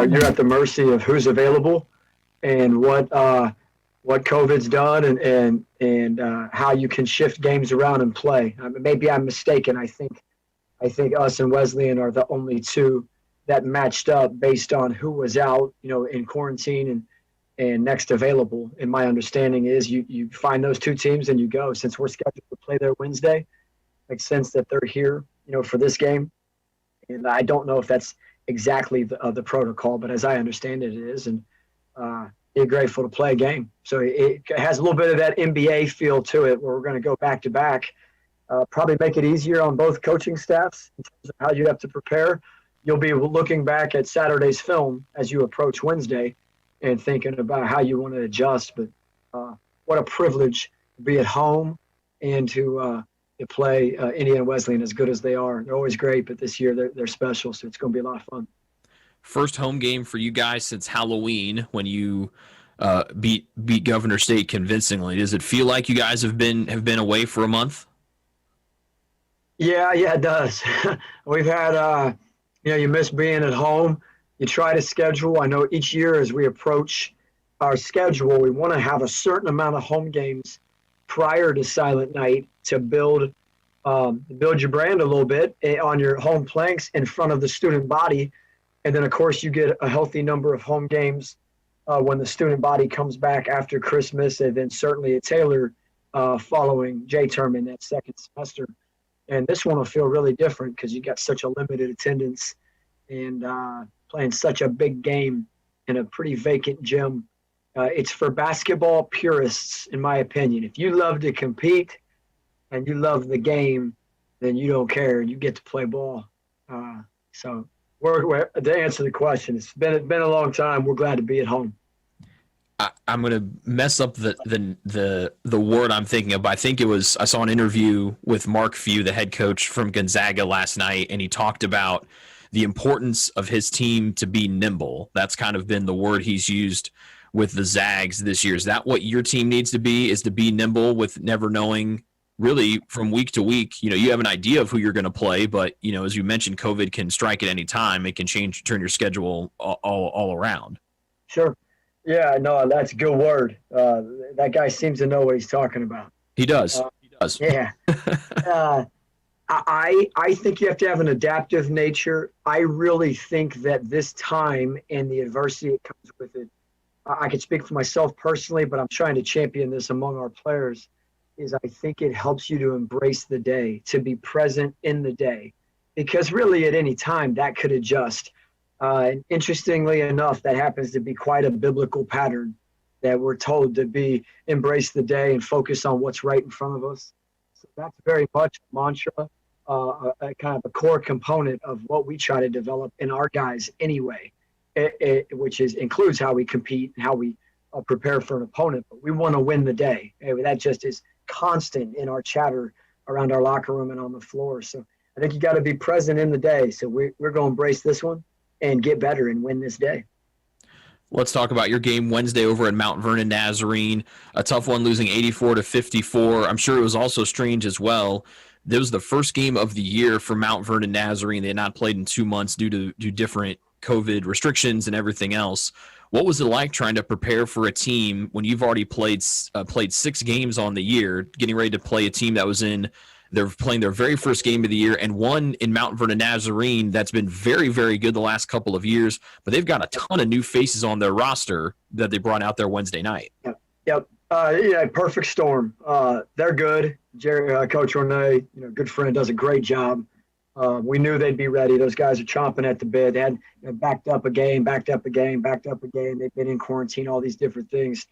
You're at the mercy of who's available and what COVID's done and how you can shift games around and play. Maybe I'm mistaken. I think us and Wesleyan are the only two that matched up based on who was out, in quarantine and next available. And my understanding is you find those two teams and you go. Since we're scheduled to play there Wednesday, makes sense that they're here, for this game. And I don't know if that's exactly the protocol, but as I understand it, it is, and you're grateful to play a game. So it has a little bit of that NBA feel to it, where we're going to go back to back. Probably make it easier on both coaching staffs in terms of how you have to prepare. You'll be looking back at Saturday's film as you approach Wednesday and thinking about how you want to adjust. But what a privilege to be at home and to play Indiana Wesleyan as good as they are. They're always great, but this year they're special, so it's going to be a lot of fun. First home game for you guys since Halloween when you beat Governor State convincingly. Does it feel like you guys have been away for a month? Yeah, it does. We've had you miss being at home. You try to schedule. I know each year as we approach our schedule, we want to have a certain amount of home games prior to Silent Night to build your brand a little bit on your home planks in front of the student body. And then, of course, you get a healthy number of home games when the student body comes back after Christmas, and then certainly at Taylor following J-term in that second semester. And this one will feel really different because you got such a limited attendance and playing such a big game in a pretty vacant gym. It's for basketball purists, in my opinion. If you love to compete and you love the game, then you don't care. You get to play ball. So To answer the question, it's been a long time. We're glad to be at home. I'm gonna mess up the word I'm thinking of, but I think I saw an interview with Mark Few, the head coach from Gonzaga last night, and he talked about the importance of his team to be nimble. That's kind of been the word he's used with the Zags this year. Is that what your team needs to be? Is to be nimble with never knowing really from week to week? You have an idea of who you're going to play, but as you mentioned, COVID can strike at any time. It can turn your schedule all around. Sure. Yeah, no, that's a good word. That guy seems to know what he's talking about. He does. He does. Yeah. I think you have to have an adaptive nature. I really think that this time and the adversity that comes with it, I can speak for myself personally, but I'm trying to champion this among our players, is I think it helps you to embrace the day, to be present in the day. Because really at any time that could adjust. And interestingly enough, that happens to be quite a biblical pattern that we're told to be embrace the day and focus on what's right in front of us. So that's very much a mantra, a kind of a core component of what we try to develop in our guys anyway, which includes how we compete and how we prepare for an opponent. But we want to win the day. That just is constant in our chatter around our locker room and on the floor. So I think you got to be present in the day. So we're going to embrace this one and get better and win this day. Let's talk about your game Wednesday over at Mount Vernon Nazarene. A tough one, losing 84-54. I'm sure it was also strange as well. This was the first game of the year for Mount Vernon Nazarene. They had not played in 2 months due to different COVID restrictions and everything else. What was it like trying to prepare for a team when you've already played 6 games on the year, getting ready to play a team that was they're playing their very first game of the year, and one in Mount Vernon Nazarene that's been very, very good the last couple of years, but they've got a ton of new faces on their roster that they brought out there Wednesday night. Yep. Perfect storm. They're good. Coach Renee, good friend, does a great job. We knew they'd be ready. Those guys are chomping at the bit. They had backed up a game. They've been in quarantine, all these different things.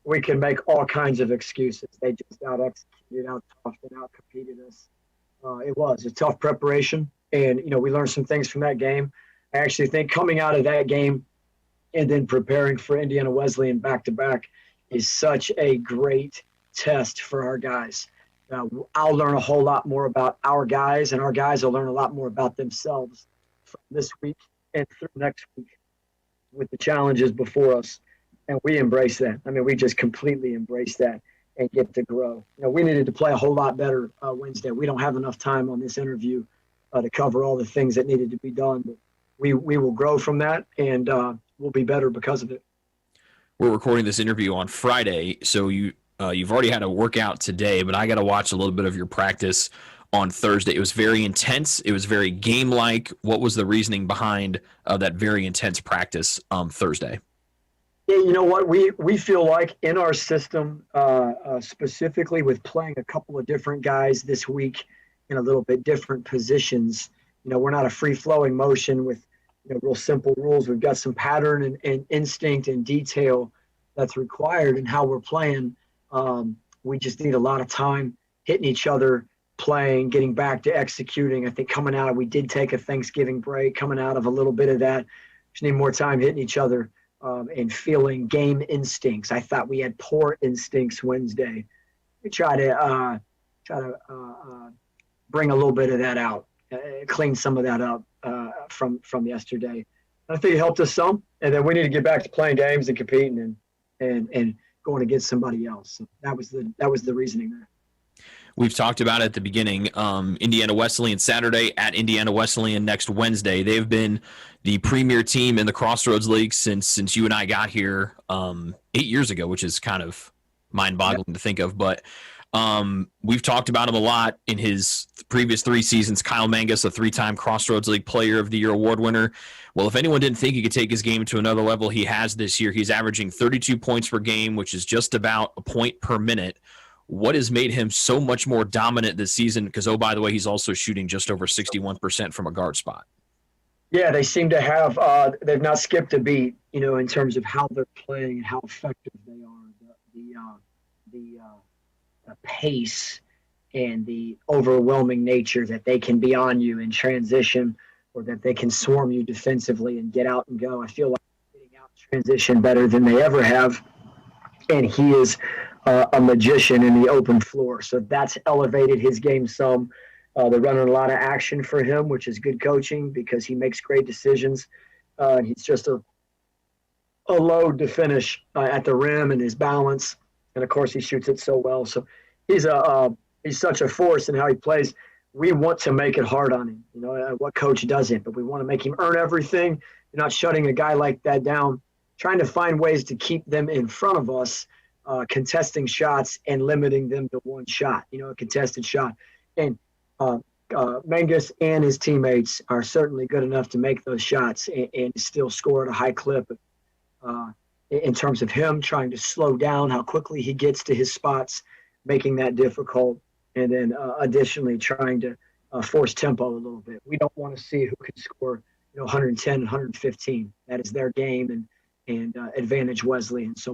We can make all kinds of excuses. They just out-executed, out-toughed, and out-competed us. It was a tough preparation, and, we learned some things from that game. I actually think coming out of that game and then preparing for Indiana Wesleyan back-to-back is such a great test for our guys. I'll learn a whole lot more about our guys, and our guys will learn a lot more about themselves from this week and through next week with the challenges before us. And we embrace that. We just completely embrace that and get to grow. We needed to play a whole lot better Wednesday. We don't have enough time on this interview to cover all the things that needed to be done. But we will grow from that, and we'll be better because of it. We're recording this interview on Friday, so you've already had a workout today, but I got to watch a little bit of your practice on Thursday. It was very intense. It was very game-like. What was the reasoning behind that very intense practice Thursday? Yeah, you know what? We feel like in our system, specifically with playing a couple of different guys this week in a little bit different positions, we're not a free-flowing motion with real simple rules. We've got some pattern and instinct and detail that's required in how we're playing. We just need a lot of time hitting each other, playing, getting back to executing. I think we did take a Thanksgiving break, coming out of a little bit of that. Just need more time hitting each other. And feeling game instincts. I thought we had poor instincts Wednesday. We try to bring a little bit of that out, clean some of that up from yesterday. I think it helped us some, and then we need to get back to playing games and competing and going against somebody else. So that was the reasoning there. We've talked about it at the beginning. Indiana Wesleyan Saturday at Indiana Wesleyan next Wednesday. They've been the premier team in the Crossroads League since you and I got here 8 years ago, which is kind of mind-boggling to think of. But we've talked about him a lot in his previous 3 seasons. Kyle Mangus, a 3-time Crossroads League Player of the Year award winner. Well, if anyone didn't think he could take his game to another level, he has this year. He's averaging 32 points per game, which is just about a point per minute. What has made him so much more dominant this season? Because, oh, by the way, he's also shooting just over 61% from a guard spot. Yeah, they seem to have they've not skipped a beat, in terms of how they're playing and how effective they are. The pace and the overwhelming nature that they can be on you in transition or that they can swarm you defensively and get out and go. I feel like getting out transition better than they ever have, and he is a magician in the open floor. So that's elevated his game some. They're running a lot of action for him, which is good coaching because he makes great decisions. He's just a load to finish at the rim and his balance, and of course he shoots it so well. So he's such a force in how he plays. We want to make it hard on him. What coach doesn't, but we want to make him earn everything. You're not shutting a guy like that down, trying to find ways to keep them in front of us, contesting shots and limiting them to one shot, a contested shot. And Mangus and his teammates are certainly good enough to make those shots and still score at a high clip. In terms of him trying to slow down how quickly he gets to his spots, making that difficult, and then additionally trying to force tempo a little bit. We don't want to see who can score 110 and 115. That is their game and advantage Wesleyan. So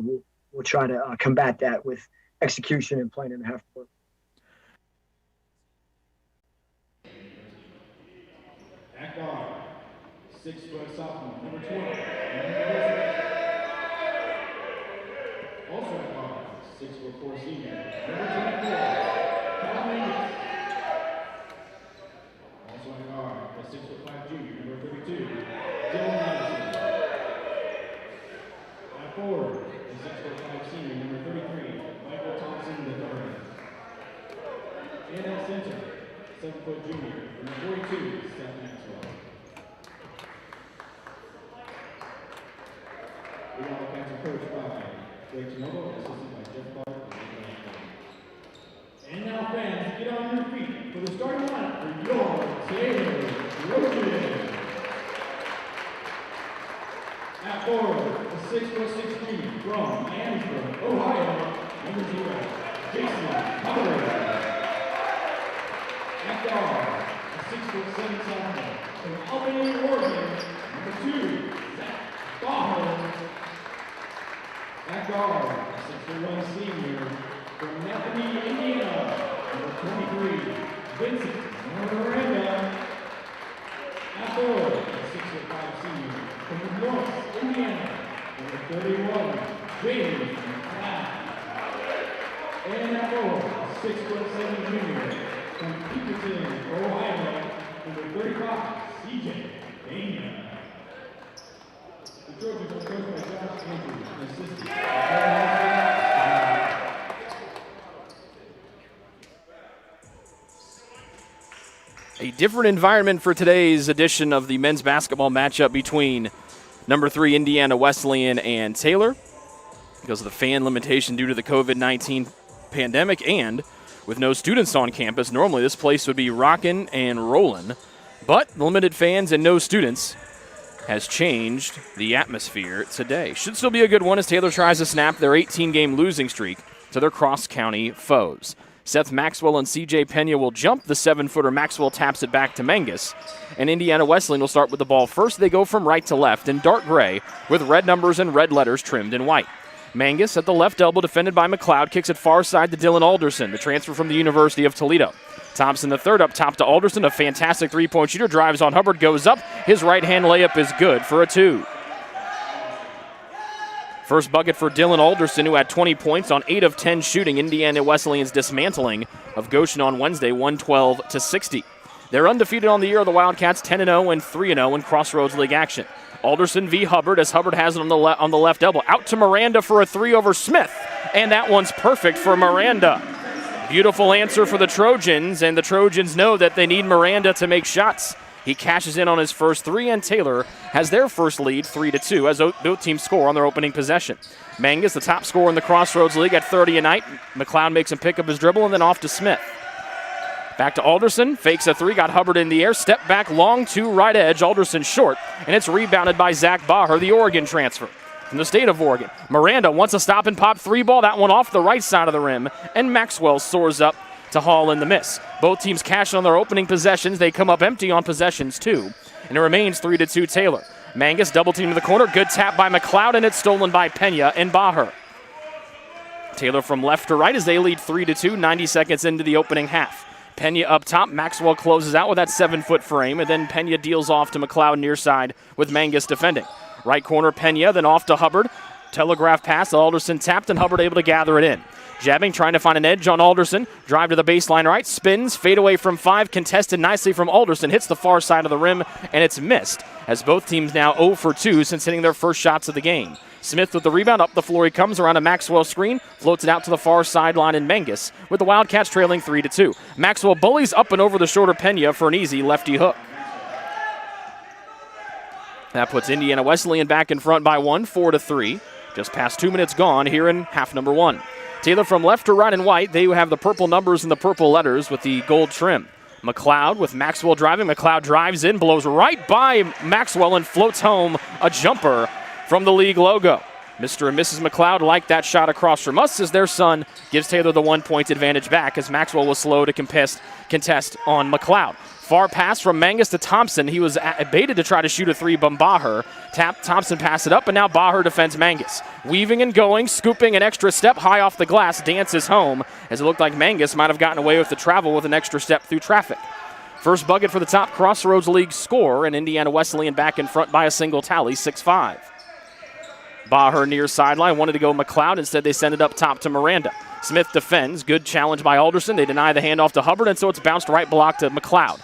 we'll try to combat that with execution and playing in the half court. At guard, 6-foot sophomore, number 20. Also at guard, 6'4" senior, number 24, Cal Mangus. Also at guard, the 6'5" junior, number 32, Dylan Madison. At forward, the 6'5" senior, number 33, Michael Thompson III. And at center, 7-foot junior, number 42, Seth Maxwell. The Wildcats are coached by Greg Tinoco, assisted by Jeff Clark. And now fans, get on your feet for the starting lineup for your Taylor Trojans. At forward, the 6'6" junior from Amherst, Ohio, number 0, Jason Hubbard. At guard, a 6'7" sophomore from Albany, Oregon, number 2, Zach Baher. At guard, a 6'1" senior from Bethany, Indiana, number 23, Vincent Miranda. At forward, a 6'5" senior from North, Indiana, number 31, James McLeod. And at forward, a 6'7" junior from Pinkerton, Ohio, number 35, CJ Dania. The Trojans are coached by Josh Andrews, and assistant A different environment for today's edition of the men's basketball matchup between number 3 Indiana Wesleyan and Taylor because of the fan limitation due to the COVID-19 pandemic and with no students on campus. Normally this place would be rocking and rolling, but limited fans and no students has changed the atmosphere today. Should still be a good one as Taylor tries to snap their 18-game losing streak to their cross-county foes. Seth Maxwell and C.J. Pena will jump the 7-footer. Maxwell taps it back to Mangus. And Indiana Wesleyan will start with the ball first. They go from right to left in dark gray with red numbers and red letters trimmed in white. Mangus at the left elbow, defended by McLeod, kicks it far side to Dylan Alderson, the transfer from the University of Toledo. Thompson the third up top to Alderson, a fantastic three-point shooter, drives on Hubbard, goes up. His right-hand layup is good for a 2. First bucket for Dylan Alderson, who had 20 points on 8 of 10 shooting. Indiana Wesleyan's dismantling of Goshen on Wednesday, 112-60. They're undefeated on the year of the Wildcats, 10-0 and 3-0 in Crossroads League action. Alderson v. Hubbard as Hubbard has it on the left elbow. Out to Miranda for a 3 over Smith, and that one's perfect for Miranda. Beautiful answer for the Trojans, and the Trojans know that they need Miranda to make shots. He cashes in on his first 3, and Taylor has their first lead, 3-2, as both teams score on their opening possession. Mangus, the top scorer in the Crossroads League, at 30 a night. McLeod makes him pick up his dribble, and then off to Smith. Back to Alderson, fakes a 3, got Hubbard in the air, step back long to right edge, Alderson short, and it's rebounded by Zach Baher, the Oregon transfer from the state of Oregon. Miranda wants a stop and pop 3 ball, that one off the right side of the rim, and Maxwell soars up to haul in the miss. Both teams cash on their opening possessions. They come up empty on possessions too, and it remains 3-2 Taylor. Mangus double team to the corner, good tap by McLeod, and it's stolen by Pena and Baher. Taylor from left to right as they lead 3-2, 90 seconds into the opening half. Pena up top. Maxwell closes out with that 7-foot frame, and then Pena deals off to McLeod near side with Mangus defending. Right corner, Pena, then off to Hubbard. Telegraph pass, Alderson tapped, and Hubbard able to gather it in. Jabbing, trying to find an edge on Alderson. Drive to the baseline right, spins, fade away from 5, contested nicely from Alderson. Hits the far side of the rim, and it's missed, as both teams now 0 for 2 since hitting their first shots of the game. Smith with the rebound, up the floor he comes around a Maxwell screen, floats it out to the far sideline in Mangus, with the Wildcats trailing 3-2. Maxwell bullies up and over the shorter Pena for an easy lefty hook. That puts Indiana Wesleyan back in front by 1, 4-3. Just past 2 minutes gone here in half number 1. Taylor from left to right and white. They have the purple numbers and the purple letters with the gold trim. McLeod with Maxwell driving. McLeod drives in, blows right by Maxwell, and floats home a jumper from the league logo. Mr. and Mrs. McLeod like that shot across from us, as their son gives Taylor the 1-point advantage back, as Maxwell was slow to contest on McLeod. Far pass from Mangus to Thompson. He was baited to try to shoot a 3, but Baher Thompson passed it up, and now Baher defends Mangus. Weaving and going, scooping an extra step high off the glass, dances home, as it looked like Mangus might have gotten away with the travel with an extra step through traffic. First bucket for the top Crossroads League score, and Indiana Wesleyan back in front by a single tally, 6-5. Baher near sideline, wanted to go McLeod. Instead, they send it up top to Miranda. Smith defends. Good challenge by Alderson. They deny the handoff to Hubbard, and so it's bounced right block to McLeod.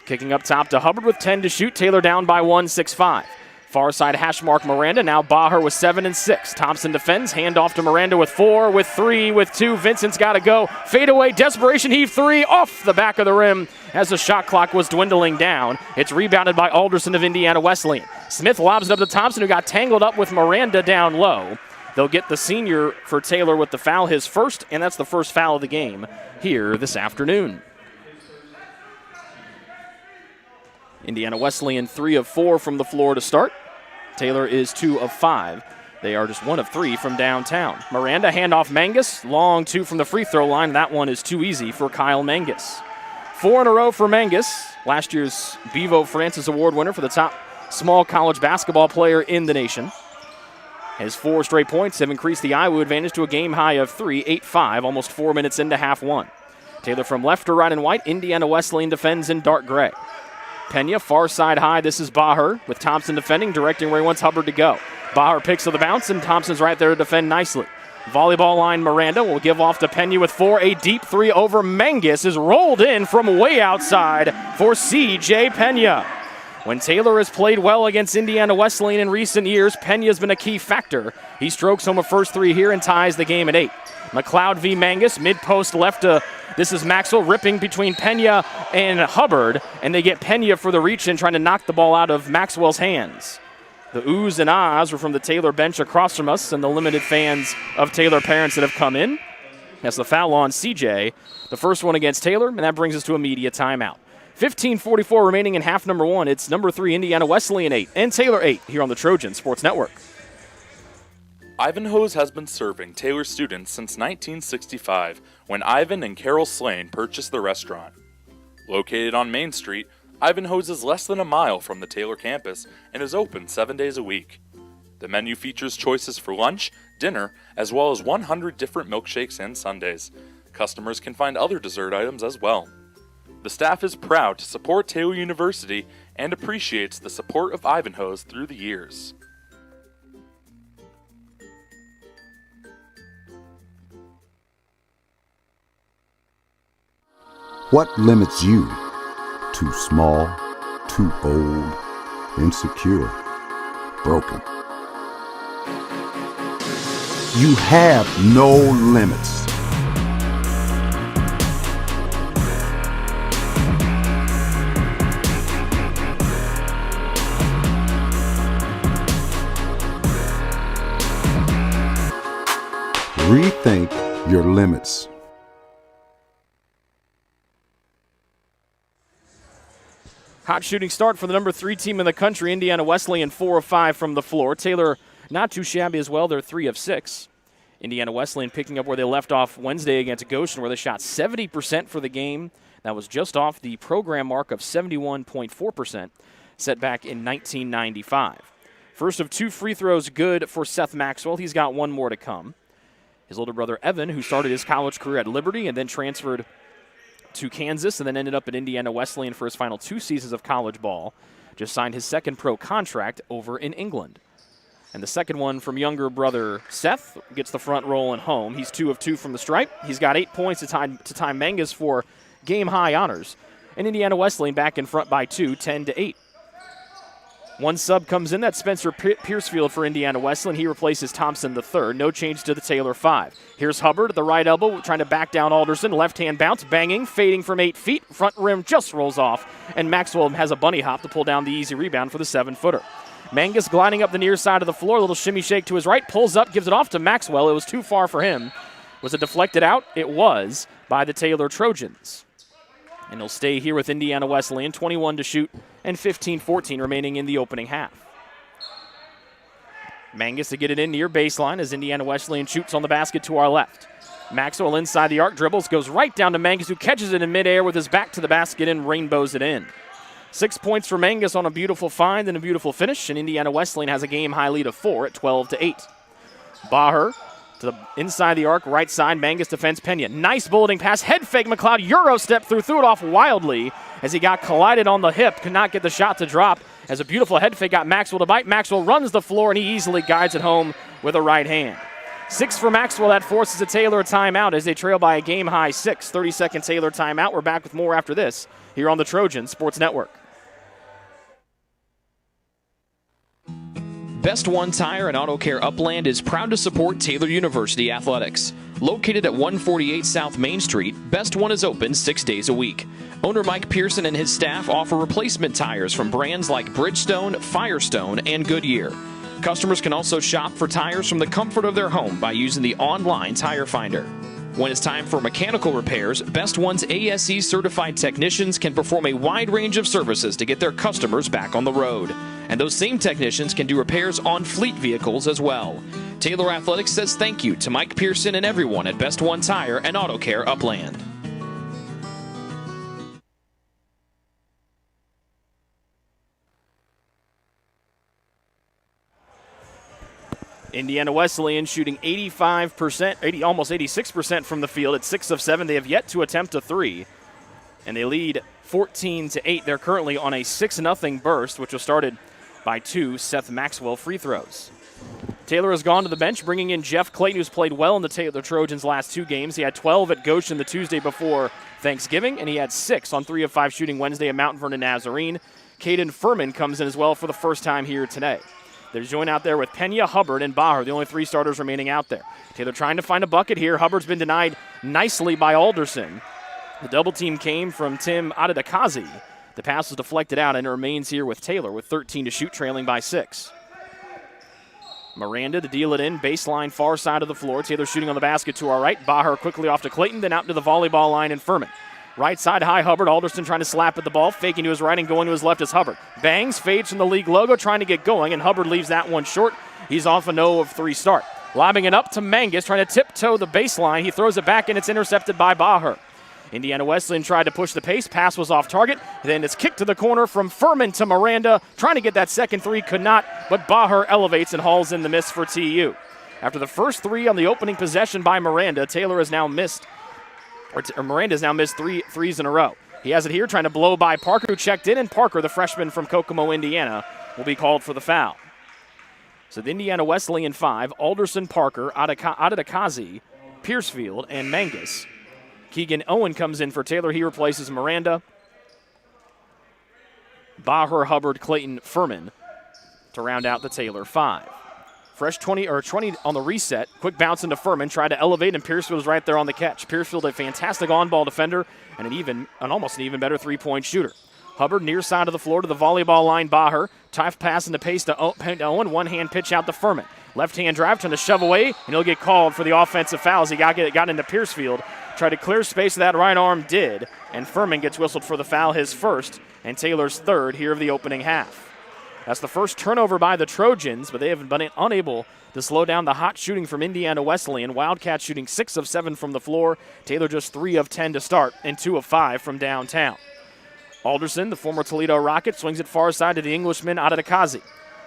Kicking up top to Hubbard with 10 to shoot. Taylor down by 1, 6-5. Far side hash mark Miranda. Now Baher with 7 and 6. Thompson defends. Handoff to Miranda with 4, with 3, with 2. Vincent's got to go. Fade away. Desperation heave 3 off the back of the rim as the shot clock was dwindling down. It's rebounded by Alderson of Indiana Wesleyan. Smith lobs it up to Thompson, who got tangled up with Miranda down low. They'll get the senior for Taylor with the foul, his first, and that's the first foul of the game here this afternoon. Indiana Wesleyan 3 of 4 from the floor to start. Taylor is 2 of 5. They are just 1 of 3 from downtown. Miranda handoff Mangus. Long 2 from the free throw line. That one is too easy for Kyle Mangus. 4 in a row for Mangus. Last year's Bevo Francis Award winner for the top small college basketball player in the nation. His 4 straight points have increased the Iowa advantage to a game high of 3, 8-5, almost 4 minutes into half 1. Taylor from left to right and white. Indiana Wesleyan defends in dark gray. Pena, far side high. This is Baher with Thompson defending, directing where he wants Hubbard to go. Baher picks up the bounce, and Thompson's right there to defend nicely. Volleyball line, Miranda will give off to Pena with 4. A deep 3 over Mangus is rolled in from way outside for C.J. Pena. When Taylor has played well against Indiana Wesleyan in recent years, Pena's been a key factor. He strokes home a first 3 here and ties the game at 8. McLeod v. Mangus, mid-post left to, this is Maxwell ripping between Pena and Hubbard, and they get Pena for the reach-in, trying to knock the ball out of Maxwell's hands. The oohs and ahs were from the Taylor bench across from us and the limited fans of Taylor parents that have come in. That's the foul on CJ, the first one against Taylor, and that brings us to a media timeout. 15:44 remaining in half number 1. It's number 3 Indiana Wesleyan 8 and Taylor 8 here on the Trojan Sports Network. Ivanhoe's has been serving Taylor students since 1965, when Ivan and Carol Slane purchased the restaurant. Located on Main Street, Ivanhoe's is less than a mile from the Taylor campus and is open 7 days a week. The menu features choices for lunch, dinner, as well as 100 different milkshakes and sundaes. Customers can find other dessert items as well. The staff is proud to support Taylor University and appreciates the support of Ivanhoe's through the years. What limits you? Too small, too old, insecure, broken. You have no limits. Rethink your limits. Hot shooting start for the number 3 team in the country, Indiana Wesleyan 4 of 5 from the floor. Taylor not too shabby as well. They're 3 of 6. Indiana Wesleyan picking up where they left off Wednesday against Goshen, where they shot 70% for the game. That was just off the program mark of 71.4% set back in 1995. First of 2 free throws good for Seth Maxwell. He's got 1 more to come. His older brother Evan, who started his college career at Liberty and then transferred to Kansas and then ended up at Indiana Wesleyan for his final 2 seasons of college ball. Just signed his second pro contract over in England. And the second one from younger brother Seth gets the front roll and home. He's 2 of 2 from the stripe. He's got 8 points to tie Mangus for game-high honors. And Indiana Wesleyan back in front by 2, 10-8. One sub comes in. That's Spencer Piercefield for Indiana Wesleyan. He replaces Thompson the third. No change to the Taylor 5. Here's Hubbard at the right elbow trying to back down Alderson. Left-hand bounce, banging, fading from 8 feet. Front rim just rolls off, and Maxwell has a bunny hop to pull down the easy rebound for the 7-footer. Mangus gliding up the near side of the floor. A little shimmy shake to his right. Pulls up, gives it off to Maxwell. It was too far for him. Was it deflected out? It was by the Taylor Trojans. And he'll stay here with Indiana Wesleyan, 21 to shoot and 15-14 remaining in the opening half. Mangus to get it in near baseline as Indiana Wesleyan shoots on the basket to our left. Maxwell inside the arc, dribbles, goes right down to Mangus, who catches it in midair with his back to the basket and rainbows it in. 6 points for Mangus on a beautiful find and a beautiful finish, and Indiana Wesleyan has a game-high lead of 4 at 12-8. Baher to the inside the arc, right side, Mangus defends Pena. Nice bulleting pass, head fake McLeod, Euro step threw it off wildly as he got collided on the hip, could not get the shot to drop. As a beautiful head fake got Maxwell to bite. Maxwell runs the floor and he easily guides it home with a right hand. 6 for Maxwell, that forces a Taylor timeout as they trail by a game-high 6. 30-second Taylor timeout. We're back with more after this here on the Trojan Sports Network. Best One Tire and Auto Care Upland is proud to support Taylor University Athletics. Located at 148 South Main Street, Best One is open 6 days a week. Owner Mike Pearson and his staff offer replacement tires from brands like Bridgestone, Firestone, and Goodyear. Customers can also shop for tires from the comfort of their home by using the online Tire Finder. When it's time for mechanical repairs, Best One's ASE certified technicians can perform a wide range of services to get their customers back on the road. And those same technicians can do repairs on fleet vehicles as well. Taylor Athletics says thank you to Mike Pearson and everyone at Best One Tire and Auto Care Upland. Indiana Wesleyan shooting 85%, almost 86% from the field at 6 of 7. They have yet to attempt a 3, and they lead 14-8. They're currently on a 6-0 burst, which was started by 2 Seth Maxwell free throws. Taylor has gone to the bench, bringing in Jeff Clayton, who's played well in the Taylor Trojans' last 2 games. He had 12 at Goshen the Tuesday before Thanksgiving, and he had 6 on 3 of 5 shooting Wednesday at Mount Vernon Nazarene. Caden Furman comes in as well for the first time here today. They're joined out there with Pena, Hubbard, and Baher, the only 3 starters remaining out there. Taylor trying to find a bucket here. Hubbard's been denied nicely by Alderson. The double team came from Tim Adedakazi. The pass was deflected out, and it remains here with Taylor with 13 to shoot, trailing by 6. Miranda to deal it in, baseline far side of the floor. Taylor shooting on the basket to our right. Baher quickly off to Clayton, then out to the volleyball line and Furman. Right side, high Hubbard. Alderson trying to slap at the ball. Faking to his right and going to his left is Hubbard. Bangs, fades from the league logo, trying to get going, and Hubbard leaves that one short. He's off a 0 of 3 start. Lobbing it up to Mangus, trying to tiptoe the baseline. He throws it back, and it's intercepted by Baher. Indiana Wesleyan tried to push the pace. Pass was off target. Then it's kicked to the corner from Furman to Miranda. Trying to get that second 3, could not, but Baher elevates and hauls in the miss for TU. After the first 3 on the opening possession by Miranda, Taylor has now missed Miranda has now missed 3 threes in a row. He has it here, trying to blow by Parker, who checked in, and Parker, the freshman from Kokomo, Indiana, will be called for the foul. So the Indiana Wesleyan 5, Alderson, Parker, Adedakazi, Piercefield, and Mangus. Keegan Owen comes in for Taylor. He replaces Miranda. Baher, Hubbard, Clayton, Furman to round out the Taylor 5. Fresh 20 on the reset. Quick bounce into Furman. Tried to elevate, and Piercefield was right there on the catch. Piercefield, a fantastic on-ball defender and almost an even better three-point shooter. Hubbard near side of the floor to the volleyball line. Baher. Tough pass into pace to Owen. One-hand pitch out to Furman. Left-hand drive, trying to shove away, and he'll get called for the offensive fouls. He got into Piercefield. Tried to clear space, that right arm did, and Furman gets whistled for the foul, his first, and Taylor's third here of the opening half. That's the first turnover by the Trojans, but they have been unable to slow down the hot shooting from Indiana Wesleyan. Wildcats shooting 6 of 7 from the floor. Taylor just 3 of 10 to start, and 2 of 5 from downtown. Alderson, the former Toledo Rocket, swings it far side to the Englishman Adedakazi.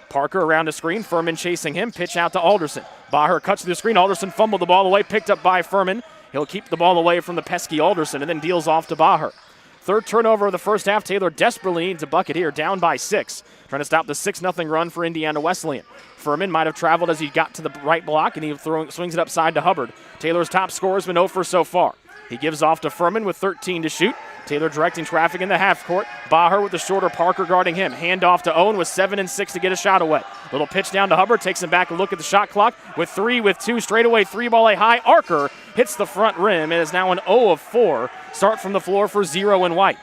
Parker around the screen, Furman chasing him, pitch out to Alderson. Baher cuts through the screen, Alderson fumbled the ball away, picked up by Furman. He'll keep the ball away from the pesky Alderson and then deals off to Baher. Third turnover of the first half. Taylor desperately needs a bucket here, down by 6. Trying to stop the 6-0 run for Indiana Wesleyan. Furman might have traveled as he got to the right block, and he swings it upside to Hubbard. Taylor's top scorer has been 0 for so far. He gives off to Furman with 13 to shoot. Taylor directing traffic in the half court. Baher with the shorter Parker guarding him. Hand off to Owen with 7 and 6 to get a shot away. Little pitch down to Hubbard. Takes him back a look at the shot clock with 3 with 2 straightaway 3-ball a high. Archer hits the front rim and is now an 0 of 4. Start from the floor for 0 and White.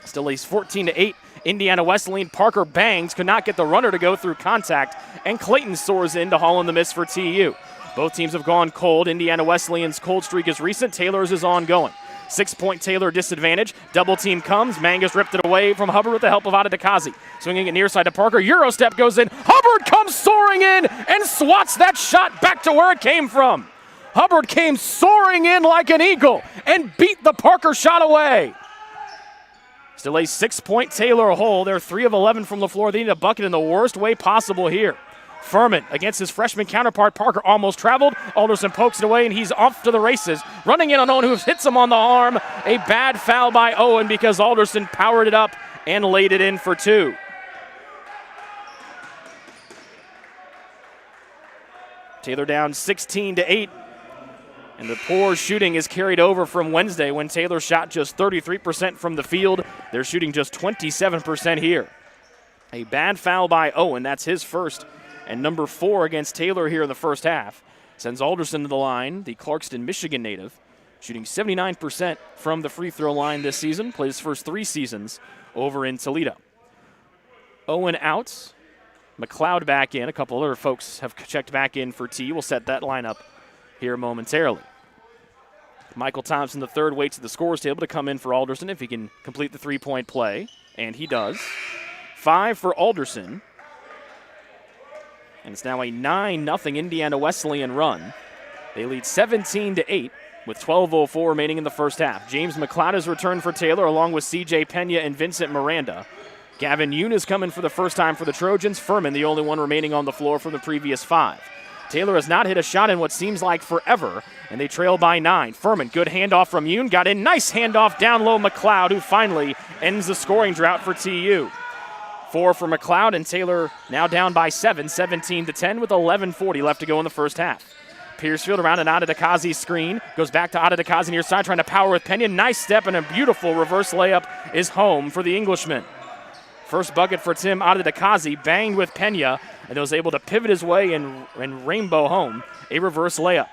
Still leads 14 to 8. Indiana Wesleyan. Parker bangs. Could not get the runner to go through contact. And Clayton soars in to haul in the miss for TU. Both teams have gone cold. Indiana Wesleyan's cold streak is recent. Taylor's is ongoing. 6-point Taylor disadvantage. Double team comes. Mangus ripped it away from Hubbard with the help of Adedekazi. Swinging it near side to Parker. Euro step goes in. Hubbard comes soaring in and swats that shot back to where it came from. Hubbard came soaring in like an eagle and beat the Parker shot away. Still a 6-point Taylor hole. They're 3 of 11 from the floor. They need a bucket in the worst way possible here. Furman against his freshman counterpart. Parker almost traveled. Alderson pokes it away, and he's off to the races. Running in on Owen, who hits him on the arm. A bad foul by Owen because Alderson powered it up and laid it in for 2. Taylor down 16 to 8. And the poor shooting is carried over from Wednesday when Taylor shot just 33% from the field. They're shooting just 27% here. A bad foul by Owen. That's his first. And number 4 against Taylor here in the first half. Sends Alderson to the line, the Clarkston, Michigan native, shooting 79% from the free throw line this season. Played his first 3 seasons over in Toledo. Owen out. McLeod back in. A couple other folks have checked back in for T. We'll set that lineup here momentarily. Michael Thompson, the third, waits at the scorer's table to come in for Alderson if he can complete the 3-point play. And he does. 5 for Alderson. And it's now a 9-0 Indiana Wesleyan run. They lead 17 to 8 with 12:04 remaining in the first half. James McLeod has returned for Taylor along with C.J. Pena and Vincent Miranda. Gavin Yoon is coming for the first time for the Trojans. Furman, the only one remaining on the floor from the previous 5. Taylor has not hit a shot in what seems like forever, and they trail by 9. Furman, good handoff from Yoon. Got in, nice handoff down low McLeod, who finally ends the scoring drought for TU. 4 for McLeod, and Taylor now down by 7, 17 to 10 with 11:40 left to go in the first half. Piercefield around an Adedekazi's screen. Goes back to Adedekazi near side, trying to power with Pena. Nice step and a beautiful reverse layup is home for the Englishman. First bucket for Tim Adedekazi, banged with Pena, and was able to pivot his way and rainbow home a reverse layup.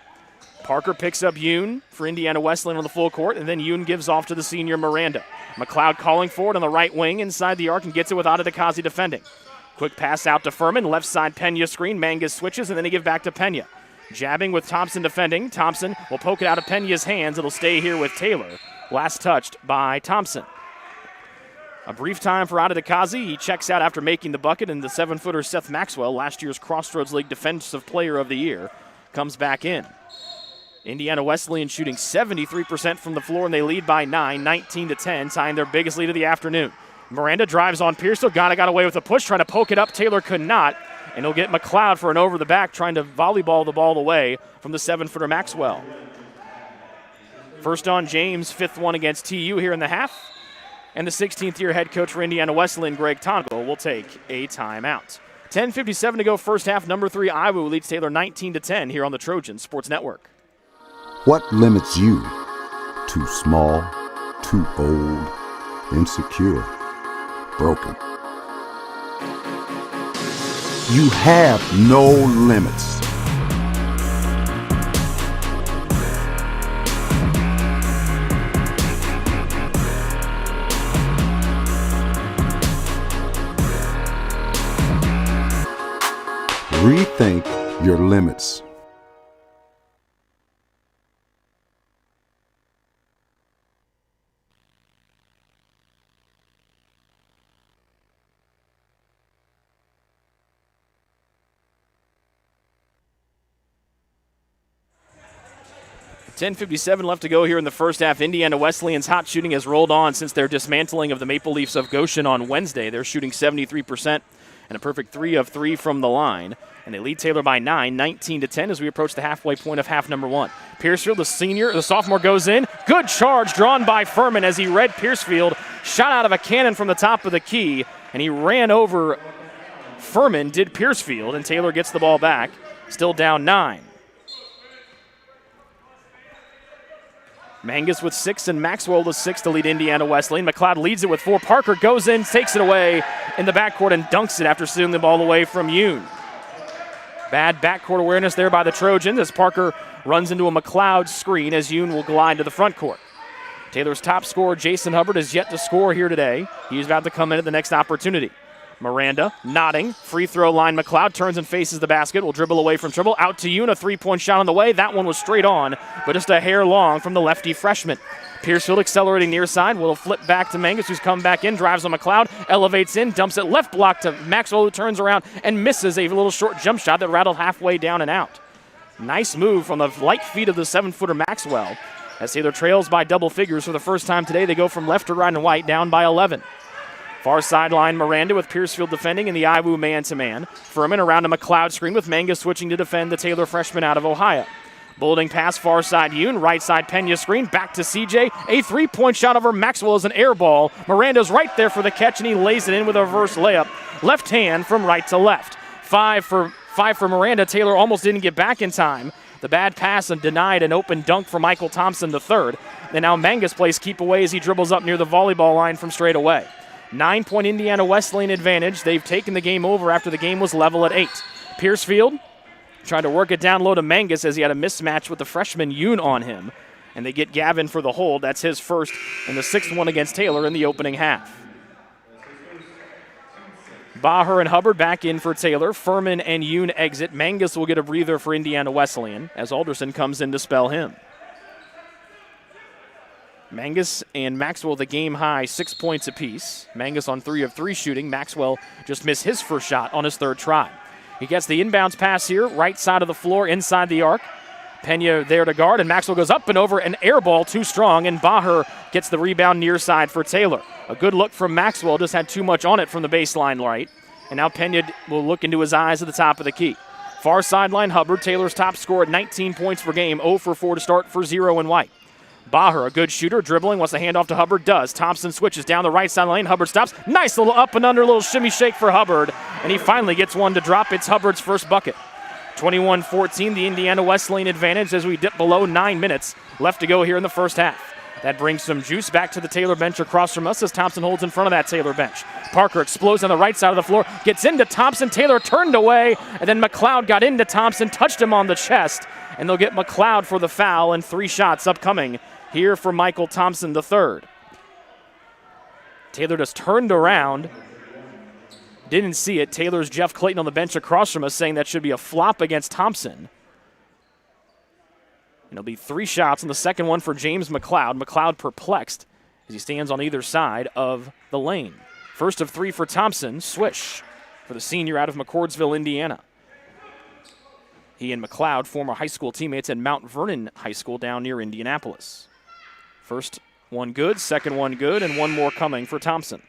Parker picks up Yoon for Indiana Wesleyan on the full court, and then Yoon gives off to the senior Miranda. McLeod calling for it on the right wing inside the arc and gets it with Adedekazi defending. Quick pass out to Furman, left side Pena screen. Mangus switches, and then he gives back to Pena. Jabbing with Thompson defending. Thompson will poke it out of Pena's hands. It'll stay here with Taylor. Last touched by Thompson. A brief time for Adedekazi. He checks out after making the bucket, and the 7-footer Seth Maxwell, last year's Crossroads League Defensive Player of the Year, comes back in. Indiana Wesleyan shooting 73% from the floor, and they lead by 9, 19 to 10, tying their biggest lead of the afternoon. Miranda drives on Pierce. Got away with a push, trying to poke it up. Taylor could not, and he'll get McLeod for an over the back, trying to volleyball the ball away from the 7-footer Maxwell. First on James, 5th one against TU here in the half. And the 16th-year head coach for Indiana Wesleyan, Greg Tongo, will take a timeout. 10:57 to go first half. Number 3, Iowa leads Taylor 19 to 10 here on the Trojan Sports Network. What limits you? Too small, too old, insecure, broken. You have no limits. Rethink your limits. $10:57 left to go here in the first half. Indiana Wesleyan's hot shooting has rolled on since their dismantling of the Maple Leafs of Goshen on Wednesday. They're shooting 73%. and a perfect 3 of 3 from the line. And they lead Taylor by 9, 19-10 as we approach the halfway point of half number 1. Piercefield, the sophomore goes in. Good charge drawn by Furman as he read Piercefield. Shot out of a cannon from the top of the key, and he ran over Furman, did Piercefield, and Taylor gets the ball back. Still down 9. Mangus with 6 and Maxwell with 6 to lead Indiana Wesleyan. McLeod leads it with 4. Parker goes in, takes it away in the backcourt and dunks it after stealing the ball away from Yoon. Bad backcourt awareness there by the Trojans as Parker runs into a McLeod screen as Yoon will glide to the front court. Taylor's top scorer, Jason Hubbard, is yet to score here today. He's about to come in at the next opportunity. Miranda nodding. Free throw line. McLeod turns and faces the basket. Will dribble away from dribble. Out to Yoon. A 3-point shot on the way. That one was straight on, but just a hair long from the lefty freshman. Piercefield accelerating near side. Will flip back to Mangus, who's come back in. Drives on McLeod. Elevates in. Dumps it left block to Maxwell, who turns around and misses a little short jump shot that rattled halfway down and out. Nice move from the light feet of the 7-footer Maxwell. As Taylor trails by double figures for the first time today, they go from left to right and white, down by 11. Far sideline, Miranda with Piercefield defending in the Iwu man-to-man. Furman around a McLeod screen with Mangus switching to defend the Taylor freshman out of Ohio. Bulleting pass, far side Yoon, right side Pena screen, back to CJ. A 3-point shot over Maxwell is an air ball. Miranda's right there for the catch, and he lays it in with a reverse layup. Left hand from right to left. Five for Miranda. Taylor almost didn't get back in time. The bad pass and denied an open dunk for Michael Thompson III. And now Mangus plays keep away as he dribbles up near the volleyball line from straight away. 9-point Indiana Wesleyan advantage. They've taken the game over after the game was level at 8. Piercefield trying to work it down low to Mangus as he had a mismatch with the freshman Yoon on him. And they get Gavin for the hold. That's his first and the 6th one against Taylor in the opening half. Baher and Hubbard back in for Taylor. Furman and Yoon exit. Mangus will get a breather for Indiana Wesleyan as Alderson comes in to spell him. Mangus and Maxwell the game high 6 points apiece. Mangus on 3 of 3 shooting. Maxwell just missed his first shot on his 3rd try. He gets the inbounds pass here, right side of the floor, inside the arc. Pena there to guard, and Maxwell goes up and over, an air ball too strong, and Baher gets the rebound near side for Taylor. A good look from Maxwell, just had too much on it from the baseline right. And now Pena will look into his eyes at the top of the key. Far sideline Hubbard, Taylor's top scorer at 19 points per game, 0 for 4 to start for 0 in white. Baher, a good shooter, dribbling, wants to hand off to Hubbard, does. Thompson switches down the right side lane, Hubbard stops. Nice little up and under, little shimmy shake for Hubbard, and he finally gets one to drop. It's Hubbard's first bucket. 21-14, the Indiana Wesleyan advantage as we dip below 9 minutes left to go here in the first half. That brings some juice back to the Taylor bench across from us as Thompson holds in front of that Taylor bench. Parker explodes on the right side of the floor, gets into Thompson. Taylor turned away, and then McLeod got into Thompson, touched him on the chest, and they'll get McLeod for the foul, and 3 shots upcoming here for Michael Thompson III. Taylor just turned around, didn't see it. Taylor's Jeff Clayton on the bench across from us saying that should be a flop against Thompson. And it'll be 3 shots, and the second one for James McLeod. McLeod perplexed as he stands on either side of the lane. First of 3 for Thompson, swish for the senior out of McCordsville, Indiana. He and McLeod, former high school teammates at Mount Vernon High School down near Indianapolis. First one good, second one good, and one more coming for Thompson.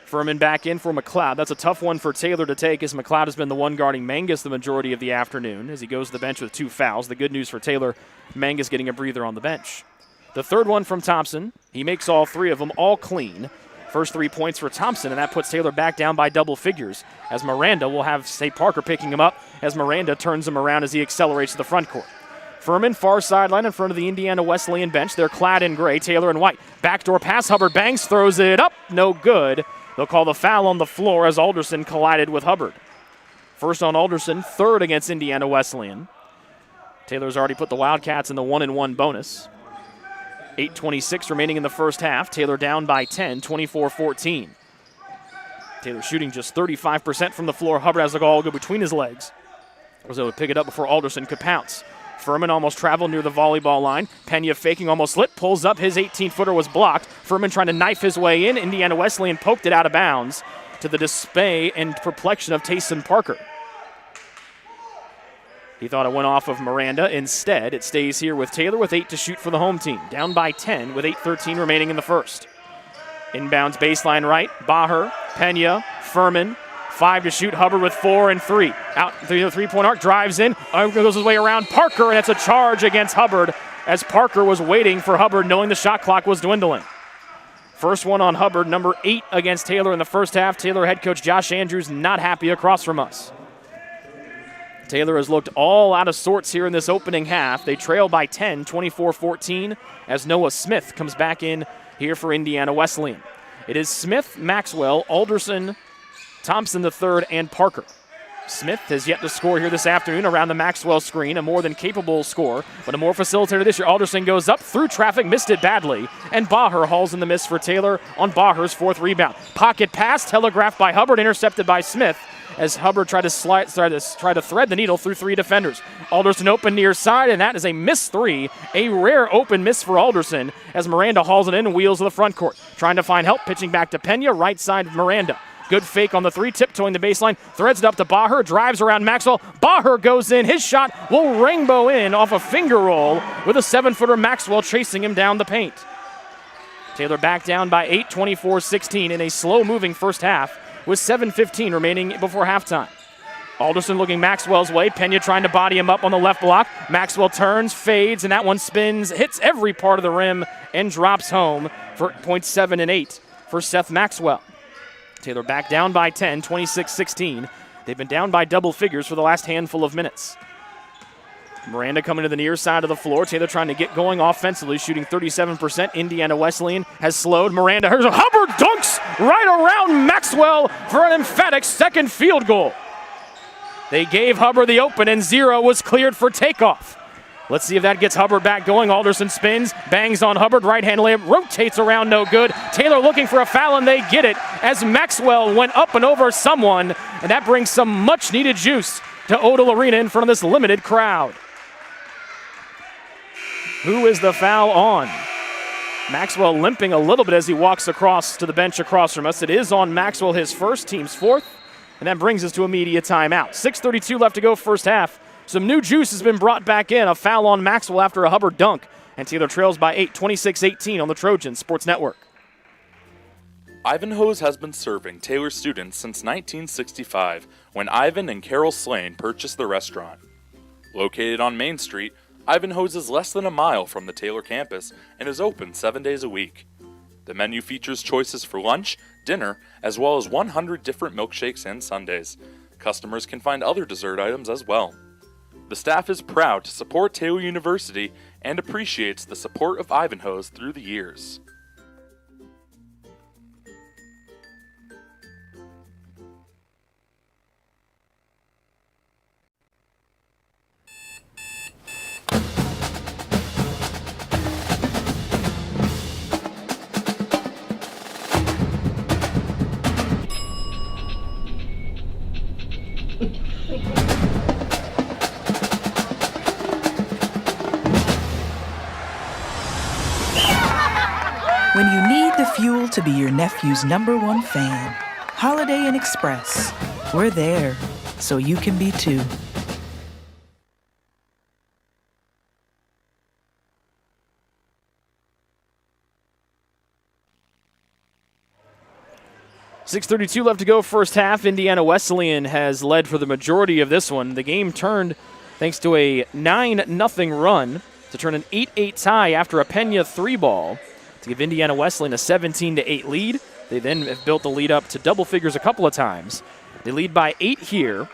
Furman back in for McLeod. That's a tough one for Taylor to take as McLeod has been the one guarding Mangus the majority of the afternoon as he goes to the bench with 2 fouls. The good news for Taylor, Mangus getting a breather on the bench. The third one from Thompson. He makes all 3 of them, all clean. First 3 points for Thompson, and that puts Taylor back down by double figures as Miranda will have St. Parker picking him up as Miranda turns him around as he accelerates to the front court. Furman, far sideline in front of the Indiana Wesleyan bench. They're clad in gray, Taylor in white. Backdoor pass, Hubbard bangs, throws it up, no good. They'll call the foul on the floor as Alderson collided with Hubbard. First on Alderson, 3rd against Indiana Wesleyan. Taylor's already put the Wildcats in the 1-and-1 bonus. 8:26 remaining in the first half. Taylor down by 10, 24-14. Taylor shooting just 35% from the floor. Hubbard has the ball go between his legs. So would pick it up before Alderson could pounce. Furman almost traveled near the volleyball line. Pena faking, almost slipped, pulls up. His 18-footer was blocked. Furman trying to knife his way in. Indiana Wesleyan poked it out of bounds to the dismay and perplexion of Tayson Parker. He thought it went off of Miranda. Instead, it stays here with Taylor with 8 to shoot for the home team. Down by 10 with 8:13 remaining in the first. Inbounds baseline right. Baher, Pena, Furman. 5 to shoot. Hubbard with 4 and 3. Out through the three-point arc. Drives in. Goes his way around Parker, and it's a charge against Hubbard as Parker was waiting for Hubbard, knowing the shot clock was dwindling. First one on Hubbard, number 8 against Taylor in the first half. Taylor head coach Josh Andrews not happy across from us. Taylor has looked all out of sorts here in this opening half. They trail by 10, 24-14, as Noah Smith comes back in here for Indiana Wesleyan. It is Smith, Maxwell, Alderson, Thompson III, and Parker. Smith has yet to score here this afternoon around the Maxwell screen, a more than capable score, but a more facilitator this year. Alderson goes up through traffic, missed it badly, and Baher hauls in the miss for Taylor on Baher's 4th rebound. Pocket pass, telegraphed by Hubbard, intercepted by Smith, as Hubbard tried to thread the needle through 3 defenders. Alderson open near side, and that is a missed 3, a rare open miss for Alderson, as Miranda hauls it in and wheels to the front court. Trying to find help, pitching back to Pena, right side Miranda. Good fake on the 3, tiptoeing the baseline, threads it up to Baher, drives around Maxwell. Baher goes in, his shot will rainbow in off a finger roll with a 7-footer Maxwell chasing him down the paint. Taylor back down by 8, 24-16 in a slow-moving first half with 7:15 remaining before halftime. Alderson looking Maxwell's way, Pena trying to body him up on the left block. Maxwell turns, fades, and that one spins, hits every part of the rim, and drops home for points 7 and 8 for Seth Maxwell. Taylor back down by 10, 26-16. They've been down by double figures for the last handful of minutes. Miranda coming to the near side of the floor. Taylor trying to get going offensively, shooting 37%. Indiana Wesleyan has slowed. Miranda, here's a Hubbard dunks right around Maxwell for an emphatic second field goal. They gave Hubbard the open, and 0 was cleared for takeoff. Let's see if that gets Hubbard back going. Alderson spins, bangs on Hubbard, right-hand layup, rotates around, no good. Taylor looking for a foul, and they get it as Maxwell went up and over someone, and that brings some much-needed juice to Odell Arena in front of this limited crowd. Who is the foul on? Maxwell limping a little bit as he walks across to the bench across from us. It is on Maxwell, his first, team's 4th, and that brings us to a media timeout. 6:32 left to go first half. Some new juice has been brought back in. A foul on Maxwell after a Hubbard dunk. And Taylor trails by 8, 26-18 on the Trojan Sports Network. Ivanhoe's has been serving Taylor students since 1965, when Ivan and Carol Slane purchased the restaurant. Located on Main Street, Ivanhoe's is less than a mile from the Taylor campus and is open 7 days a week. The menu features choices for lunch, dinner, as well as 100 different milkshakes and sundaes. Customers can find other dessert items as well. The staff is proud to support Taylor University and appreciates the support of Ivanhoe's through the years. When you need the fuel to be your nephew's #1 fan, Holiday Inn Express. We're there, so you can be too. .6:32 left to go first half. Indiana Wesleyan has led for the majority of this one. The game turned thanks to a 9-0 run to turn an 8-8 tie after a Pena 3-ball to give Indiana Wesleyan a 17-8 lead. They then have built the lead up to double figures a couple of times. They lead by 8 here,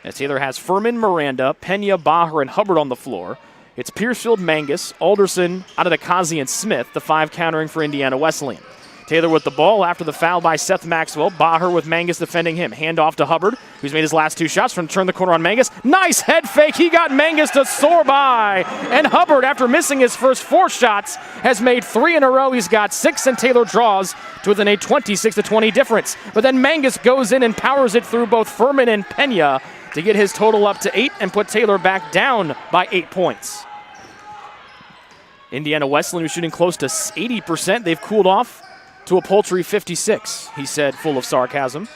as Taylor has Furman, Miranda, Pena, Baher, and Hubbard on the floor. It's Piercefield, Mangus, Alderson, Adedekazi, and Smith, the 5 countering for Indiana Wesleyan. Taylor with the ball after the foul by Seth Maxwell. Baher with Mangus defending him. Hand off to Hubbard, who's made his last 2 shots, trying to turn the corner on Mangus. Nice head fake. He got Mangus to soar by. And Hubbard, after missing his first 4 shots, has made 3 in a row. He's got 6, and Taylor draws to within a 26-20 difference. But then Mangus goes in and powers it through both Furman and Pena to get his total up to 8 and put Taylor back down by 8 points. Indiana Wesleyan was shooting close to 80%. They've cooled off to a paltry 56, he said, full of sarcasm.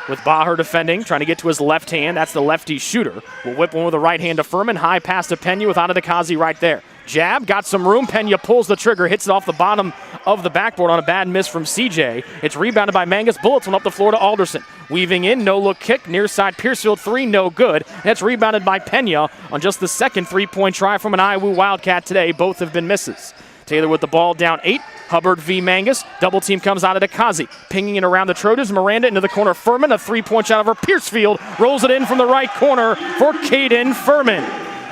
With Baher defending, trying to get to his left hand. That's the lefty shooter. Will whip one with the right hand to Furman. High pass to Pena with Adedekazi right there. Jab, got some room. Pena pulls the trigger, hits it off the bottom of the backboard on a bad miss from CJ. It's rebounded by Mangus. Bullets went up the floor to Alderson. Weaving in, no-look kick, near side Piercefield three, no good. That's rebounded by Pena on just the second three-point try from an IWU Wildcat today. Both have been misses. Taylor with the ball down 8. Hubbard v. Mangus. Double team comes out of Dekazi. Pinging it around the Trojans. Miranda into the corner. Furman, a three-point shot over Piercefield. Rolls it in from the right corner for Caden Furman.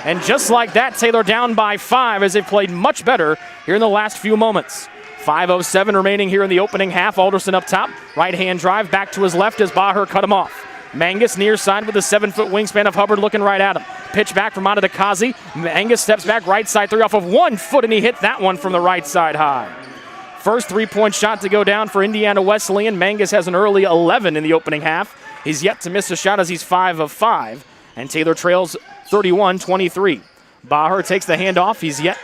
And just like that, Taylor down by 5 as they've played much better here in the last few moments. 5:07 remaining here in the opening half. Alderson up top. Right-hand drive back to his left as Baher cut him off. Mangus near side with a 7-foot wingspan of Hubbard looking right at him. Pitch back from out of Dekazi. Mangus steps back right side three off of 1 foot, and he hit that one from the right side high. First three-point shot to go down for Indiana Wesleyan. Mangus has an early 11 in the opening half. He's yet to miss a shot as he's 5 of 5. And Taylor trails 31-23. Baher takes the handoff. He's yet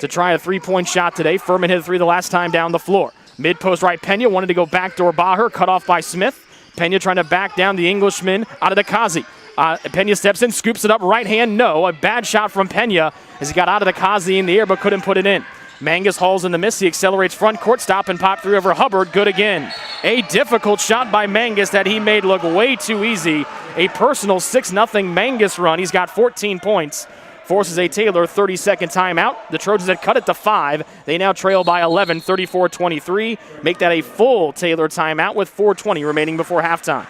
to try a three-point shot today. Furman hit a three the last time down the floor. Mid-post right, Pena wanted to go backdoor Baher, cut off by Smith. Pena trying to back down the Englishman out of Dekazi. Pena steps in, scoops it up, right hand, no. A bad shot from Pena as he got out of Dekazi in the air but couldn't put it in. Mangus hauls in the miss. He accelerates front court, stop and pop three over Hubbard. Good again. A difficult shot by Mangus that he made look way too easy. A personal 6-0 Mangus run. He's got 14 points. Forces a Taylor 30-second timeout. The Trojans had cut it to 5. They now trail by 11, 34-23. Make that a full Taylor timeout with 4:20 remaining before halftime.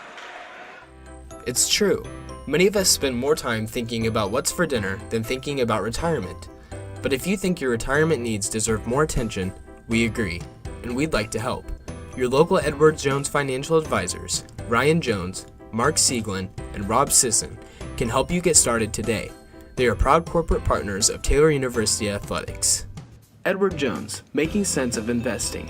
It's true. Many of us spend more time thinking about what's for dinner than thinking about retirement. But if you think your retirement needs deserve more attention, we agree, and we'd like to help. Your local Edward Jones financial advisors, Ryan Jones, Mark Sieglin, and Rob Sisson, can help you get started today. They are proud corporate partners of Taylor University Athletics. Edward Jones, making sense of investing.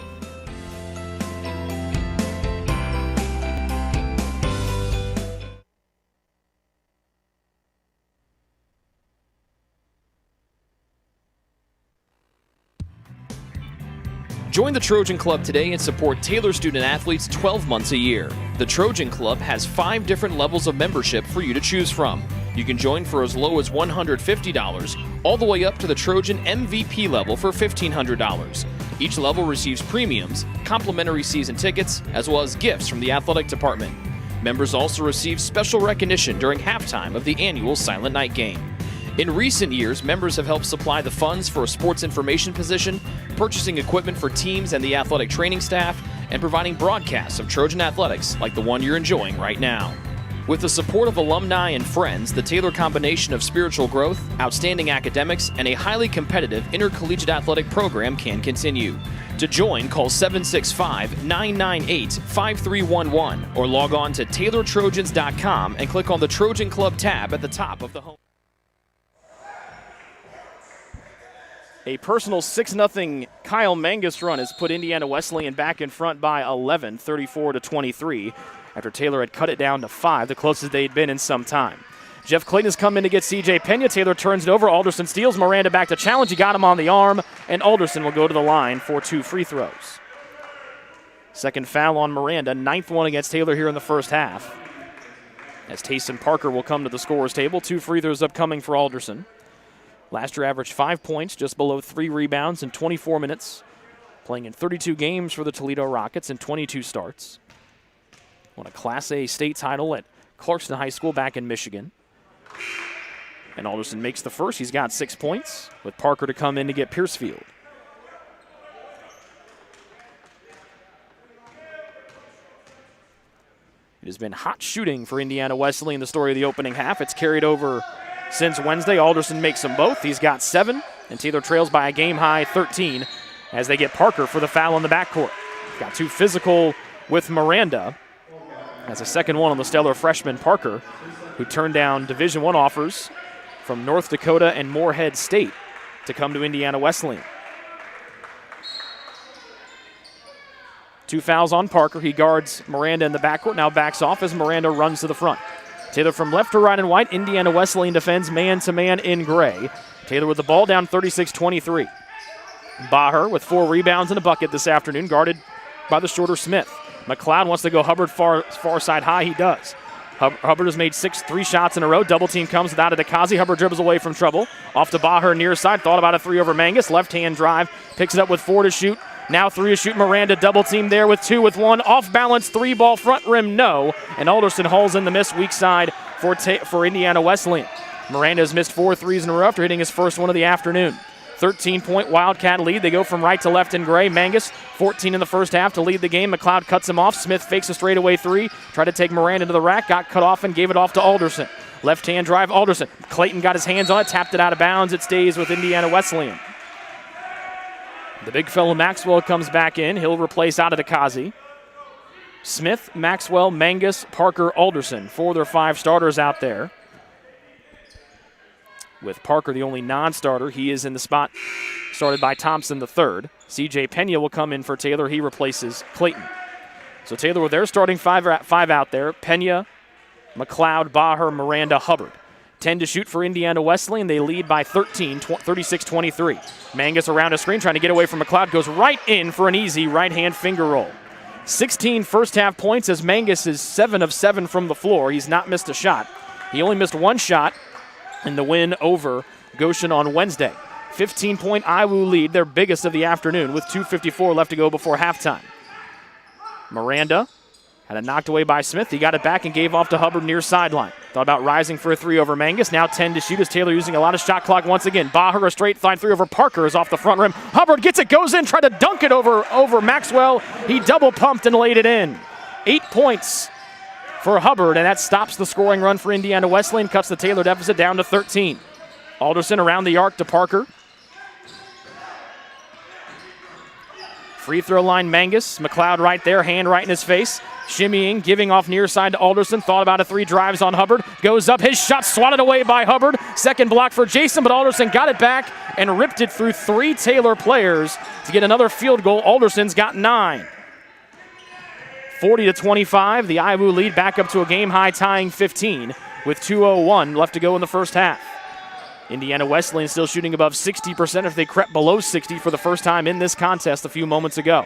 Join the Trojan Club today and support Taylor student athletes 12 months a year. The Trojan Club has 5 different levels of membership for you to choose from. You can join for as low as $150, all the way up to the Trojan MVP level for $1,500. Each level receives premiums, complimentary season tickets, as well as gifts from the athletic department. Members also receive special recognition during halftime of the annual Silent Night game. In recent years, members have helped supply the funds for a sports information position, purchasing equipment for teams and the athletic training staff, and providing broadcasts of Trojan athletics like the one you're enjoying right now. With the support of alumni and friends, the Taylor combination of spiritual growth, outstanding academics, and a highly competitive intercollegiate athletic program can continue. To join, call 765-998-5311 or log on to TaylorTrojans.com and click on the Trojan Club tab at the top of the home. A personal 6-0 Kyle Mangus run has put Indiana Wesleyan back in front by 11, 34-23, after Taylor had cut it down to 5, the closest they'd been in some time. Jeff Clayton has come in to get C.J. Pena. Taylor turns it over. Alderson steals. Miranda back to challenge. He got him on the arm, and Alderson will go to the line for 2 free throws. Second foul on Miranda, 9th one against Taylor here in the first half. As Tayson Parker will come to the scorer's table, 2 free throws upcoming for Alderson. Last year averaged 5 points, just below 3 rebounds in 24 minutes. Playing in 32 games for the Toledo Rockets and 22 starts. Won a Class A state title at Clarkston High School back in Michigan. And Alderson makes the first. He's got 6 points, with Parker to come in to get Piercefield. It has been hot shooting for Indiana Wesleyan, the story of the opening half. It's carried over since Wednesday. Alderson makes them both. He's got 7, and Taylor trails by a game-high 13 as they get Parker for the foul in the backcourt. Got too physical with Miranda. That's a second one on the stellar freshman Parker, who turned down Division I offers from North Dakota and Moorhead State to come to Indiana Wesleyan. 2 fouls on Parker. He guards Miranda in the backcourt, now backs off as Miranda runs to the front. Taylor from left to right in white. Indiana Wesleyan defends man-to-man in gray. Taylor with the ball down 36-23. Baher with 4 rebounds and a bucket this afternoon, guarded by the shorter Smith. McLeod wants to go Hubbard far side high. He does. Hubbard has made 3 shots in a row. Double team comes without a Dekazi. Hubbard dribbles away from trouble. Off to Baher near side. Thought about a 3 over Mangus. Left-hand drive. Picks it up with 4 to shoot. Now 3 to shoot. Miranda double team there with 2 with 1. Off balance 3 ball front rim no. And Alderson hauls in the miss weak side for Indiana Wesleyan. Miranda has missed 4 threes in a row after hitting his first one of the afternoon. 13-point Wildcat lead. They go from right to left in gray. Mangus, 14 in the first half to lead the game. McLeod cuts him off. Smith fakes a straightaway 3. Tried to take Miranda to the rack. Got cut off and gave it off to Alderson. Left-hand drive, Alderson. Clayton got his hands on it. Tapped it out of bounds. It stays with Indiana Wesleyan. The big fellow Maxwell comes back in. He'll replace Adedekazi. Smith, Maxwell, Mangus, Parker, Alderson. 4 of their 5 starters out there. With Parker the only non-starter, he is in the spot started by Thompson the third. C.J. Pena will come in for Taylor. He replaces Clayton. So Taylor with their starting 5 out there. Pena, McLeod, Baher, Miranda, Hubbard. 10 to shoot for Indiana Wesleyan. They lead by 13, 36-23. Mangus around a screen trying to get away from McLeod. Goes right in for an easy right-hand finger roll. 16 first-half points as Mangus is 7 of 7 from the floor. He's not missed a shot. He only missed 1 shot in the win over Goshen on Wednesday. 15-point IWU lead, their biggest of the afternoon, with 2:54 left to go before halftime. Miranda had it knocked away by Smith. He got it back and gave off to Hubbard near sideline. Thought about rising for a 3 over Mangus. Now 10 to shoot as Taylor using a lot of shot clock once again. Baher, a straight line 3 over Parker is off the front rim. Hubbard gets it, goes in, tried to dunk it over Maxwell. He double pumped and laid it in. 8 points for Hubbard, and that stops the scoring run for Indiana Wesleyan, cuts the Taylor deficit down to 13. Alderson around the arc to Parker. Free throw line, Mangus. McLeod right there, hand right in his face. Shimmying, giving off near side to Alderson. Thought about a 3, drives on Hubbard. Goes up, his shot swatted away by Hubbard. Second block for Jason, but Alderson got it back and ripped it through 3 Taylor players to get another field goal. Alderson's got 9. 40-25, the IWU lead back up to a game-high tying 15 with 2:01 left to go in the first half. Indiana Wesleyan still shooting above 60% if they crept below 60 for the first time in this contest a few moments ago.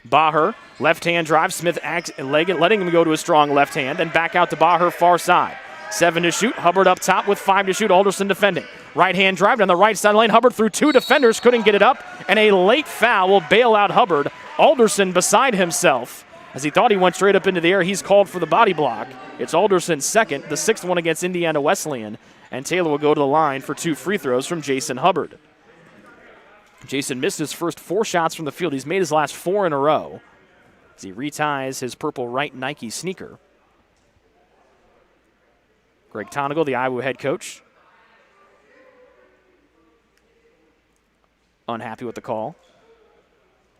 Baher, left-hand drive, Smith letting him go to his strong left hand, and back out to Baher, far side. 7 to shoot, Hubbard up top with 5 to shoot, Alderson defending. Right-hand drive down the right side lane, Hubbard through 2 defenders, couldn't get it up, and a late foul will bail out Hubbard. Alderson beside himself. As he thought he went straight up into the air, he's called for the body block. It's Alderson's second, the 6th one against Indiana Wesleyan, and Taylor will go to the line for 2 free throws from Jason Hubbard. Jason missed his first 4 shots from the field. He's made his last 4 in a row as he reties his purple right Nike sneaker. Greg Tonigal, the Iowa head coach, unhappy with the call.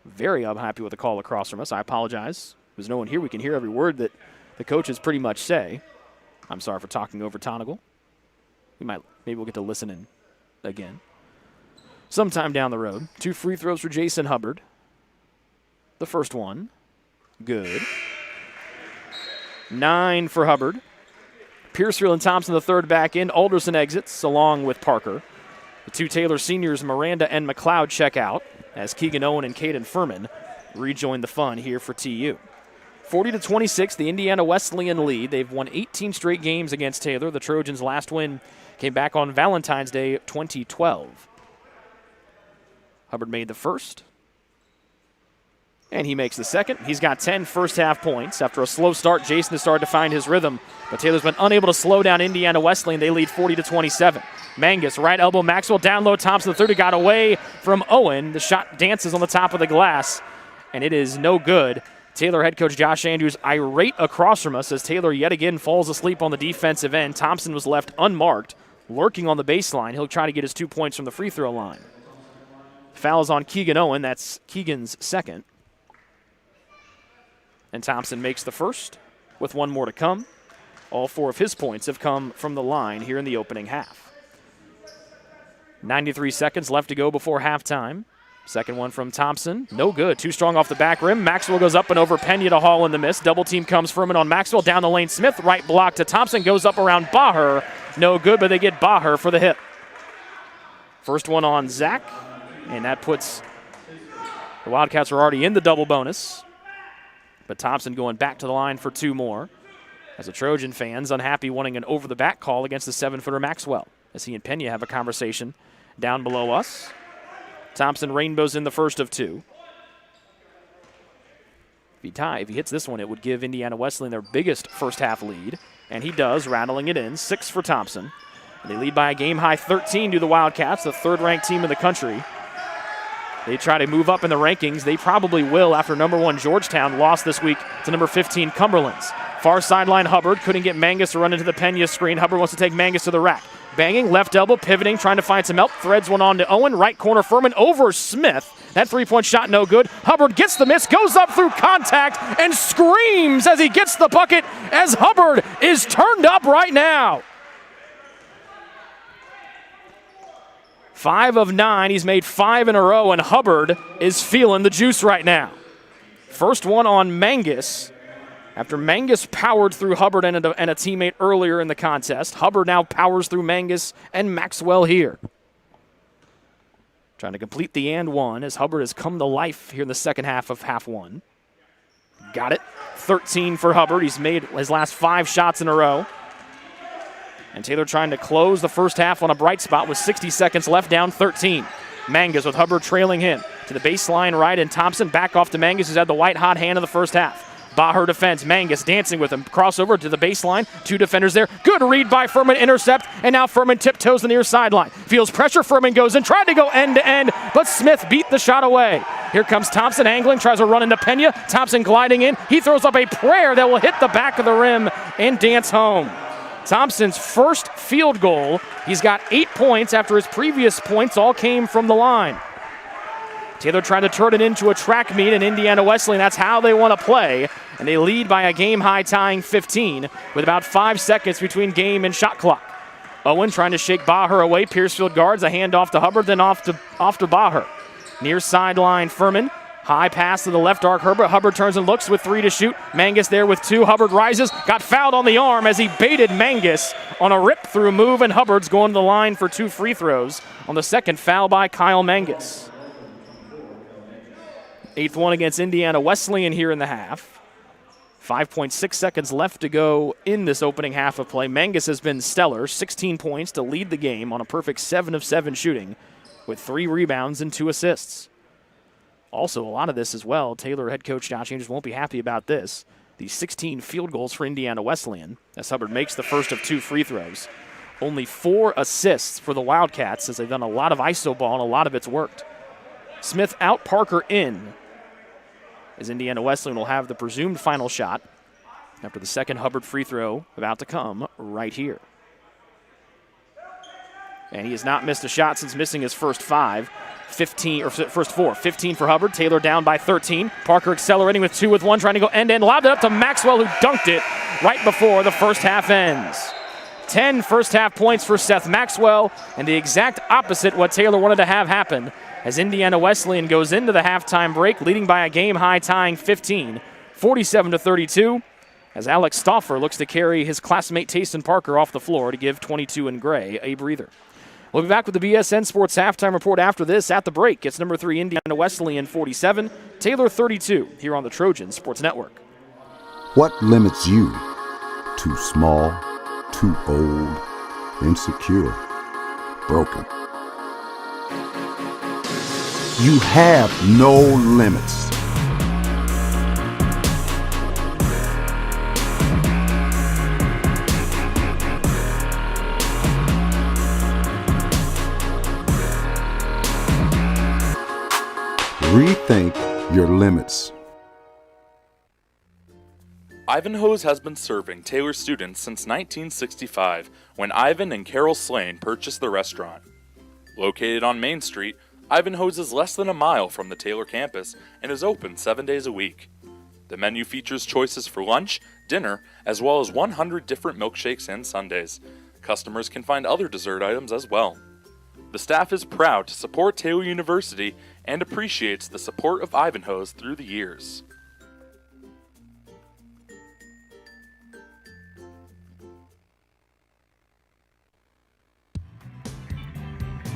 Very unhappy with the call across from us. I apologize. There's no one here. We can hear every word that the coaches pretty much say. I'm sorry for talking over Tonigal. Maybe we'll get to listen in again sometime down the road. 2 free throws for Jason Hubbard. The first one, good. 9 for Hubbard. Piercefield and Thompson, the third back in. Alderson exits along with Parker. The 2 Taylor seniors, Miranda and McLeod, check out as Keegan Owen and Caden Furman rejoin the fun here for TU. 40-26, the Indiana Wesleyan lead. They've won 18 straight games against Taylor. The Trojans' last win came back on Valentine's Day 2012. Hubbard made the first, and he makes the second. He's got 10 first-half points. After a slow start, Jason has started to find his rhythm, but Taylor's been unable to slow down Indiana Wesleyan. They lead 40-27. Mangus, right elbow, Maxwell, down low, Thompson, the 30, got away from Owen. The shot dances on the top of the glass, and it is no good. Taylor head coach Josh Andrews irate across from us as Taylor yet again falls asleep on the defensive end. Thompson was left unmarked, lurking on the baseline. He'll try to get his 2 points from the free throw line. Foul is on Keegan Owen. That's Keegan's second. And Thompson makes the first with 1 more to come. All 4 of his points have come from the line here in the opening half. 93 seconds left to go before halftime. Second one from Thompson, no good. Too strong off the back rim. Maxwell goes up and over Pena to haul in the miss. Double team comes Furman on Maxwell. Down the lane, Smith, right block to Thompson. Goes up around Baher. No good, but they get Baher for the hit. First one on Zach, and that puts the Wildcats are already in the double bonus. But Thompson going back to the line for 2 more. as the Trojan fans unhappy wanting an over-the-back call against the 7-footer Maxwell, as he and Pena have a conversation down below us. Thompson rainbows in the first of two. If he hits this one, it would give Indiana Wesleyan their biggest first-half lead, and he does, rattling it in. 6 for Thompson. And they lead by a game-high 13 to the Wildcats, the third-ranked team in the country. They try to move up in the rankings. They probably will after number 1 Georgetown lost this week to number 15 Cumberland's. Far sideline Hubbard couldn't get Mangus to run into the Pena screen. Hubbard wants to take Mangus to the rack. Banging, left elbow, pivoting, trying to find some help. Threads one on to Owen. Right corner Furman over Smith. That three-point shot no good. Hubbard gets the miss, goes up through contact, and screams as he gets the bucket as Hubbard is turned up right now. 5 of 9. He's made 5 in a row, and Hubbard is feeling the juice right now. First one on Mangus. After Mangus powered through Hubbard and a teammate earlier in the contest, Hubbard now powers through Mangus and Maxwell here. Trying to complete the and one as Hubbard has come to life here in the second half of half one. Got it. 13 for Hubbard. He's made his last 5 shots in a row. And Taylor trying to close the first half on a bright spot with 60 seconds left, down 13. Mangus with Hubbard trailing him to the baseline right, and Thompson back off to Mangus, who's had the white-hot hand of the first half. Baher defense. Mangus dancing with him. Crossover to the baseline. 2 defenders there. Good read by Furman. Intercept. And now Furman tiptoes the near sideline. Feels pressure. Furman goes in. Tried to go end to end, but Smith beat the shot away. Here comes Thompson angling. Tries to run into Pena. Thompson gliding in. He throws up a prayer that will hit the back of the rim and dance home. Thompson's first field goal. He's got 8 points after his previous points all came from the line. Taylor trying to turn it into a track meet in Indiana Wesleyan. That's how they want to play. And they lead by a game-high tying 15 with about 5 seconds between game and shot clock. Owen trying to shake Baher away. Piercefield guards, a handoff to Hubbard, then off to Baher. Near sideline Furman. High pass to the left arc Herbert. Hubbard turns and looks with 3 to shoot. Mangus there with 2. Hubbard rises. Got fouled on the arm as he baited Mangus on a rip-through move, and Hubbard's going to the line for 2 free throws on the second foul by Kyle Mangus. 8th one against Indiana Wesleyan here in the half. 5.6 seconds left to go in this opening half of play. Mangus has been stellar. 16 points to lead the game on a perfect 7 of 7 shooting with 3 rebounds and 2 assists. Also, a lot of this as well, Taylor head coach Josh Andrews won't be happy about this. These 16 field goals for Indiana Wesleyan as Hubbard makes the first of 2 free throws. Only 4 assists for the Wildcats as they've done a lot of iso ball and a lot of it's worked. Smith out, Parker in, as Indiana Wesleyan will have the presumed final shot after the second Hubbard free throw about to come right here. And he has not missed a shot since missing his first 5. 15 for Hubbard. Taylor down by 13. Parker accelerating with 2 with 1, trying to go end-to-end. Lobbed it up to Maxwell, who dunked it right before the first half ends. 10 first half points for Seth Maxwell, and the exact opposite what Taylor wanted to have happen as Indiana Wesleyan goes into the halftime break, leading by a game-high tying 15, 47-32, as Alex Stauffer looks to carry his classmate Tayson Parker off the floor to give 22 in gray a breather. We'll be back with the BSN Sports Halftime Report after this. At the break, it's number 3 Indiana Wesleyan 47, Taylor 32, here on the Trojan Sports Network. What limits you? Too small, too old, insecure, broken. You have no limits. Rethink your limits. Ivanhoe's has been serving Taylor students since 1965, when Ivan and Carol Slane purchased the restaurant. Located on Main Street, Ivanhoe's is less than a mile from the Taylor campus and is open 7 days a week. The menu features choices for lunch, dinner, as well as 100 different milkshakes and sundaes. Customers can find other dessert items as well. The staff is proud to support Taylor University and appreciates the support of Ivanhoe's through the years.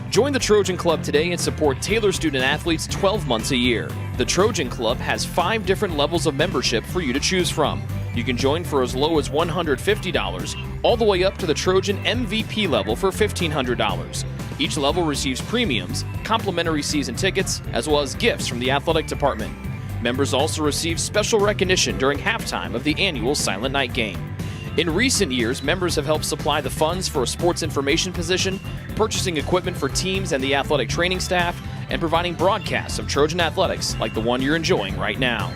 Join the Trojan Club today and support Taylor student athletes 12 months a year. The Trojan Club has 5 different levels of membership for you to choose from. You can join for as low as $150, all the way up to the Trojan MVP level for $1,500. Each level receives premiums, complimentary season tickets, as well as gifts from the athletic department. Members also receive special recognition during halftime of the annual Silent Night game. In recent years, members have helped supply the funds for a sports information position, purchasing equipment for teams and the athletic training staff, and providing broadcasts of Trojan athletics like the one you're enjoying right now.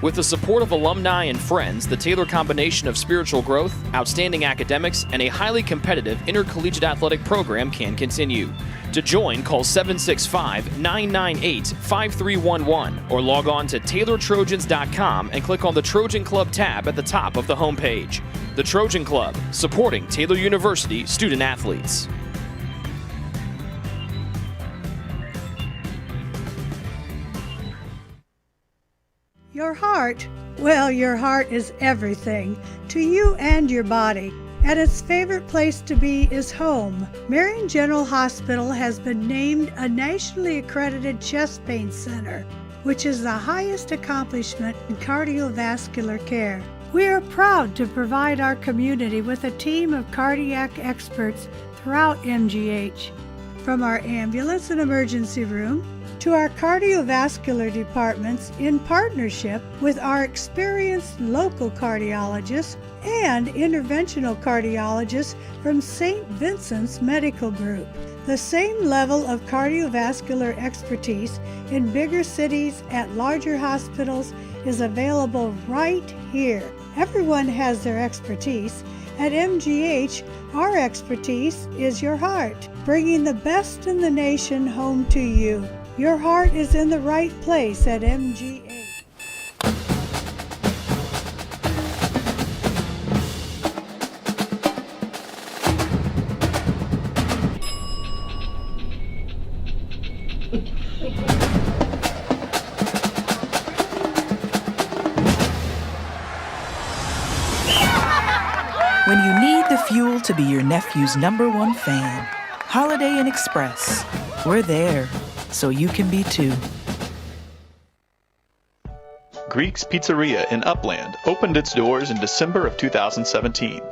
With the support of alumni and friends, the Taylor combination of spiritual growth, outstanding academics, and a highly competitive intercollegiate athletic program can continue. To join, call 765-998-5311 or log on to TaylorTrojans.com and click on the Trojan Club tab at the top of the homepage. The Trojan Club, supporting Taylor University student athletes. Your heart? Well, your heart is everything to you and your body. And its favorite place to be is home. Marion General Hospital has been named a nationally accredited chest pain center, which is the highest accomplishment in cardiovascular care. We are proud to provide our community with a team of cardiac experts throughout MGH. From our ambulance and emergency room to our cardiovascular departments in partnership with our experienced local cardiologists and interventional cardiologists from St. Vincent's Medical Group. The same level of cardiovascular expertise in bigger cities at larger hospitals is available right here. Everyone has their expertise. At MGH, our expertise is your heart, bringing the best in the nation home to you. Your heart is in the right place at MGH. When you need the fuel to be your nephew's #1 fan, Holiday Inn Express. We're there, so you can be too. Greek's Pizzeria in Upland opened its doors in December of 2017.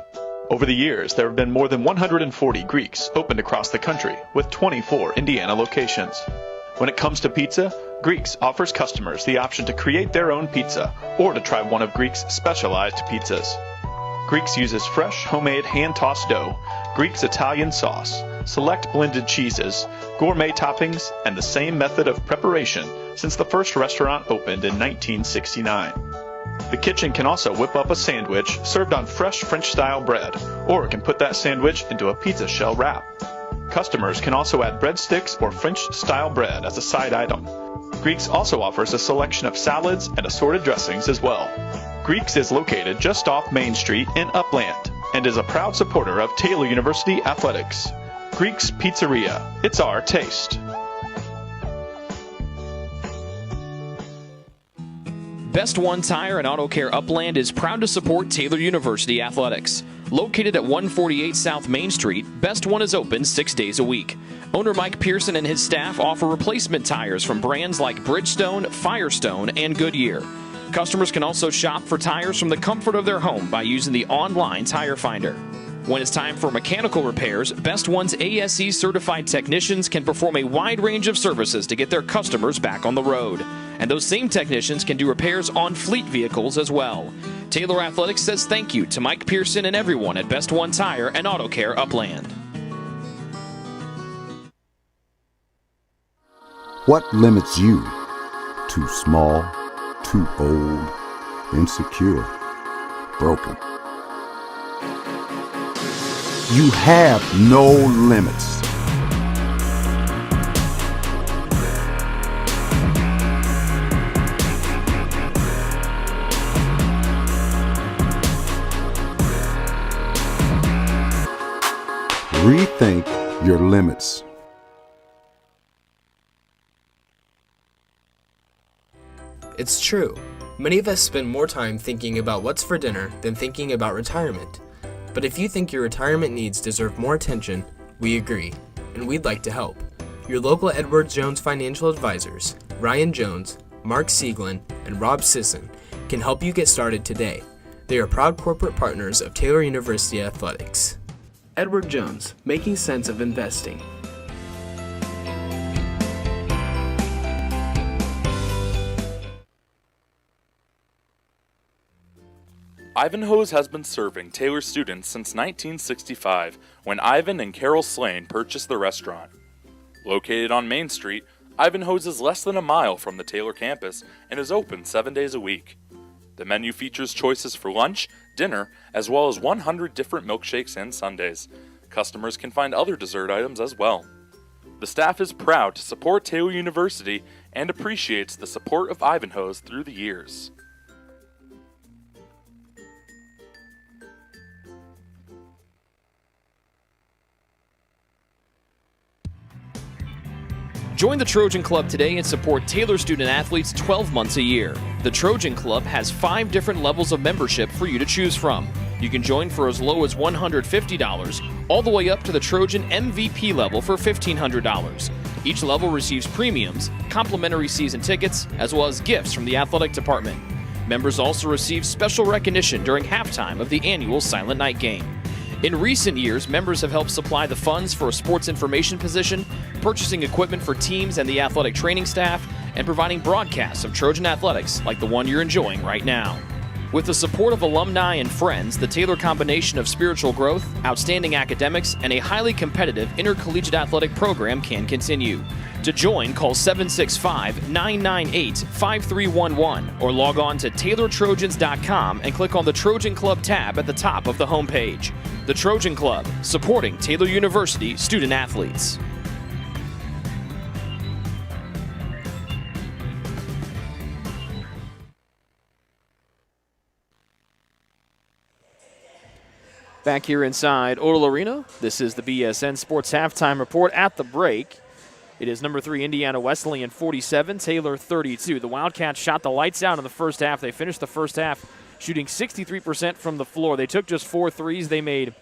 Over the years, there have been more than 140 Greeks opened across the country, with 24 Indiana locations. When it comes to pizza, Greeks offers customers the option to create their own pizza or to try one of Greek's specialized pizzas. Greeks uses fresh, homemade, hand-tossed dough, Greek's Italian sauce, select blended cheeses, gourmet toppings, and the same method of preparation since the first restaurant opened in 1969. The kitchen can also whip up a sandwich served on fresh French-style bread, or it can put that sandwich into a pizza shell wrap. Customers can also add breadsticks or French-style bread as a side item. Greeks also offers a selection of salads and assorted dressings as well. Greeks is located just off Main Street in Upland and is a proud supporter of Taylor University athletics. Greek's Pizzeria. It's our taste. Best One Tire and Auto Care Upland is proud to support Taylor University athletics. Located at 148 South Main Street, Best One is open 6 days a week. Owner Mike Pearson and his staff offer replacement tires from brands like Bridgestone, Firestone, and Goodyear. Customers can also shop for tires from the comfort of their home by using the online tire finder. When it's time for mechanical repairs, Best One's ASE certified technicians can perform a wide range of services to get their customers back on the road. And those same technicians can do repairs on fleet vehicles as well. Taylor Athletics says thank you to Mike Pearson and everyone at Best One Tire and Auto Care Upland. What limits you? Too small, too old, insecure, broken. You have no limits. Rethink your limits. It's true. Many of us spend more time thinking about what's for dinner than thinking about retirement. But if you think your retirement needs deserve more attention, we agree, and we'd like to help. Your local Edward Jones financial advisors, Ryan Jones, Mark Sieglin, and Rob Sisson, can help you get started today. They are proud corporate partners of Taylor University Athletics. Edward Jones, making sense of investing. Ivanhoe's has been serving Taylor students since 1965, when Ivan and Carol Slane purchased the restaurant. Located on Main Street, Ivanhoe's is less than a mile from the Taylor campus and is open 7 days a week. The menu features choices for lunch, dinner, as well as 100 different milkshakes and sundaes. Customers can find other dessert items as well. The staff is proud to support Taylor University and appreciates the support of Ivanhoe's through the years. Join the Trojan Club today and support Taylor student athletes 12 months a year. The Trojan Club has 5 different levels of membership for you to choose from. You can join for as low as $150, all the way up to the Trojan MVP level for $1,500. Each level receives premiums, complimentary season tickets, as well as gifts from the athletic department. Members also receive special recognition during halftime of the annual Silent Night game. In recent years, members have helped supply the funds for a sports information position, purchasing equipment for teams and the athletic training staff, and providing broadcasts of Trojan athletics like the one you're enjoying right now. With the support of alumni and friends, the Taylor combination of spiritual growth, outstanding academics, and a highly competitive intercollegiate athletic program can continue. To join, call 765-998-5311 or log on to TaylorTrojans.com and click on the Trojan Club tab at the top of the homepage. The Trojan Club, supporting Taylor University student athletes. Back here inside Odell Arena, this is the BSN Sports Halftime Report at the break. It is number 3 Indiana Wesleyan 47, Taylor 32. The Wildcats shot the lights out in the first half. They finished the first half shooting 63% from the floor. They took just 4 threes. They made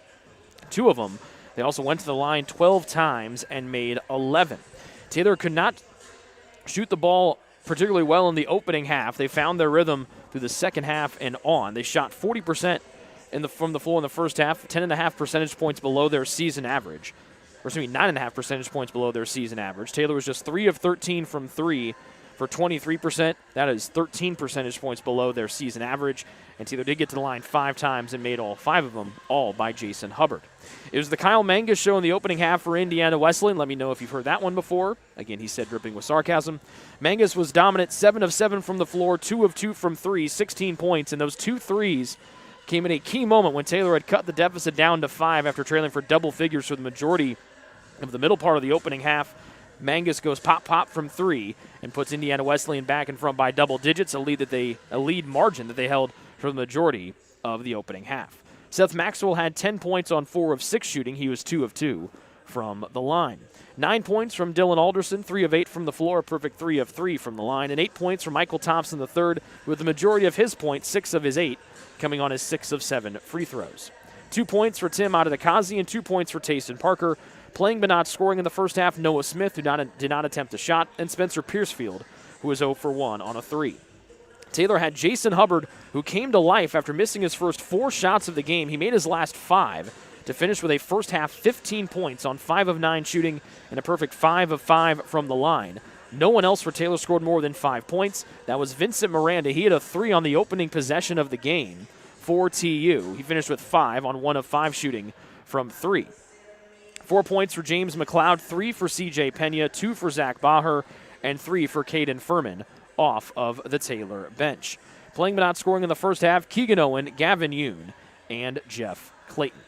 2 of them. They also went to the line 12 times and made 11. Taylor could not shoot the ball particularly well in the opening half. They found their rhythm through the second half and on. They shot 40% from the floor in the first half, 10.5 percentage points below their season average. Or excuse me, 9.5 percentage points below their season average. Taylor was just 3 of 13 from 3 for 23%. That is 13 percentage points below their season average. And Taylor did get to the line 5 times and made all 5 of them, all by Jason Hubbard. It was the Kyle Mangus show in the opening half for Indiana Wesleyan. Let me know if you've heard that one before. Again, he said dripping with sarcasm. Mangus was dominant, 7 of 7 from the floor, 2 of 2 from 3, 16 points. And those 2 threes came at a key moment when Taylor had cut the deficit down to 5 after trailing for double figures for the majority of the middle part of the opening half. Mangus goes pop from 3 and puts Indiana Wesleyan back in front by double digits, a lead margin that they held for the majority of the opening half. Seth Maxwell had 10 points on 4 of 6 shooting. He was 2 of 2 from the line. 9 points from Dylan Alderson, 3 of 8 from the floor, a perfect 3 of 3 from the line, and 8 points from Michael Thompson III, with the majority of his points, 6 of his 8, coming on his 6 of 7 free throws. 2 points for Tim Adedekazi and 2 points for Tayson Parker. Playing but not scoring in the first half, Noah Smith, who did not attempt a shot, and Spencer Piercefield, who was 0 for 1 on a 3. Taylor had Jason Hubbard, who came to life after missing his first 4 shots of the game. He made his last 5 to finish with a first half 15 points on 5 of 9 shooting and a perfect 5 of 5 from the line. No one else for Taylor scored more than 5 points. That was Vincent Miranda. He had a 3 on the opening possession of the game for TU. He finished with 5 on 1 of 5 shooting from 3. 4 points for James McLeod, 3 for CJ Pena, 2 for Zach Baher, and 3 for Caden Furman off of the Taylor bench. Playing but not scoring in the first half, Keegan Owen, Gavin Yoon, and Jeff Clayton.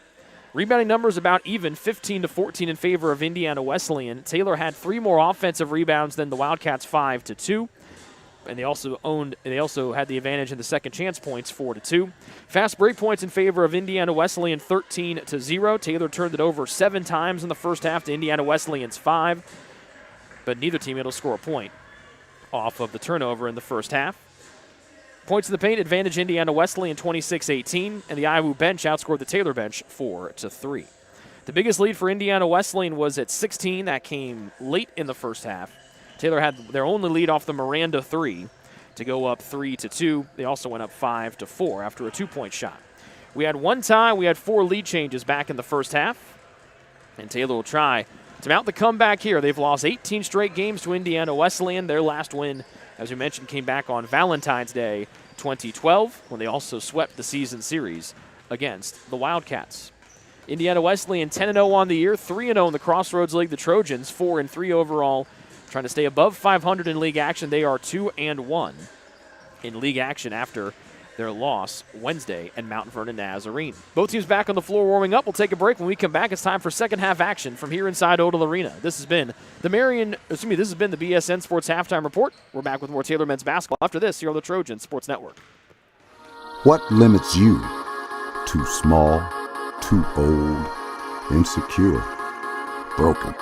Rebounding numbers about even, 15 to 14 in favor of Indiana Wesleyan. Taylor had 3 more offensive rebounds than the Wildcats, 5 to 2. And they also had the advantage in the second chance points, 4 to 2. Fast break points in favor of Indiana Wesleyan, 13 to 0. Taylor turned it over 7 times in the first half to Indiana Wesleyan's 5, but neither team able to score a point off of the turnover in the first half. Points in the paint advantage Indiana Wesleyan 26-18, and the Iowa bench outscored the Taylor bench 4 to 3. The biggest lead for Indiana Wesleyan was at 16. That came late in the first half. Taylor had their only lead off the Miranda 3 to go up 3-2. They also went up 5-4 after a 2-point shot. We had one tie. We had 4 lead changes back in the first half. And Taylor will try to mount the comeback here. They've lost 18 straight games to Indiana Wesleyan. Their last win, as we mentioned, came back on Valentine's Day 2012 when they also swept the season series against the Wildcats. Indiana Wesleyan 10-0 on the year, 3-0 in the Crossroads League. The Trojans 4-3 overall, trying to stay above 500 in league action. They are 2-1 in league action after their loss Wednesday at Mount Vernon Nazarene. Both teams back on the floor warming up. We'll take a break. When we come back, it's time for second half action from here inside Odell Arena. This has been the BSN Sports Halftime Report. We're back with more Taylor men's basketball after this here on the Trojan Sports Network. What limits you? Too small, too old, insecure, broken.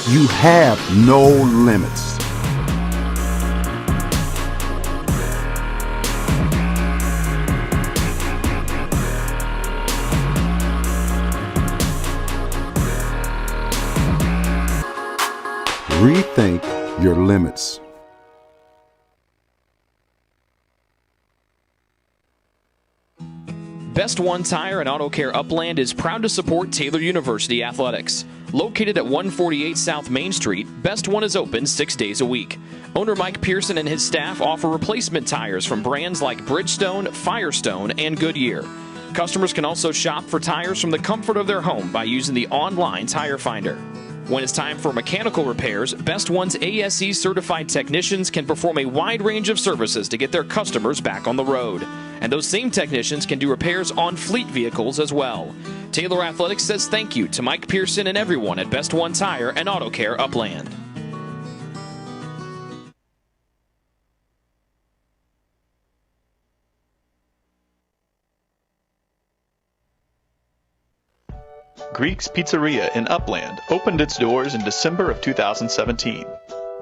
You have no limits. Rethink your limits. Best One Tire and Auto Care Upland is proud to support Taylor University Athletics. Located at 148 South Main Street, Best One is open 6 days a week. Owner Mike Pearson and his staff offer replacement tires from brands like Bridgestone, Firestone, and Goodyear. Customers can also shop for tires from the comfort of their home by using the online tire finder. When it's time for mechanical repairs, Best One's ASE certified technicians can perform a wide range of services to get their customers back on the road. And those same technicians can do repairs on fleet vehicles as well. Taylor Athletics says thank you to Mike Pearson and everyone at Best One Tire and Auto Care Upland. Greek's Pizzeria in Upland opened its doors in December of 2017.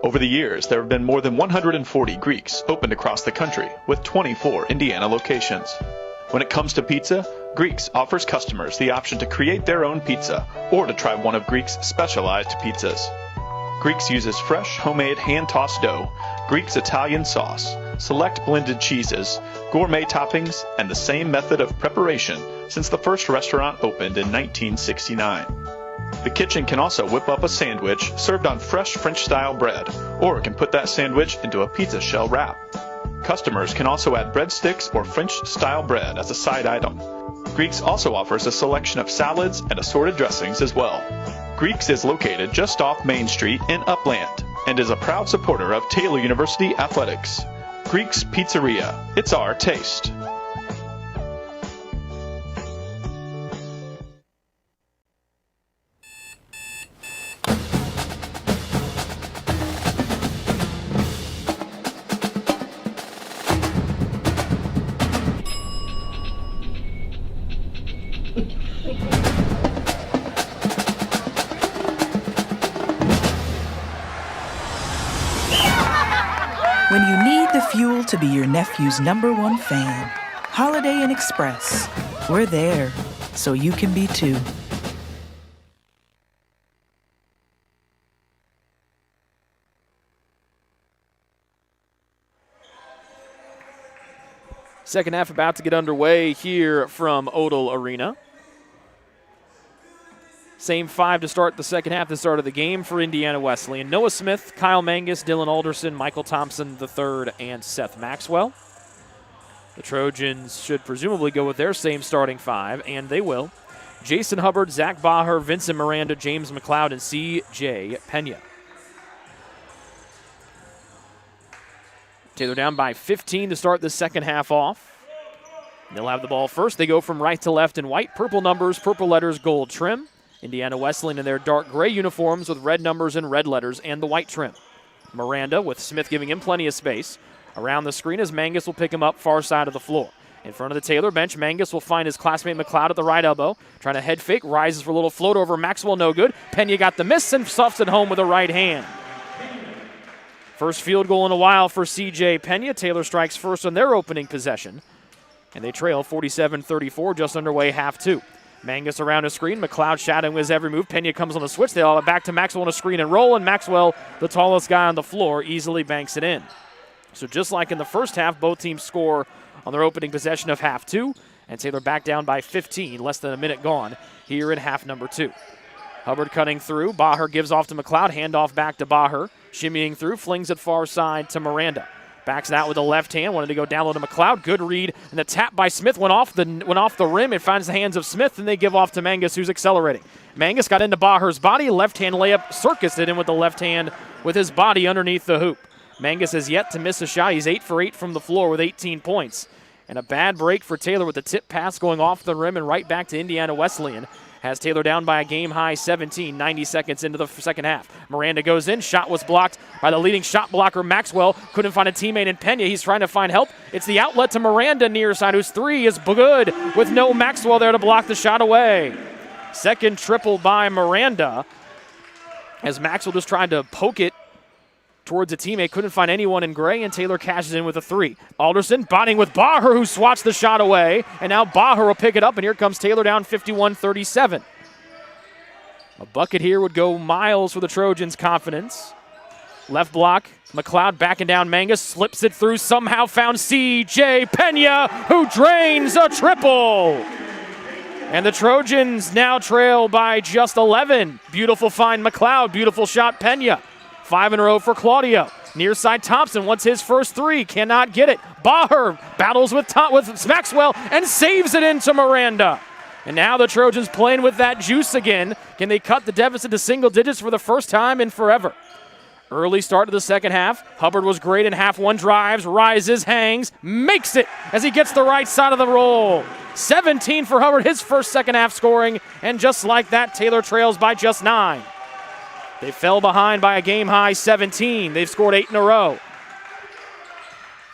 Over the years, there have been more than 140 Greeks opened across the country, with 24 Indiana locations. When it comes to pizza, Greeks offers customers the option to create their own pizza or to try one of Greek's specialized pizzas. Greeks uses fresh, homemade, hand-tossed dough, Greek's Italian sauce, select blended cheeses, gourmet toppings, and the same method of preparation since the first restaurant opened in 1969. The kitchen can also whip up a sandwich served on fresh French-style bread, or can put that sandwich into a pizza shell wrap. Customers can also add breadsticks or French-style bread as a side item. Greeks also offers a selection of salads and assorted dressings as well. Greeks is located just off Main Street in Upland and is a proud supporter of Taylor University Athletics. Greek's Pizzeria. It's our taste. When you need the fuel to be your nephew's #1 fan, Holiday Inn Express. We're there, so you can be too. Second half about to get underway here from Odell Arena. Same 5 to start the second half, the start of the game for Indiana Wesleyan. Noah Smith, Kyle Mangus, Dylan Alderson, Michael Thompson III, and Seth Maxwell. The Trojans should presumably go with their same starting 5, and they will. Jason Hubbard, Zach Baher, Vincent Miranda, James McLeod, and C.J. Pena. Taylor down by 15 to start the second half off. They'll have the ball first. They go from right to left in white, purple numbers, purple letters, gold trim. Indiana Wesleyan in their dark gray uniforms with red numbers and red letters and the white trim. Miranda with Smith giving him plenty of space. Around the screen as Mangus will pick him up far side of the floor. In front of the Taylor bench, Mangus will find his classmate McLeod at the right elbow. Trying to head fake, rises for a little float over Maxwell, no good. Pena got the miss and stuffs it home with a right hand. First field goal in a while for C.J. Pena. Taylor strikes first on their opening possession. And they trail 47-34, just underway half 2. Mangus around a screen. McLeod shadowing his every move. Pena comes on the switch. They all back to Maxwell on a screen and roll, and Maxwell, the tallest guy on the floor, easily banks it in. So just like in the first half, both teams score on their opening possession of half two, and Taylor back down by 15, less than a minute gone here in half number two. Hubbard cutting through. Baher gives off to McLeod. Handoff back to Baher. Shimmying through. Flings it far side to Miranda. Backs it out with the left hand. Wanted to go down low to McLeod. Good read. And the tap by Smith went off the rim. It finds the hands of Smith, and they give off to Mangus, who's accelerating. Mangus got into Baher's body. Left hand layup. Circused it in with the left hand with his body underneath the hoop. Mangus has yet to miss a shot. He's 8 for 8 from the floor with 18 points. And a bad break for Taylor with the tip pass going off the rim and right back to Indiana Wesleyan. Has Taylor down by a game-high 17, 90 seconds into the second half. Miranda goes in. Shot was blocked by the leading shot blocker, Maxwell. Couldn't find a teammate in Pena. He's trying to find help. It's the outlet to Miranda near side, whose three is good with no Maxwell there to block the shot away. Second triple by Miranda as Maxwell just tried to poke it towards a teammate. Couldn't find anyone in gray, and Taylor cashes in with a three. Alderson bonding with Baher, who swats the shot away, and now Baher will pick it up, and here comes Taylor down 51-37. A bucket here would go miles for the Trojans' confidence. Left block, McLeod backing down Mangus, slips it through, somehow found C.J. Pena, who drains a triple. And the Trojans now trail by just 11. Beautiful find McLeod, beautiful shot Pena. 5 in a row for Claudio. Near side Thompson wants his first three. Cannot get it. Baher battles with Maxwell and saves it into Miranda. And now the Trojans playing with that juice again. Can they cut the deficit to single digits for the first time in forever? Early start to the second half. Hubbard was great in half one. Drives, rises, hangs, makes it as he gets the right side of the roll. 17 for Hubbard, his first second half scoring. And just like that, Taylor trails by just 9. They fell behind by a game-high 17. They've scored 8 in a row.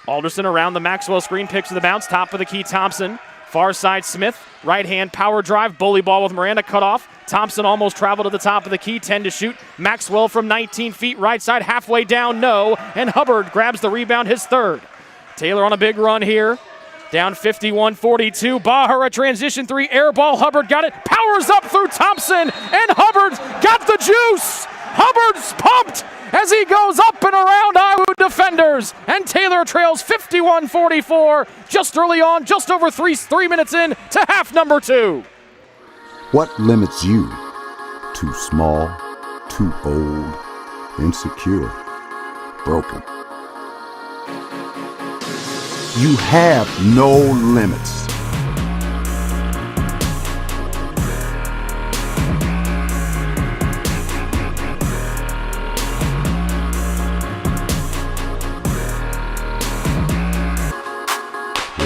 Alderson around the Maxwell screen, picks the bounce, top of the key Thompson. Far side Smith, right-hand power drive, bully ball with Miranda cut off. Thompson almost traveled to the top of the key, 10 to shoot. Maxwell from 19 feet, right side, halfway down, no. And Hubbard grabs the rebound, his third. Taylor on a big run here. Down 51-42. Baher a transition three, air ball. Hubbard got it. Powers up through Thompson, and Hubbard's got the juice. Hubbard's pumped as he goes up and around Iowa defenders. And Taylor trails 51-44 just early on, just over three minutes in to half number 2. What limits you? Too small, too old, insecure, broken. You have no limits.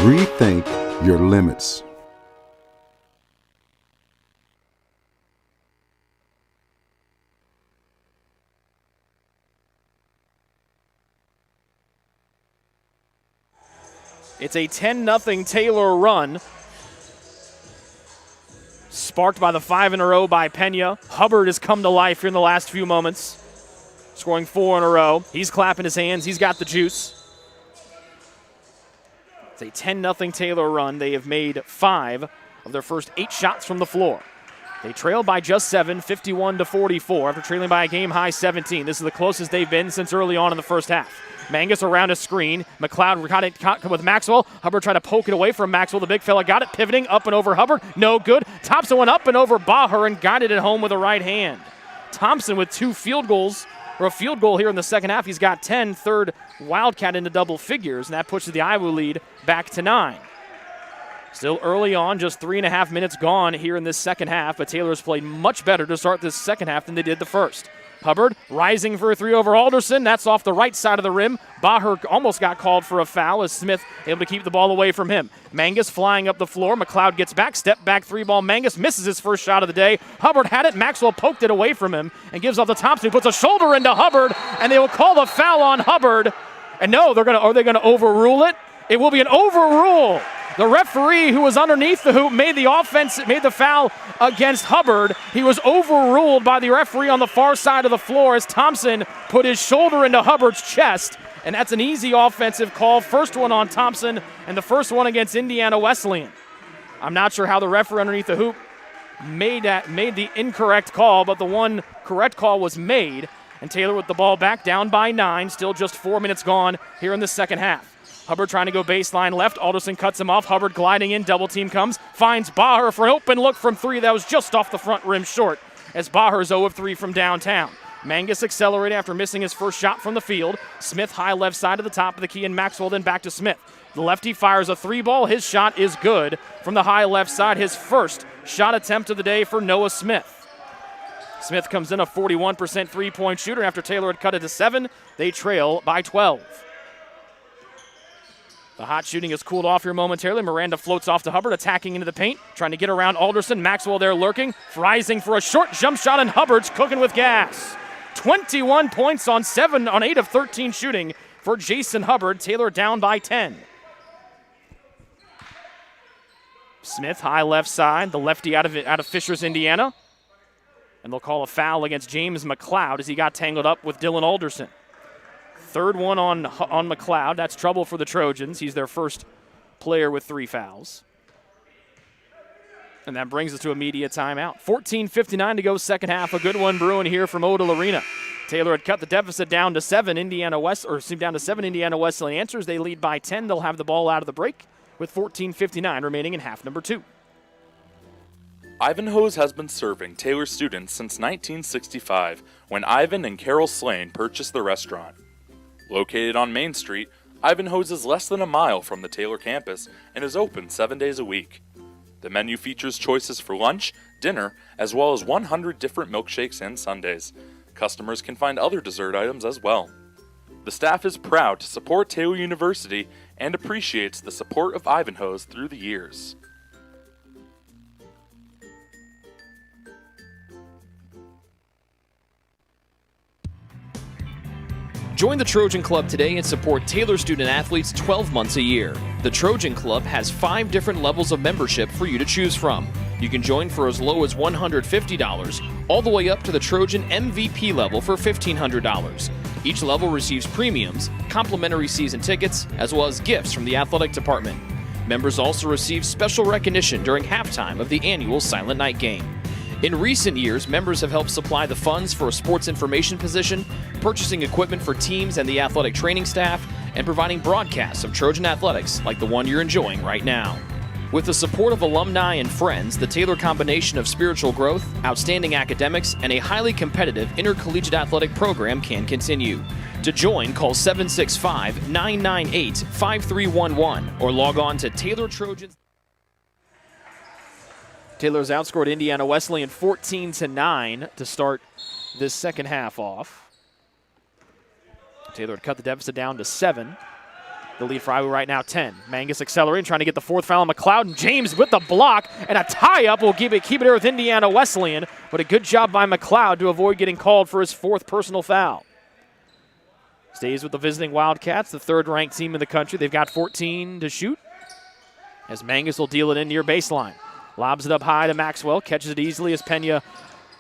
Rethink your limits. It's a 10-0 Taylor run. Sparked by the 5 in a row by Pena. Hubbard has come to life here in the last few moments. Scoring 4 in a row. He's clapping his hands. He's got the juice. It's a 10-0 Taylor run. They have made 5 of their first 8 shots from the floor. They trail by just 7, 51-44, after trailing by a game-high 17. This is the closest they've been since early on in the first half. Mangus around a screen. McLeod got it with Maxwell. Hubbard tried to poke it away from Maxwell. The big fella got it, pivoting up and over Hubbard. No good. Thompson went up and over Baher and guided it home with a right hand. Thompson with 2 field goals, or a field goal here in the second half. He's got 10, third Wildcat into double figures, and that pushes the Iowa lead back to 9. Still early on, just 3.5 minutes gone here in this second half, but Taylor's played much better to start this second half than they did the first. Hubbard rising for a 3 over Alderson. That's off the right side of the rim. Baher almost got called for a foul as Smith able to keep the ball away from him. Mangus flying up the floor. McLeod gets back. Step back 3-ball. Mangus misses his first shot of the day. Hubbard had it. Maxwell poked it away from him and gives off to Thompson, who puts a shoulder into Hubbard, and they will call the foul on Hubbard. And no, are they going to overrule it? It will be an overrule. The referee, who was underneath the hoop, made the foul against Hubbard. He was overruled by the referee on the far side of the floor as Thompson put his shoulder into Hubbard's chest. And that's an easy offensive call. First one on Thompson, and the first one against Indiana Wesleyan. I'm not sure how the referee underneath the hoop made the incorrect call, but the one correct call was made. And Taylor with the ball back, down by 9. Still just 4 minutes gone here in the second half. Hubbard trying to go baseline left. Alderson cuts him off. Hubbard gliding in. Double team comes. Finds Baher for an open look from 3. That was just off the front rim short as Baher's 0 of 3 from downtown. Mangus accelerating after missing his first shot from the field. Smith high left side to the top of the key, and Maxwell then back to Smith. The lefty fires a 3-ball. His shot is good from the high left side. His first shot attempt of the day for Noah Smith. Smith comes in a 41% three-point shooter. After Taylor had cut it to 7, they trail by 12. The hot shooting has cooled off here momentarily. Miranda floats off to Hubbard, attacking into the paint, trying to get around Alderson. Maxwell there lurking, rising for a short jump shot, and Hubbard's cooking with gas. 21 points on 8 of 13 shooting for Jason Hubbard. Taylor down by 10. Smith high left side, the lefty out of Fishers, Indiana. And they'll call a foul against James McLeod as he got tangled up with Dylan Alderson. Third one on McLeod. That's trouble for the Trojans. He's their first player with 3 fouls. And that brings us to a media timeout. 14:59 to go, second half. A good one brewing here from Odell Arena. Taylor had cut the deficit down to 7. Indiana Wesleyan answers. They lead by 10. They'll have the ball out of the break with 14:59 remaining in half number 2. Ivanhoe's has been serving Taylor students since 1965, when Ivan and Carol Slane purchased the restaurant. Located on Main Street, Ivanhoe's is less than a mile from the Taylor campus and is open 7 days a week. The menu features choices for lunch, dinner, as well as 100 different milkshakes and sundaes. Customers can find other dessert items as well. The staff is proud to support Taylor University and appreciates the support of Ivanhoe's through the years. Join the Trojan Club today and support Taylor student athletes 12 months a year. The Trojan Club has 5 different levels of membership for you to choose from. You can join for as low as $150, all the way up to the Trojan MVP level for $1,500. Each level receives premiums, complimentary season tickets, as well as gifts from the athletic department. Members also receive special recognition during halftime of the annual Silent Night game. In recent years, members have helped supply the funds for a sports information position, purchasing equipment for teams and the athletic training staff, and providing broadcasts of Trojan athletics like the one you're enjoying right now. With the support of alumni and friends, the Taylor combination of spiritual growth, outstanding academics, and a highly competitive intercollegiate athletic program can continue. To join, call 765-998-5311 or log on to Taylor Trojans. Taylor's outscored Indiana Wesleyan 14-9 to start this second half off. Taylor had cut the deficit down to 7. The lead for Iowa right now 10. Mangus accelerating, trying to get the 4th foul on McLeod, and James with the block, and a tie-up will keep it here with Indiana Wesleyan, but a good job by McLeod to avoid getting called for his 4th personal foul. Stays with the visiting Wildcats, the 3rd-ranked team in the country. They've got 14 to shoot, as Mangus will deal it in near baseline. Lobs it up high to Maxwell, catches it easily as Pena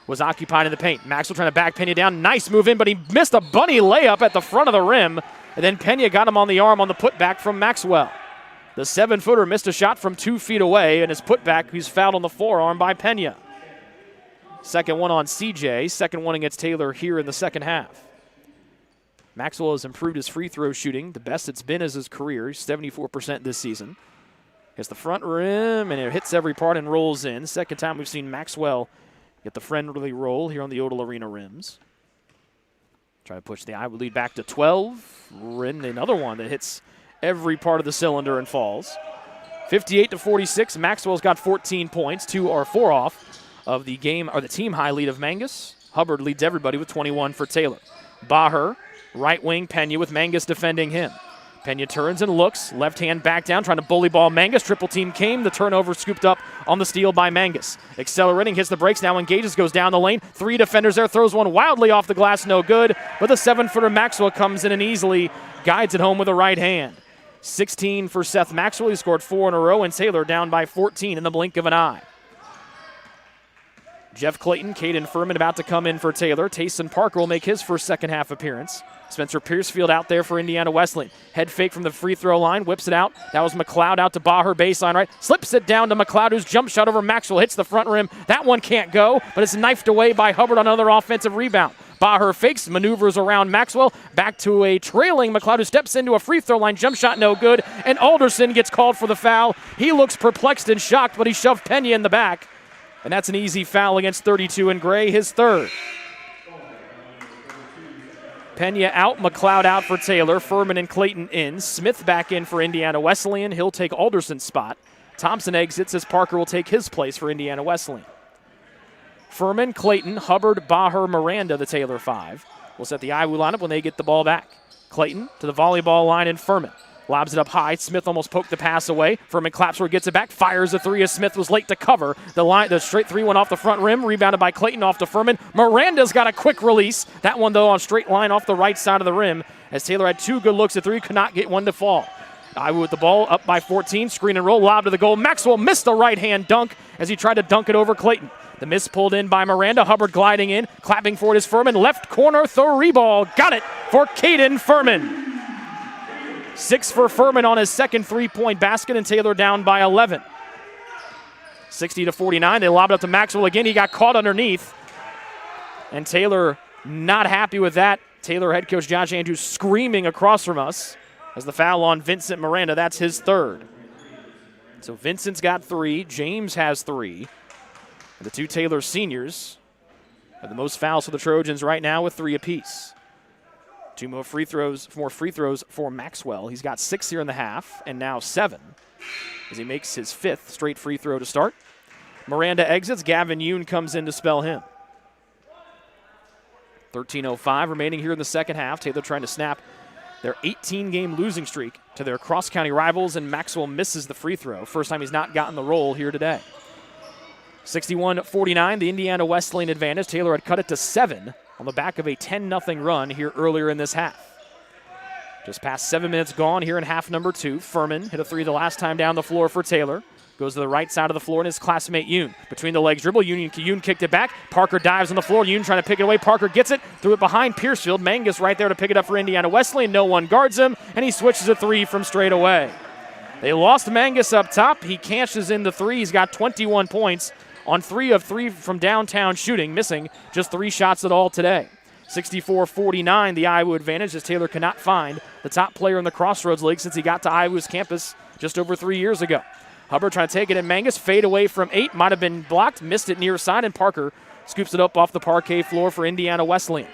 was occupied in the paint. Maxwell trying to back Pena down. Nice move in, but he missed a bunny layup at the front of the rim, and then Pena got him on the arm on the putback from Maxwell. The 7-footer missed a shot from 2 feet away, and his putback, he's fouled on the forearm by Pena. Second one on CJ, second one against Taylor here in the second half. Maxwell has improved his free throw shooting, the best it's been as his career, 74% this season. Hits the front rim, and it hits every part and rolls in. Second time we've seen Maxwell get the friendly roll here on the Odell Arena rims. Try to push the Iowa lead back to 12. And another one that hits every part of the cylinder and falls. 58-46. Maxwell's got 14 points. 2 or 4 off of the game or the team high lead of Mangus. Hubbard leads everybody with 21 for Taylor. Baher, right wing, Pena with Mangus defending him. Pena turns and looks, left hand back down, trying to bully ball Mangus. Triple team came, the turnover scooped up on the steal by Mangus. Accelerating, hits the brakes, now engages, goes down the lane. 3 defenders there, throws one wildly off the glass, no good. But the 7-footer Maxwell comes in and easily guides it home with a right hand. 16 for Seth Maxwell, he scored 4 in a row, and Taylor down by 14 in the blink of an eye. Jeff Clayton, Caden Furman about to come in for Taylor. Tayson Parker will make his first second half appearance. Spencer Piercefield out there for Indiana Wesleyan. Head fake from the free throw line, whips it out. That was McLeod out to Baher, baseline right. Slips it down to McLeod, whose jump shot over Maxwell hits the front rim. That one can't go, but it's knifed away by Hubbard on another offensive rebound. Baher fakes, maneuvers around Maxwell, back to a trailing McLeod, who steps into a free throw line, jump shot no good, and Alderson gets called for the foul. He looks perplexed and shocked, but he shoved Pena in the back, and that's an easy foul against 32 in gray, his third. Pena out, McLeod out for Taylor, Furman and Clayton in, Smith back in for Indiana Wesleyan. He'll take Alderson's spot. Thompson exits as Parker will take his place for Indiana Wesleyan. Furman, Clayton, Hubbard, Baher, Miranda, the Taylor five. Will set the IWU lineup when they get the ball back. Clayton to the volleyball line and Furman. Lobs it up high. Smith almost poked the pass away. Furman claps where he gets it back. Fires a three as Smith was late to cover. The straight three went off the front rim. Rebounded by Clayton off to Furman. Miranda's got a quick release. That one, though, on straight line off the right side of the rim. As Taylor had two good looks at three, could not get one to fall. IWU with the ball up by 14. Screen and roll. Lob to the goal. Maxwell missed a right-hand dunk as he tried to dunk it over Clayton. The miss pulled in by Miranda. Hubbard gliding in. Clapping for it is Furman. Left corner three ball. Got it for Caden Furman. 6 for Furman on his second three-point basket, and Taylor down by 11. 60-49. They lobbed up to Maxwell again. He got caught underneath. And Taylor not happy with that. Taylor head coach Josh Andrews screaming across from us as the foul on Vincent Miranda. That's his third. So Vincent's got 3. James has 3. And the two Taylor seniors have the most fouls for the Trojans right now with 3 apiece. 2 more free throws for Maxwell. He's got 6 here in the half, and now 7 as he makes his 5th straight free throw to start. Miranda exits. Gavin Yoon comes in to spell him. 13:05 remaining here in the second half. Taylor trying to snap their 18-game losing streak to their cross-county rivals, and Maxwell misses the free throw. First time he's not gotten the roll here today. 61-49, the Indiana Wesleyan advantage. Taylor had cut it to 7 on the back of a 10-0 run here earlier in this half. Just past 7 minutes gone here in half number 2. Furman hit a 3 the last time down the floor for Taylor. Goes to the right side of the floor, and his classmate Yoon. Between the legs dribble, Yoon kicked it back. Parker dives on the floor. Yoon trying to pick it away. Parker gets it, threw it behind Piercefield. Mangus right there to pick it up for Indiana Wesleyan. No one guards him, and he switches a 3 from straight away. They lost Mangus up top. He cashes in the 3. He's got 21 points on 3 of 3 from downtown shooting, missing just 3 shots at all today. 64-49, the IWU advantage, as Taylor cannot find the top player in the Crossroads League since he got to IWU's campus just over 3 years ago. Hubbard trying to take it, and Mangus fade away from 8, might have been blocked, missed it near side, and Parker scoops it up off the parquet floor for Indiana Wesleyan.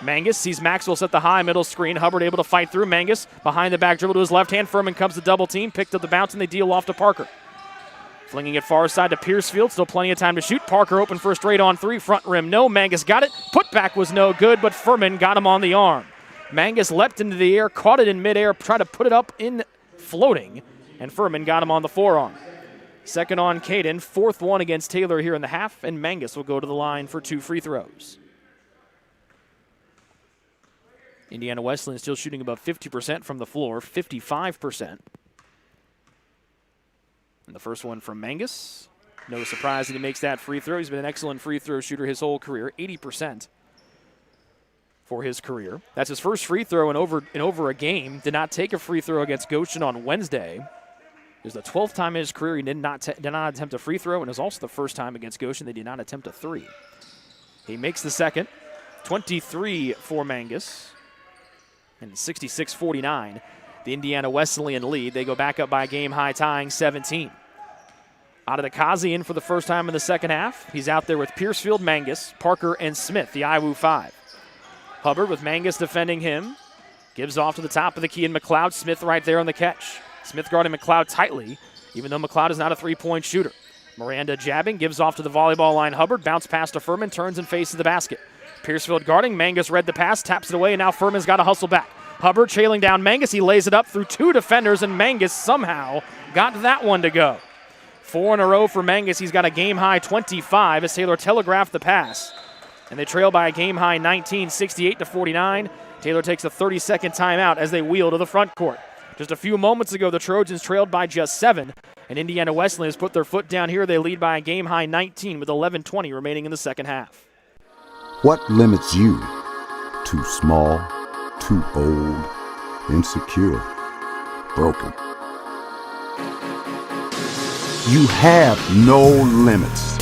Mangus sees Maxwell set the high middle screen. Hubbard able to fight through. Mangus behind the back dribble to his left hand. Furman comes to double team, picked up the bounce, and they deal off to Parker. Flinging it far side to Piercefield. Still plenty of time to shoot. Parker open for a straight on 3. Front rim, no. Mangus got it. Putback was no good, but Furman got him on the arm. Mangus leapt into the air, caught it in midair, tried to put it up in floating, and Furman got him on the forearm. Second on Caden. 4th one against Taylor here in the half, and Mangus will go to the line for 2 free throws. Indiana Wesleyan still shooting above 50% from the floor, 55%. And the first one from Mangus. No surprise that he makes that free throw. He's been an excellent free throw shooter his whole career, 80% for his career. That's his first free throw in over a game. Did not take a free throw against Goshen on Wednesday. It was the 12th time in his career he did not attempt a free throw, and it was also the first time against Goshen they did not attempt a 3. He makes the second. 23 for Mangus. And 66-49. The Indiana Wesleyan lead. They go back up by a game-high tying 17. Adedekazi in for the first time in the second half. He's out there with Piercefield, Mangus, Parker, and Smith, the IWU 5. Hubbard with Mangus defending him. Gives off to the top of the key, and McLeod. Smith right there on the catch. Smith guarding McLeod tightly, even though McLeod is not a three-point shooter. Miranda jabbing, gives off to the volleyball line. Hubbard, bounce pass to Furman, turns and faces the basket. Piercefield guarding, Mangus read the pass, taps it away, and now Furman's got to hustle back. Hubbard trailing down Mangus. He lays it up through 2 defenders, and Mangus somehow got that one to go. 4 in a row for Mangus. He's got a game-high 25 as Taylor telegraphed the pass. And they trail by a game-high 19, 68-49. Taylor takes a 30-second timeout as they wheel to the front court. Just a few moments ago, the Trojans trailed by just 7, and Indiana Wesleyan has put their foot down here. They lead by a game-high 19 with 11:20 remaining in the second half. What limits you to Too small, too old, insecure, broken. You have no limits.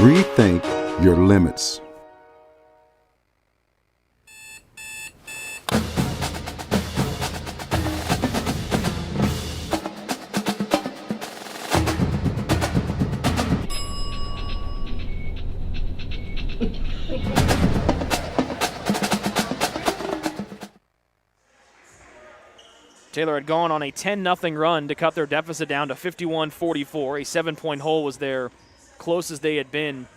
Rethink your limits. Taylor had gone on a 10-0 run to cut their deficit down to 51-44. A 7-point hole was their closest they had been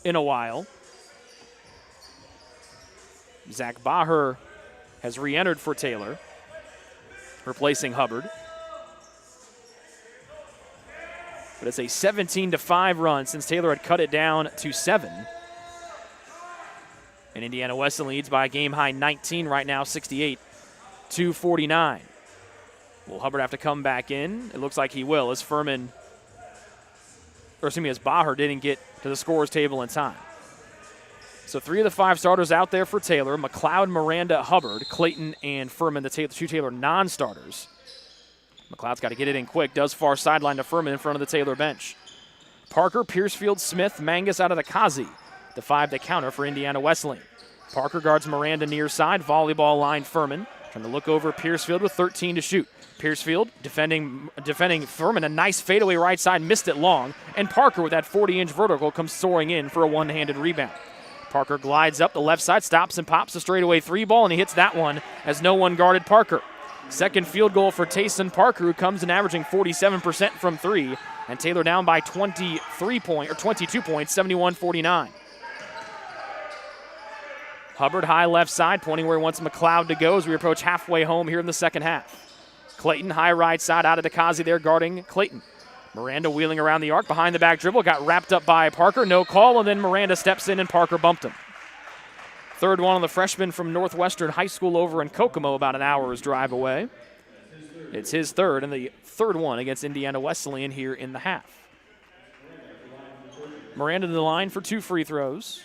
in a while. Zach Baher has re-entered for Taylor, replacing Hubbard. But it's a 17-5 run since Taylor had cut it down to 7. And Indiana Wesleyan leads by a game-high 19 right now, 68-49. Will Hubbard have to come back in? It looks like he will, as Baher didn't get to the scorer's table in time. So 3 of the 5 starters out there for Taylor: McLeod, Miranda, Hubbard, Clayton, and Furman, the 2 Taylor non-starters. McLeod's got to get it in quick, does far sideline to Furman in front of the Taylor bench. Parker, Piercefield, Smith, Mangus out of the Kazi. The 5 to counter for Indiana Wesleyan. Parker guards Miranda near side, volleyball line Furman. Trying to look over Piercefield with 13 to shoot. Piercefield defending Furman, a nice fadeaway right side, missed it long. And Parker with that 40-inch vertical comes soaring in for a one-handed rebound. Parker glides up the left side, stops and pops a straightaway 3 ball, and he hits that one as no one guarded Parker. Second field goal for Tayson Parker, who comes in averaging 47% from 3, and Taylor down by 22 points, 71-49. Hubbard high left side, pointing where he wants McLeod to go as we approach halfway home here in the second half. Clayton high right side out of Dekazi there guarding Clayton. Miranda wheeling around the arc, behind the back dribble, got wrapped up by Parker, no call, and then Miranda steps in and Parker bumped him. Third one on the freshman from Northwestern High School over in Kokomo, about an hour's drive away. It's his third, and the third one against Indiana Wesleyan here in the half. Miranda to the line for 2 free throws.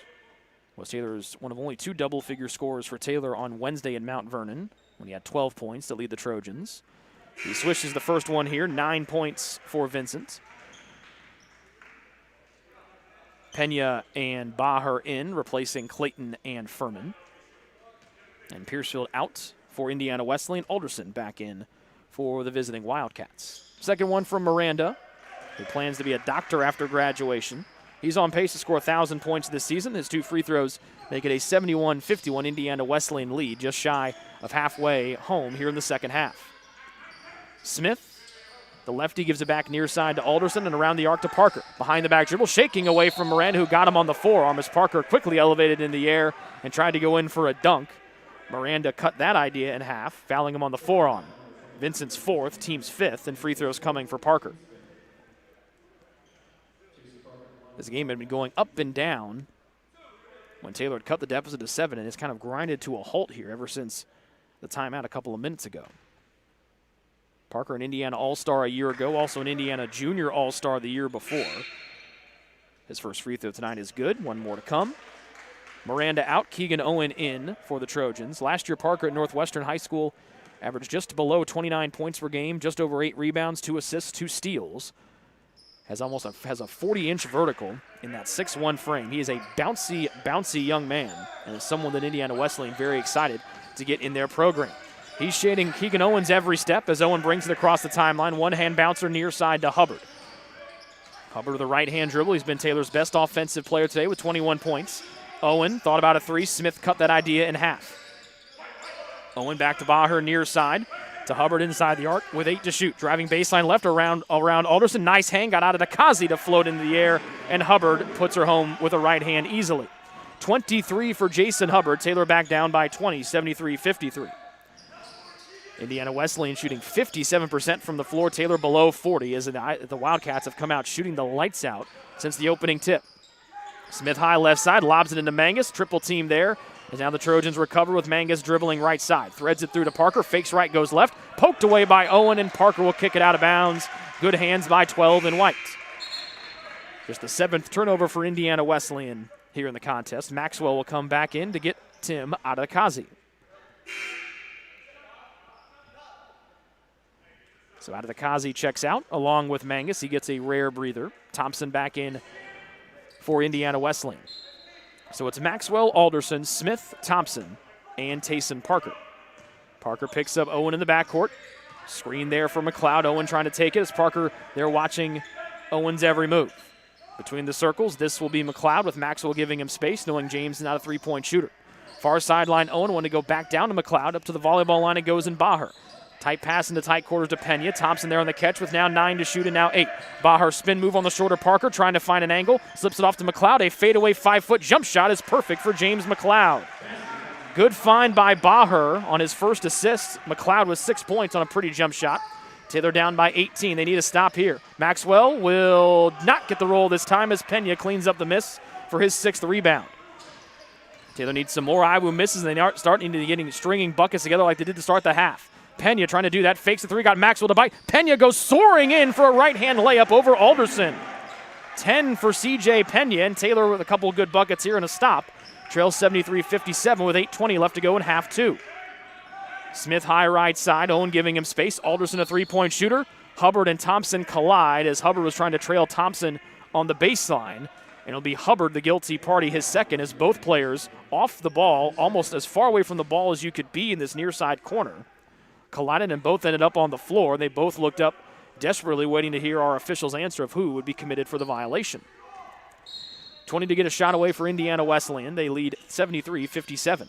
Was Taylor's one of only 2 double-figure scores for Taylor on Wednesday in Mount Vernon, when he had 12 points to lead the Trojans. He swishes the first one here, 9 points for Vincent. Pena and Baher in, replacing Clayton and Furman. And Piercefield out for Indiana Wesleyan. Alderson back in for the visiting Wildcats. Second one from Miranda, who plans to be a doctor after graduation. He's on pace to score 1,000 points this season. His 2 free throws make it a 71-51 Indiana Wesleyan lead, just shy of halfway home here in the second half. Smith, the lefty, gives it back near side to Alderson and around the arc to Parker. Behind the back dribble, shaking away from Miranda, who got him on the forearm as Parker quickly elevated in the air and tried to go in for a dunk. Miranda cut that idea in half, fouling him on the forearm. Vincent's 4th, team's 5th, and free throws coming for Parker. This game had been going up and down when Taylor had cut the deficit to 7, and it's kind of grinded to a halt here ever since the timeout a couple of minutes ago. Parker, an Indiana All-Star a year ago, also an Indiana Junior All-Star the year before. His first free throw tonight is good. 1 more to come. Miranda out, Keegan Owen in for the Trojans. Last year, Parker at Northwestern High School averaged just below 29 points per game, just over 8 rebounds, 2 assists, 2 steals. Has a 40-inch vertical in that 6'1" frame. He is a bouncy young man, and is someone that Indiana Wesleyan very excited to get in their program. He's shading Keegan Owens every step as Owen brings it across the timeline. One-hand bouncer near side to Hubbard. Hubbard with a right-hand dribble. He's been Taylor's best offensive player today with 21 points. Owen thought about a 3. Smith cut that idea in half. Owen back to Baher near side to Hubbard inside the arc with 8 to shoot. Driving baseline left around Alderson. Nice hang, got out of the Kazi to float into the air, and Hubbard puts her home with a right hand easily. 23 for Jason Hubbard. Taylor back down by 20, 73-53. Indiana Wesleyan shooting 57% from the floor. Taylor below 40 as the Wildcats have come out shooting the lights out since the opening tip. Smith high left side, lobs it into Mangus. Triple team there As now the Trojans recover with Mangus dribbling right side. Threads it through to Parker. Fakes right, goes left. Poked away by Owen, and Parker will kick it out of bounds. Good hands by 12 in white. Just the 7th turnover for Indiana Wesleyan here in the contest. Maxwell will come back in to get Tim out of the Kazi. So out of the Kazi checks out along with Mangus. He gets a rare breather. Thompson back in for Indiana Wesleyan. So it's Maxwell, Alderson, Smith, Thompson, and Tayson Parker. Parker picks up Owen in the backcourt. Screen there for McLeod. Owen trying to take it as Parker, they're watching Owen's every move. Between the circles, this will be McLeod with Maxwell giving him space, knowing James is not a three-point shooter. Far sideline, Owen wanted to go back down to McLeod. Up to the volleyball line it goes in Baher. Tight pass into tight quarters to Pena. Thompson there on the catch with now 9 to shoot and now 8. Baher spin move on the shorter Parker, trying to find an angle. Slips it off to McLeod. A fadeaway 5-foot jump shot is perfect for James McLeod. Good find by Baher on his first assist. McLeod with 6 points on a pretty jump shot. Taylor down by 18. They need a stop here. Maxwell will not get the roll this time as Pena cleans up the miss for his 6th rebound. Taylor needs some more. Iwu misses, and they are starting to getting stringing buckets together like they did to start the half. Pena trying to do that, fakes the three, got Maxwell to bite. Pena goes soaring in for a right-hand layup over Alderson. 10 for C.J. Pena, and Taylor with a couple good buckets here and a stop. Trails 73-57 with 8:20 left to go in half 2. Smith high right side, Owen giving him space. Alderson a three-point shooter. Hubbard and Thompson collide as Hubbard was trying to trail Thompson on the baseline. And it'll be Hubbard, the guilty party, his second, as both players off the ball, almost as far away from the ball as you could be in this near side corner. Collided and both ended up on the floor. They both looked up desperately waiting to hear our officials' answer of who would be committed for the violation. 20 to get a shot away for Indiana Wesleyan. They lead 73-57.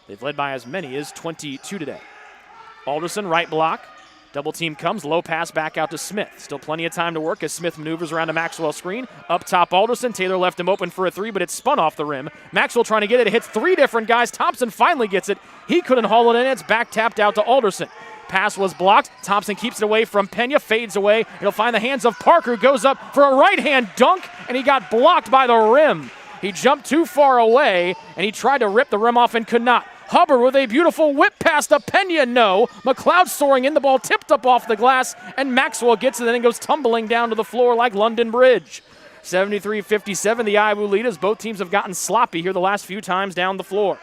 They've led by as many as 22 today. Alderson, right block. Double team comes, low pass back out to Smith. Still plenty of time to work as Smith maneuvers around a Maxwell screen. Up top Alderson, Taylor left him open for a three, but it's spun off the rim. Maxwell trying to get it, it hits 3 different guys. Thompson finally gets it. He couldn't haul it in, it's back tapped out to Alderson. Pass was blocked. Thompson keeps it away from Pena, fades away. It'll find the hands of Parker, goes up for a right-hand dunk, and he got blocked by the rim. He jumped too far away, and he tried to rip the rim off and could not. Hubbard with a beautiful whip pass to Pena, no. McLeod soaring in, the ball tipped up off the glass, and Maxwell gets it and then goes tumbling down to the floor like London Bridge. 73-57, the Iwu lead as both teams have gotten sloppy here the last few times down the floor.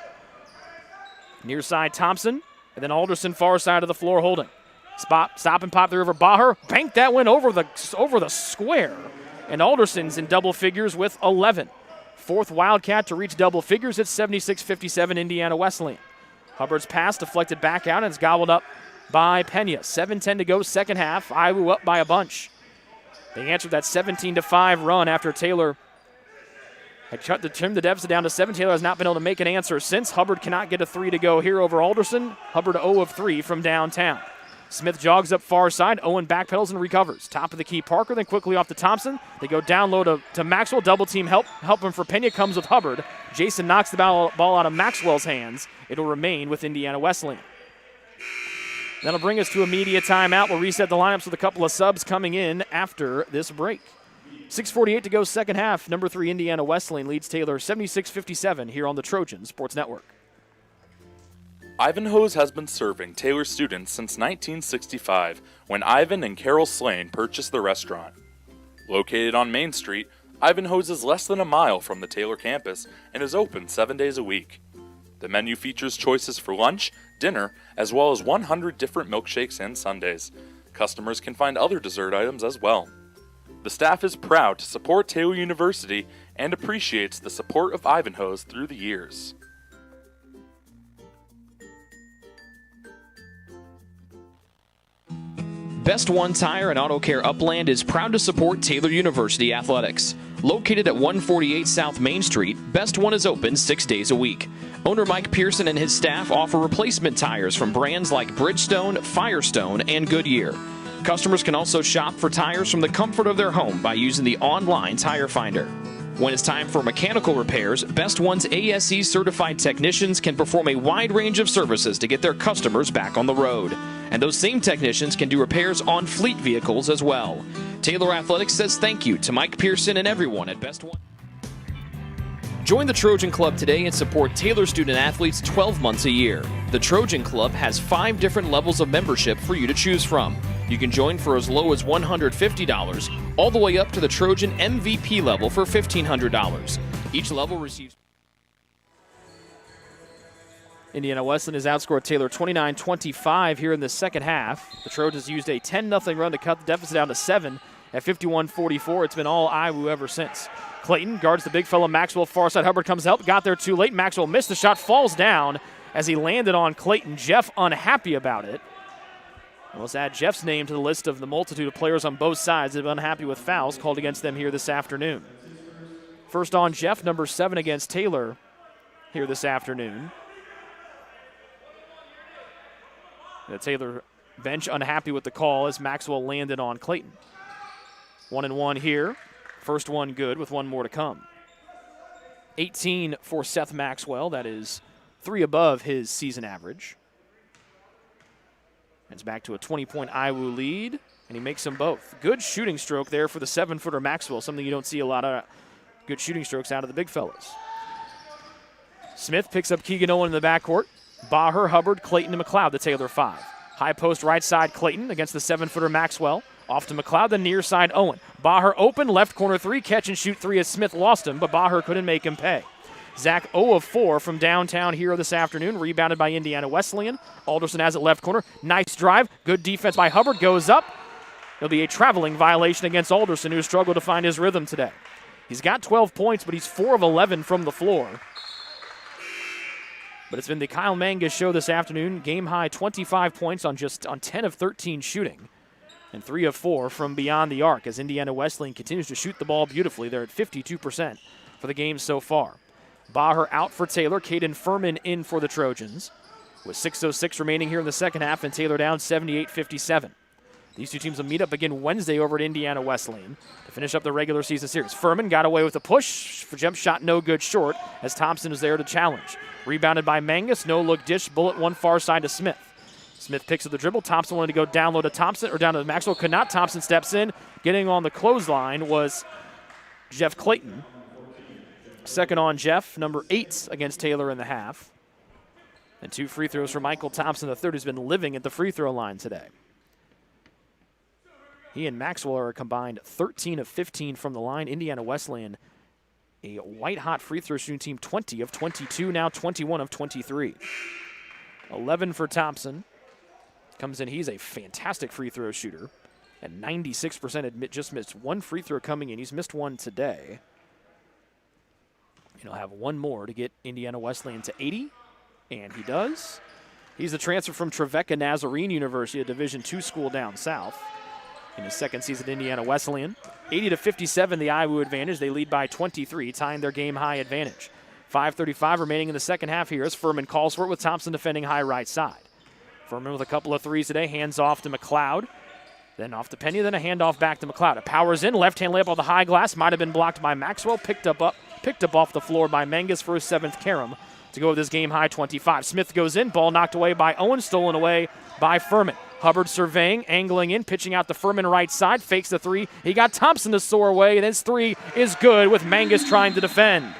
Near side Thompson, and then Alderson far side of the floor holding. Stop and pop through over Baher. Banked that one over the square. And Alderson's in double figures with 11. 4th Wildcat to reach double figures. It's 76-57 Indiana Wesleyan. Hubbard's pass deflected back out and it's gobbled up by Pena. 7:10 to go, second half. Iwu up by a bunch. They answered that 17-5 run after Taylor had trimmed the deficit down to 7. Taylor has not been able to make an answer since. Hubbard cannot get a 3 to go here over Alderson. Hubbard 0 of 3 from downtown. Smith jogs up far side. Owen backpedals and recovers. Top of the key Parker, then quickly off to Thompson. They go down low to Maxwell. Double team help him for Pena comes with Hubbard. Jason knocks the ball out of Maxwell's hands. It'll remain with Indiana Wesleyan. That'll bring us to a media timeout. We'll reset the lineups with a couple of subs coming in after this break. 6:48 to go, second half. Number 3 Indiana Wesleyan leads Taylor 76-57 here on the Trojan Sports Network. Ivanhoe's has been serving Taylor students since 1965 when Ivan and Carol Slane purchased the restaurant. Located on Main Street, Ivanhoe's is less than a mile from the Taylor campus and is open 7 days a week. The menu features choices for lunch, dinner, as well as 100 different milkshakes and sundaes. Customers can find other dessert items as well. The staff is proud to support Taylor University and appreciates the support of Ivanhoe's through the years. Best One Tire and Auto Care Upland is proud to support Taylor University Athletics. Located at 148 South Main Street, Best One is open 6 days a week. Owner Mike Pearson and his staff offer replacement tires from brands like Bridgestone, Firestone, and Goodyear. Customers can also shop for tires from the comfort of their home by using the online tire finder. When it's time for mechanical repairs, Best One's ASE certified technicians can perform a wide range of services to get their customers back on the road. And those same technicians can do repairs on fleet vehicles as well. Taylor Athletics says thank you to Mike Pearson and everyone at Best One. Join the Trojan Club today and support Taylor student athletes 12 months a year. The Trojan Club has 5 different levels of membership for you to choose from. You can join for as low as $150, all the way up to the Trojan MVP level for $1,500. Each level receives... Indiana Wesleyan has outscored Taylor 29-25 here in the second half. The Trojans used a 10-0 run to cut the deficit down to 7 at 51-44. It's been all IWU ever since. Clayton guards the big fella Maxwell far side. Hubbard comes to help, got there too late. Maxwell missed the shot, falls down as he landed on Clayton. Jeff unhappy about it. Let's add Jeff's name to the list of the multitude of players on both sides that have been unhappy with fouls called against them here this afternoon. First on Jeff, number 7 against Taylor here this afternoon. The Taylor bench unhappy with the call as Maxwell landed on Clayton. 1-1 here. First one good with one more to come. 18 for Seth Maxwell. That is 3 above his season average. It's back to a 20-point IWU lead, and he makes them both. Good shooting stroke there for the 7-footer Maxwell, something you don't see a lot of good shooting strokes out of the big fellas. Smith picks up Keegan Owen in the backcourt. Baher, Hubbard, Clayton, and McLeod, the Taylor 5. High post right side Clayton against the 7-footer Maxwell. Off to McLeod, the near side Owen. Baher open, left corner 3, catch and shoot 3 as Smith lost him, but Baher couldn't make him pay. Zach 0 of 4 from downtown here this afternoon, rebounded by Indiana Wesleyan. Alderson has it left corner. Nice drive. Good defense by Hubbard. Goes up. It'll be a traveling violation against Alderson, who struggled to find his rhythm today. He's got 12 points, but he's 4 of 11 from the floor. But it's been the Kyle Mangus show this afternoon. Game high 25 points on 10 of 13 shooting. And 3 of 4 from beyond the arc as Indiana Wesleyan continues to shoot the ball beautifully. They're at 52% for the game so far. Baher out for Taylor. Caden Furman in for the Trojans. With 6:06 remaining here in the second half, and Taylor down 78-57. These two teams will meet up again Wednesday over at Indiana Wesleyan to finish up the regular season series. Furman got away with a push for jump shot, no good short, as Thompson is there to challenge. Rebounded by Mangus, no look dish, bullet one far side to Smith. Smith picks up the dribble. Thompson wanted to go down low to Thompson, or down to Maxwell, could not. Thompson steps in. Getting on the clothesline was Jeff Clayton. Second on Jeff, number 8 against Taylor in the half. And 2 free throws for Michael Thompson III, who's been living at the free throw line today. He and Maxwell are combined 13 of 15 from the line. Indiana Wesleyan, a white-hot free throw shooting team, 20 of 22, now 21 of 23. 11 for Thompson. Comes in, he's a fantastic free throw shooter. At 96% just missed 1 free throw coming in. He's missed 1 today. And he'll have 1 more to get Indiana Wesleyan to 80, and he does. He's a transfer from Trevecca Nazarene University, a Division II school down south. In his second season at Indiana Wesleyan. 80-57, the IWU advantage. They lead by 23, tying their game-high advantage. 5:35 remaining in the second half here as Furman calls for it with Thompson defending high right side. Furman with a couple of threes today, hands off to McLeod. Then off to Penny, then a handoff back to McLeod. It powers in, left-hand layup on the high glass. Might have been blocked by Maxwell, picked up off the floor by Mangus for his 7th carom to go with his game-high 25. Smith goes in, ball knocked away by Owen, stolen away by Furman. Hubbard surveying, angling in, pitching out the Furman right side, fakes the 3. He got Thompson to soar away, and his 3 is good with Mangus trying to defend.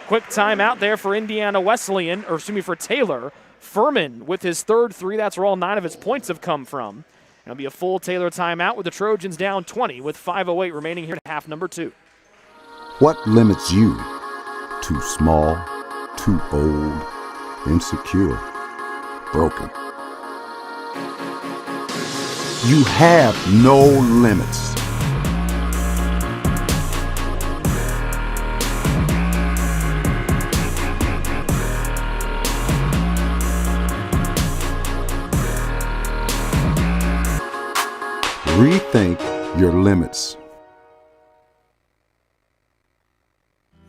Quick timeout there for Indiana Wesleyan, for Taylor. Furman with his 3rd 3. That's where all 9 of his points have come from. It'll be a full Taylor timeout with the Trojans down 20 with 5:08 remaining here in half number 2. What limits you? Too small, too old, insecure, broken. You have no limits. Rethink your limits.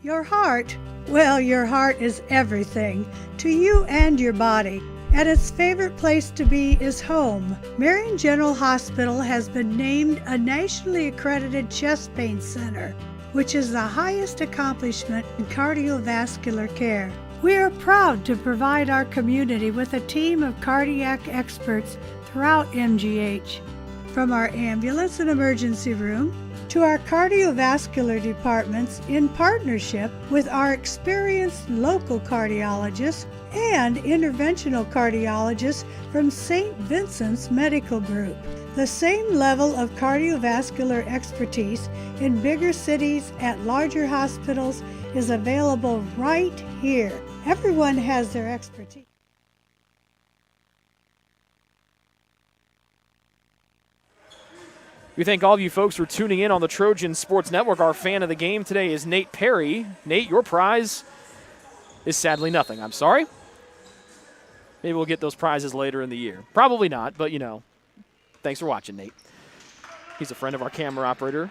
Your heart, well, your heart is everything to you and your body. And its favorite place to be is home. Marion General Hospital has been named a nationally accredited chest pain center, which is the highest accomplishment in cardiovascular care. We are proud to provide our community with a team of cardiac experts throughout MGH. From our ambulance and emergency room to our cardiovascular departments in partnership with our experienced local cardiologists and interventional cardiologists from St. Vincent's Medical Group. The same level of cardiovascular expertise in bigger cities at larger hospitals is available right here. Everyone has their expertise. We thank all of you folks for tuning in on the Trojan Sports Network. Our fan of the game today is Nate Perry. Nate, your prize is sadly nothing. I'm sorry. Maybe we'll get those prizes later in the year. Probably not, but, thanks for watching, Nate. He's a friend of our camera operator,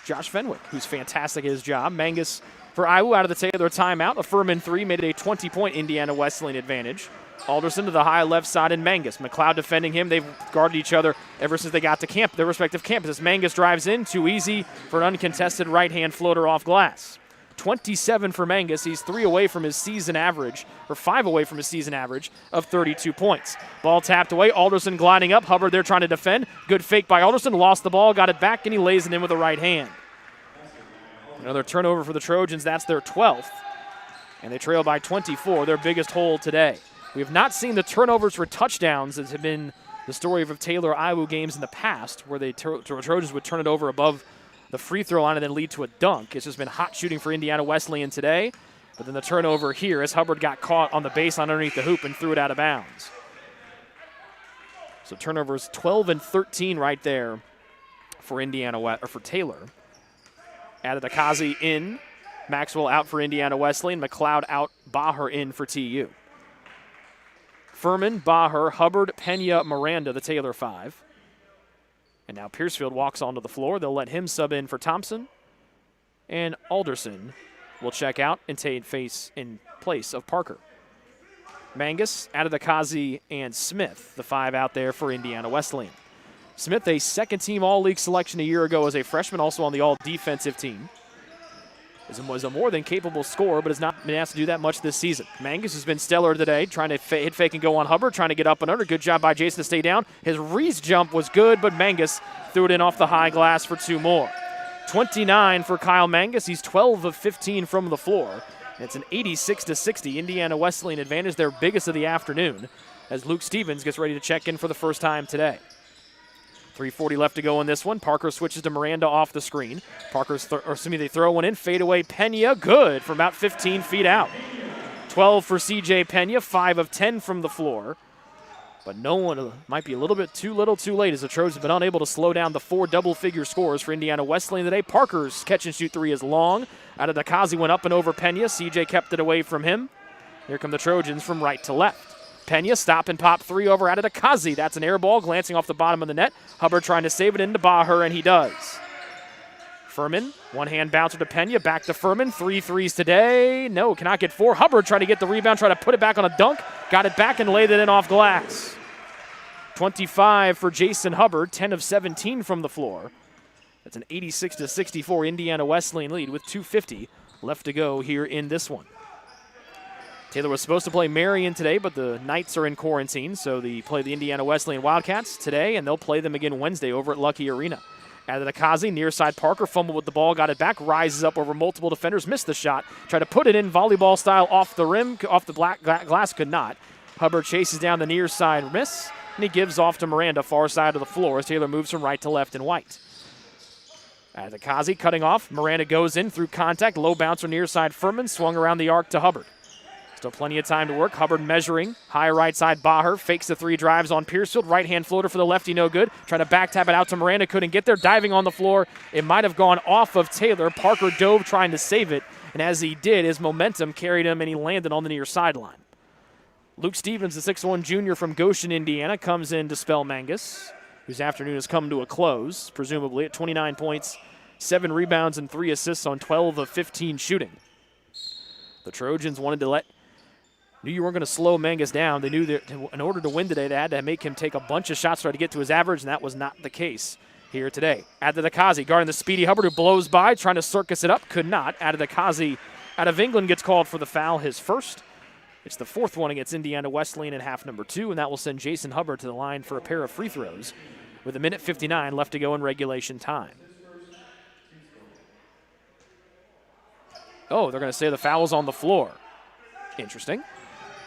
Josh Fenwick, who's fantastic at his job. Mangus for Iowa out of the Taylor timeout. A Furman three made it a 20-point Indiana Wesleyan advantage. Alderson to the high left side and Mangus. McLeod defending him. They've guarded each other ever since they got to their respective campuses. Mangus drives in, too easy for an uncontested right-hand floater off glass. 27 for Mangus. He's 3 away from his season average, or 5 away from his season average of 32 points. Ball tapped away. Alderson gliding up. Hubbard there trying to defend. Good fake by Alderson. Lost the ball, got it back, and he lays it in with the right hand. Another turnover for the Trojans. That's their 12th. And they trail by 24, their biggest hole today. We have not seen the turnovers for touchdowns as have been the story of Taylor Iowa games in the past where the Trojans would turn it over above the free throw line and then lead to a dunk. It's just been hot shooting for Indiana Wesleyan today. But then the turnover here as Hubbard got caught on the baseline underneath the hoop and threw it out of bounds. So turnovers 12 and 13 right there for for Taylor. Adedakazi in. Maxwell out for Indiana Wesleyan. McLeod out. Baher in for TU. Furman, Baher, Hubbard, Pena, Miranda, the Taylor five. And now Piercefield walks onto the floor. They'll let him sub in for Thompson. And Alderson will check out and take face in place of Parker. Mangus, Adedakazi, and Smith, the 5 out there for Indiana Wesleyan. Smith, a second-team All-League selection a year ago as a freshman, also on the All-Defensive team. Was a more than capable scorer, but has not been asked to do that much this season. Mangus has been stellar today, trying to hit fake and go on Hubbard, trying to get up and under. Good job by Jason to stay down. His Reese jump was good, but Mangus threw it in off the high glass for 2 more. 29 for Kyle Mangus. He's 12 of 15 from the floor. It's an 86-60 Indiana Wesleyan advantage, their biggest of the afternoon, as Luke Stevens gets ready to check in for the first time today. 3:40 left to go in this one. Parker switches to Miranda off the screen. They throw one in. Fade away Pena. Good from about 15 feet out. 12 for C.J. Pena. 5 of 10 from the floor. But no one might be a little bit too little too late as the Trojans have been unable to slow down the 4 double-figure scores for Indiana Wesleyan today. Parker's catch-and-shoot 3 is long. Adedakazi went up and over Pena. C.J. kept it away from him. Here come the Trojans from right to left. Pena, stop and pop 3 over Adedakazi. That's an air ball glancing off the bottom of the net. Hubbard trying to save it into Baher, and he does. Furman, one-hand bouncer to Pena, back to Furman. 3 threes today. No, cannot get 4. Hubbard trying to get the rebound, trying to put it back on a dunk. Got it back and laid it in off glass. 25 for Jason Hubbard, 10 of 17 from the floor. That's an 86-64 Indiana Wesleyan lead with 2:50 left to go here in this one. Taylor was supposed to play Marion today, but the Knights are in quarantine, so they play the Indiana Wesleyan Wildcats today, and they'll play them again Wednesday over at Lucky Arena. Adedakazi, near side Parker, fumbled with the ball, got it back, rises up over multiple defenders, missed the shot, tried to put it in volleyball style off the rim, off the black glass, could not. Hubbard chases down the near side miss, and he gives off to Miranda, far side of the floor, as Taylor moves from right to left in white. Adedakazi cutting off, Miranda goes in through contact, low bouncer near side Furman, swung around the arc to Hubbard. Still plenty of time to work. Hubbard measuring. High right side Baher. Fakes the 3 drives on Piercefield. Right-hand floater for the lefty, no good. Trying to back tap it out to Miranda. Couldn't get there. Diving on the floor. It might have gone off of Taylor. Parker dove trying to save it. And as he did, his momentum carried him and he landed on the near sideline. Luke Stevens, the 6'1 junior from Goshen, Indiana, comes in to spell Mangus, whose afternoon has come to a close, presumably at 29 points, 7 rebounds, and 3 assists on 12 of 15 shooting. The Trojans knew you weren't going to slow Mangus down. They knew that in order to win today, they had to make him take a bunch of shots to try to get to his average, and that was not the case here today. Adedakazi guarding the speedy Hubbard, who blows by, trying to circus it up, could not. Adedakazi out of England gets called for the foul, his first. It's the 4th one against Indiana Wesleyan in half number 2, and that will send Jason Hubbard to the line for a pair of free throws with 1:59 left to go in regulation time. Oh, they're going to say the foul's on the floor. Interesting.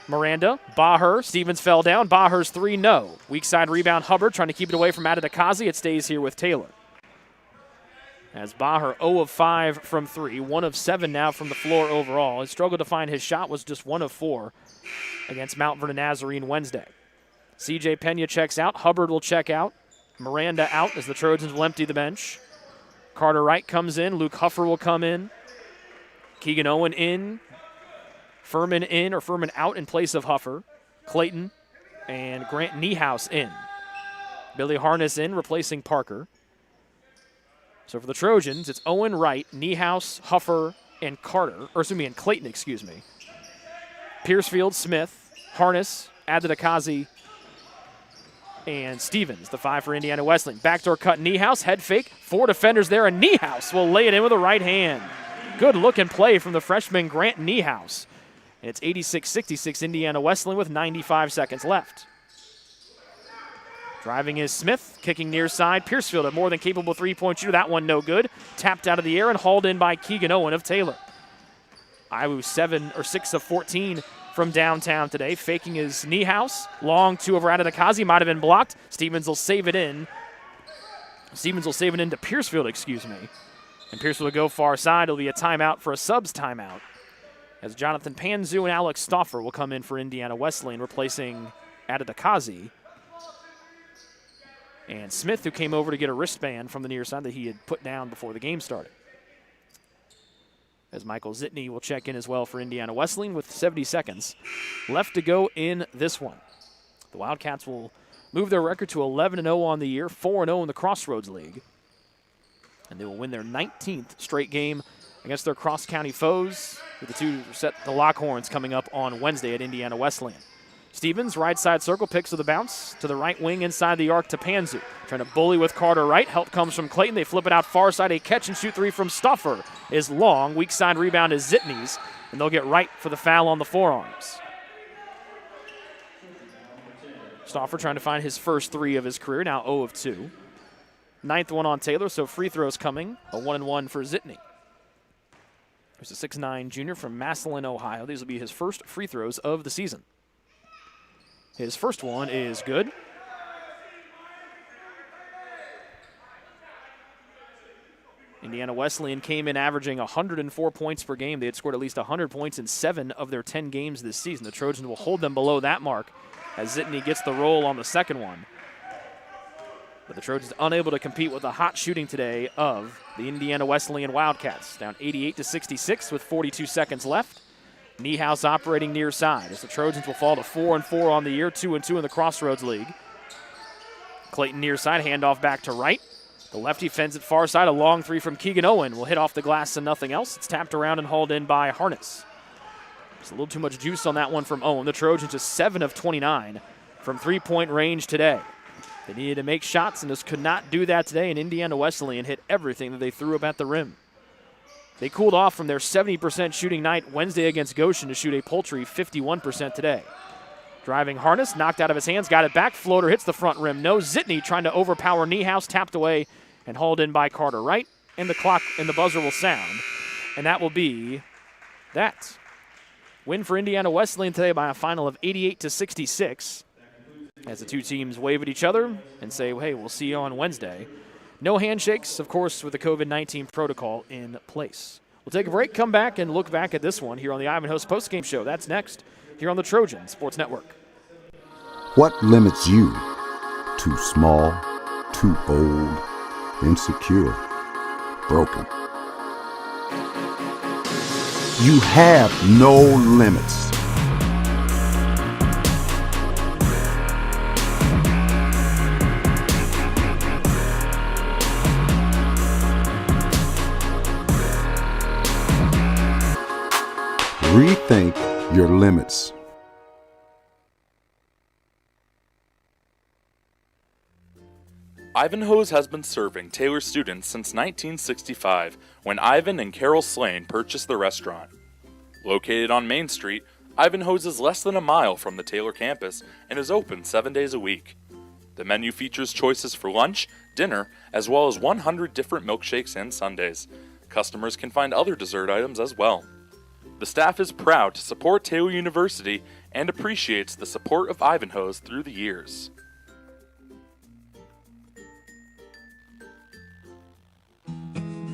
Miranda, Baher, Stevens fell down. Baher's three, no. Weak side rebound, Hubbard trying to keep it away from Adedekazi. It stays here with Taylor. As Baher 0 of 5 from 3, 1 of 7 now from the floor overall. He struggled to find his shot, was just 1 of 4 against Mount Vernon Nazarene Wednesday. CJ Pena checks out. Hubbard will check out. Miranda out as the Trojans will empty the bench. Carter Wright comes in. Luke Huffer will come in. Keegan Owen in. Furman in, or Furman out in place of Huffer. Clayton and Grant Niehaus in. Billy Harness in, replacing Parker. So for the Trojans, it's Owen, Wright, Niehaus, Huffer, and and Clayton, Piercefield, Smith, Harness, Adedekazi, and Stevens, the 5 for Indiana Wesleyan. Backdoor cut, Niehaus, head fake, 4 defenders there, and Niehaus will lay it in with a right hand. Good looking play from the freshman Grant Niehaus. And it's 86-66 Indiana Wesleyan with 95 seconds left. Driving is Smith, kicking near side. Piercefield, a more than capable three-point shooter. That one no good. Tapped out of the air and hauled in by Keegan Owen of Taylor. Iwu 6 of 14 from downtown today. Faking his Niehaus. Long 2 over Adedekazi. Might have been blocked. Stevens will save it in. to Piercefield, And Piercefield will go far side. It'll be a timeout for a subs timeout, as Jonathan Panzu and Alex Stauffer will come in for Indiana Wesleyan, replacing Adedekazi. And Smith, who came over to get a wristband from the near side that he had put down before the game started. As Michael Zitney will check in as well for Indiana Wesleyan with 70 seconds left to go in this one. The Wildcats will move their record to 11-0 on the year, 4-0 in the Crossroads League. And they will win their 19th straight game against their cross-county foes, with the two set the Lockhorns coming up on Wednesday at Indiana Wesleyan. Stevens, right side circle, picks with a bounce to the right wing inside the arc to Panzu. Trying to bully with Carter Wright. Help comes from Clayton. They flip it out far side. A catch-and-shoot three from Stauffer is long. Weak side rebound is Zitney's, and they'll get Wright for the foul on the forearms. Stauffer trying to find his first 3 of his career, now 0 of 2. 9th one on Taylor, so free throws coming. A 1-and-1 for Zitney. There's a 6'9" junior from Massillon, Ohio. These will be his first free throws of the season. His first one is good. Indiana Wesleyan came in averaging 104 points per game. They had scored at least 100 points in 7 of their 10 games this season. The Trojans will hold them below that mark as Zitney gets the roll on the second one. But the Trojans unable to compete with the hot shooting today of the Indiana Wesleyan Wildcats. Down 88-66 with 42 seconds left. Niehaus operating near side as the Trojans will fall to 4-4 on the year, 2-2 in the Crossroads League. Clayton near side, handoff back to Wright. The lefty fends it far side. A long 3 from Keegan Owen will hit off the glass and nothing else. It's tapped around and hauled in by Harness. There's a little too much juice on that one from Owen. The Trojans just 7 of 29 from three-point range today. They needed to make shots and just could not do that today, and Indiana Wesleyan hit everything that they threw up at the rim. They cooled off from their 70% shooting night Wednesday against Goshen to shoot a paltry 51% today. Driving Harness, knocked out of his hands, got it back. Floater hits the front rim. No, Zitney trying to overpower Niehaus, tapped away and hauled in by Carter Wright. And the clock and the buzzer will sound. And that will be that. Win for Indiana Wesleyan today by a final of 88-66. As the two teams wave at each other and say, hey, we'll see you on Wednesday. No handshakes, of course, with the COVID-19 protocol in place. We'll take a break, come back, and look back at this one here on the Ivanhoe Postgame Show. That's next here on the Trojan Sports Network. What limits you? Too small, too old, insecure, broken. You have no limits. Rethink your limits. Ivanhoe's has been serving Taylor students since 1965, when Ivan and Carol Slane purchased the restaurant. Located on Main Street, Ivanhoe's is less than a mile from the Taylor campus and is open 7 days a week. The menu features choices for lunch, dinner, as well as 100 different milkshakes and sundaes. Customers can find other dessert items as well. The staff is proud to support Taylor University and appreciates the support of Ivanhoe's through the years.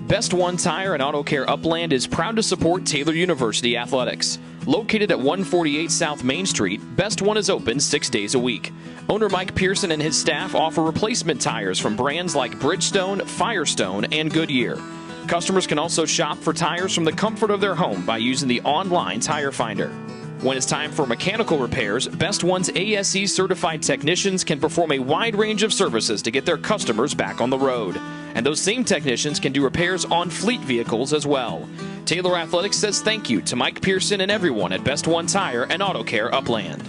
Best One Tire and Auto Care Upland is proud to support Taylor University Athletics. Located at 148 South Main Street, Best One is open 6 days a week. Owner Mike Pearson and his staff offer replacement tires from brands like Bridgestone, Firestone, and Goodyear. Customers can also shop for tires from the comfort of their home by using the online tire finder. When it's time for mechanical repairs, Best One's ASE certified technicians can perform a wide range of services to get their customers back on the road. And those same technicians can do repairs on fleet vehicles as well. Taylor Athletics says thank you to Mike Pearson and everyone at Best One Tire and Auto Care Upland.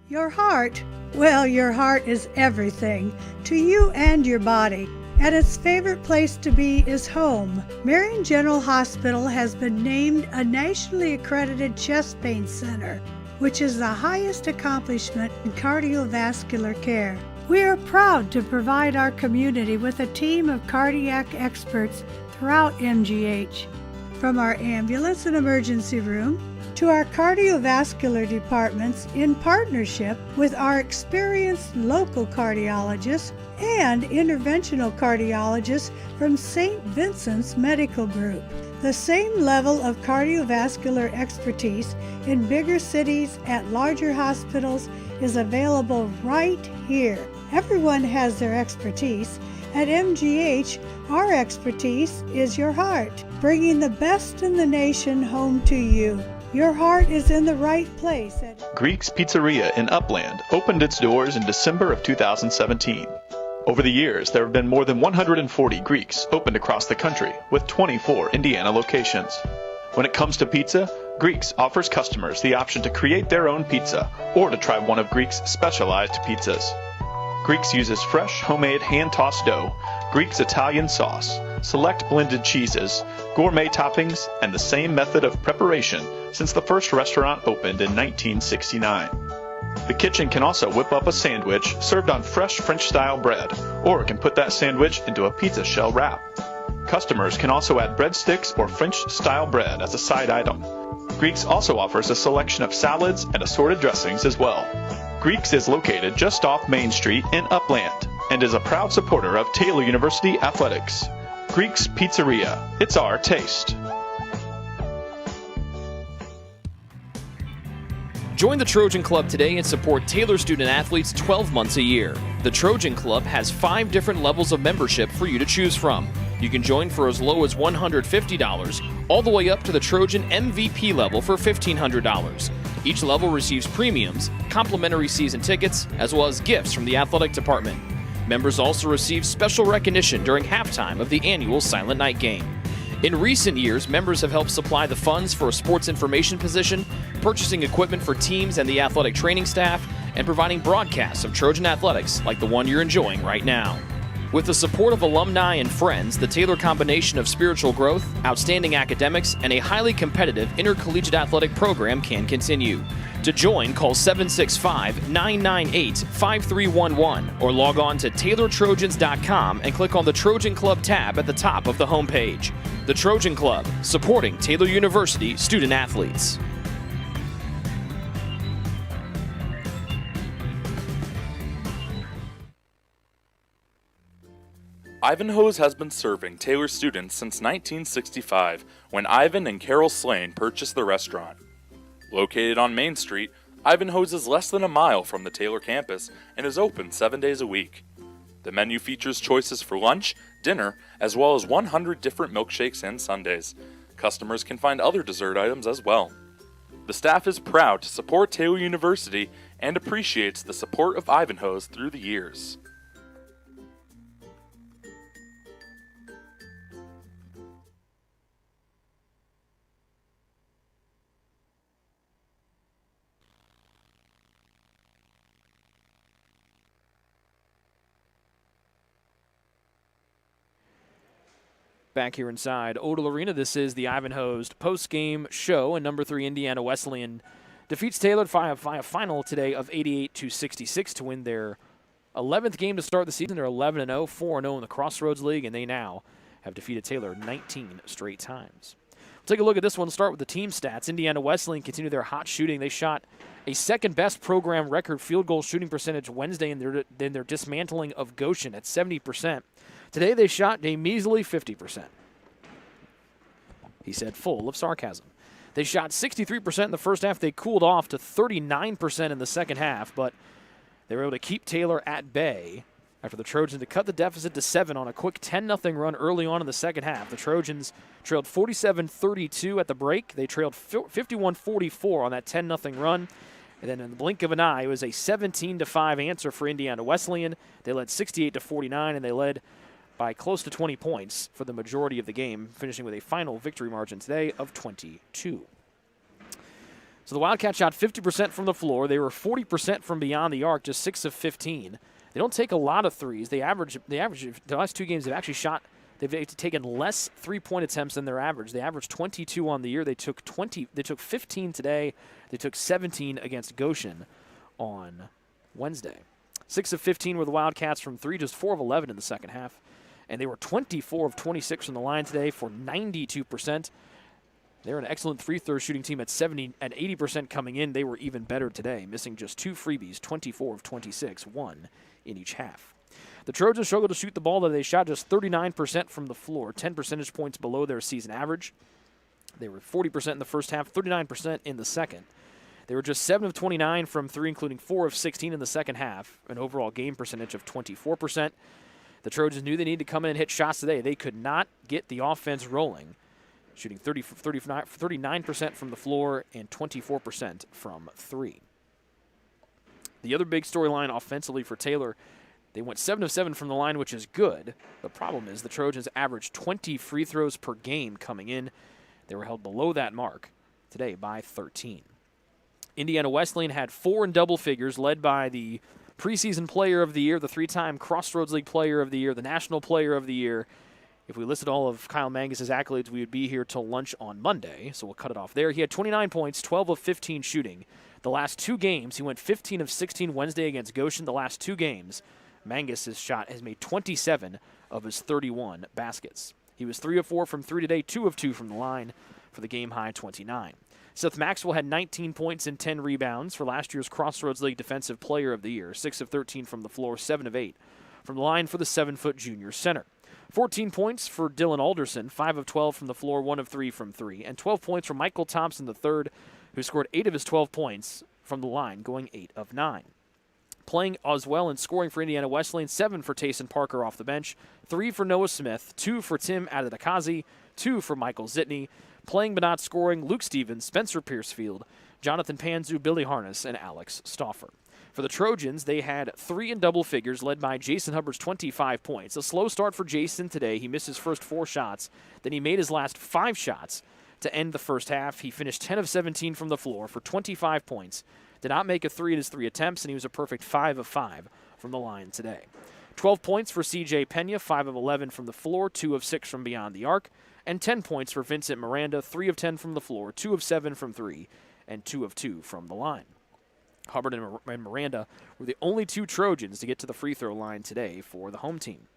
Your heart, well, your heart is everything to you and your body. And its favorite place to be is home. Marion General Hospital has been named a nationally accredited chest pain center, which is the highest accomplishment in cardiovascular care. We are proud to provide our community with a team of cardiac experts throughout MGH. From our ambulance and emergency room to our cardiovascular departments in partnership with our experienced local cardiologists and interventional cardiologists from St. Vincent's Medical Group. The same level of cardiovascular expertise in bigger cities at larger hospitals is available right here. Everyone has their expertise. At MGH, our expertise is your heart, bringing the best in the nation home to you. Your heart is in the right place. Greek's Pizzeria in Upland opened its doors in December of 2017. Over the years, there have been more than 140 Greeks opened across the country, with 24 Indiana locations. When it comes to pizza, Greeks offers customers the option to create their own pizza or to try one of Greek's specialized pizzas. Greeks uses fresh, homemade, hand-tossed dough, Greek's Italian sauce, select blended cheeses, gourmet toppings, and the same method of preparation since the first restaurant opened in 1969. The kitchen can also whip up a sandwich served on fresh French-style bread, or it can put that sandwich into a pizza shell wrap. Customers can also add breadsticks or French-style bread as a side item. Greeks also offers a selection of salads and assorted dressings as well. Greeks is located just off Main Street in Upland and is a proud supporter of Taylor University Athletics. Greek's Pizzeria, it's our taste. Join the Trojan Club today and support Taylor student athletes 12 months a year. The Trojan Club has 5 different levels of membership for you to choose from. You can join for as low as $150, all the way up to the Trojan MVP level for $1,500. Each level receives premiums, complimentary season tickets, as well as gifts from the athletic department. Members also receive special recognition during halftime of the annual Silent Night game. In recent years, members have helped supply the funds for a sports information position, purchasing equipment for teams and the athletic training staff, and providing broadcasts of Trojan athletics like the one you're enjoying right now. With the support of alumni and friends, the Taylor combination of spiritual growth, outstanding academics, and a highly competitive intercollegiate athletic program can continue. To join, call 765-998-5311 or log on to TaylorTrojans.com and click on the Trojan Club tab at the top of the homepage. The Trojan Club, supporting Taylor University student athletes. Ivanhoe's has been serving Taylor students since 1965, when Ivan and Carol Slane purchased the restaurant. Located on Main Street, Ivanhoe's is less than a mile from the Taylor campus and is open 7 days a week. The menu features choices for lunch, dinner, as well as 100 different milkshakes and sundaes. Customers can find other dessert items as well. The staff is proud to support Taylor University and appreciates the support of Ivanhoe's through the years. Back here inside Odell Arena, this is the Ivanhoe's post-game show, and number 3 Indiana Wesleyan defeats Taylor via a final today of 88-66 to win their 11th game to start the season. They're 11-0, 4-0 in the Crossroads League, and they now have defeated Taylor 19 straight times. We'll take a look at this one. Start with the team stats. Indiana Wesleyan continued their hot shooting. They shot a second-best program record field goal shooting percentage Wednesday in their dismantling of Goshen at 70%. Today they shot a measly 50%. He said, full of sarcasm. They shot 63% in the first half. They cooled off to 39% in the second half, but they were able to keep Taylor at bay after the Trojans had cut the deficit to 7 on a quick 10-0 run early on in the second half. The Trojans trailed 47-32 at the break. They trailed 51-44 on that 10-0 run. And then in the blink of an eye, it was a 17-5 answer for Indiana Wesleyan. They led 68-49, and they led by close to 20 points for the majority of the game, finishing with a final victory margin today of 22. So the Wildcats shot 50% from the floor. They were 40% from beyond the arc, just 6 of 15. They don't take a lot of threes. They average the last 2 games they've taken less three-point attempts than their average. They averaged 22 on the year. They took 15 today. They took 17 against Goshen on Wednesday. 6 of 15 were the Wildcats from 3, just 4 of 11 in the second half. And they were 24 of 26 from the line today for 92%. They're an excellent free throw shooting team at 80% coming in. They were even better today, missing just 2 freebies, 24 of 26, 1 in each half. The Trojans struggled to shoot the ball, though they shot just 39% from the floor, 10 percentage points below their season average. They were 40% in the first half, 39% in the second. They were just 7 of 29 from 3, including 4 of 16 in the second half, an overall game percentage of 24%. The Trojans knew they needed to come in and hit shots today. They could not get the offense rolling, shooting 39% from the floor and 24% from 3. The other big storyline offensively for Taylor, they went 7 of 7 from the line, which is good. The problem is the Trojans averaged 20 free throws per game coming in. They were held below that mark today by 13. Indiana Wesleyan had 4 in double figures, led by the preseason player of the year, the 3-time Crossroads League player of the year, the national player of the year. If we listed all of Kyle Mangus' accolades, we would be here till lunch on Monday, so we'll cut it off there. He had 29 points, 12 of 15 shooting. The last 2 games, he went 15 of 16 Wednesday against Goshen. The last 2 games, Mangus' shot has made 27 of his 31 baskets. He was 3 of 4 from 3 today, 2 of 2 from the line for the game-high 29. Seth Maxwell had 19 points and 10 rebounds for last year's Crossroads League Defensive Player of the Year, 6 of 13 from the floor, 7 of 8 from the line for the 7-foot junior center. 14 points for Dylan Alderson, 5 of 12 from the floor, 1 of 3 from 3, and 12 points from Michael Thompson III, who scored 8 of his 12 points from the line, going 8 of 9. Playing as well and scoring for Indiana Wesleyan, 7 for Tayson Parker off the bench, 3 for Noah Smith, 2 for Tim Adedakazi, 2 for Michael Zitney. Playing but not scoring, Luke Stevens, Spencer Piercefield, Jonathan Panzu, Billy Harness, and Alex Stauffer. For the Trojans, they had 3 in double figures, led by Jason Hubbard's 25 points. A slow start for Jason today. He missed his first 4 shots. Then he made his last 5 shots to end the first half. He finished 10 of 17 from the floor for 25 points. Did not make a 3 in his 3 attempts, and he was a perfect 5 of 5 from the line today. 12 points for C.J. Pena, 5 of 11 from the floor, 2 of 6 from beyond the arc. And 10 points for Vincent Miranda, 3 of 10 from the floor, 2 of 7 from 3, and 2 of 2 from the line. Hubbard and Miranda were the only 2 Trojans to get to the free throw line today for the home team.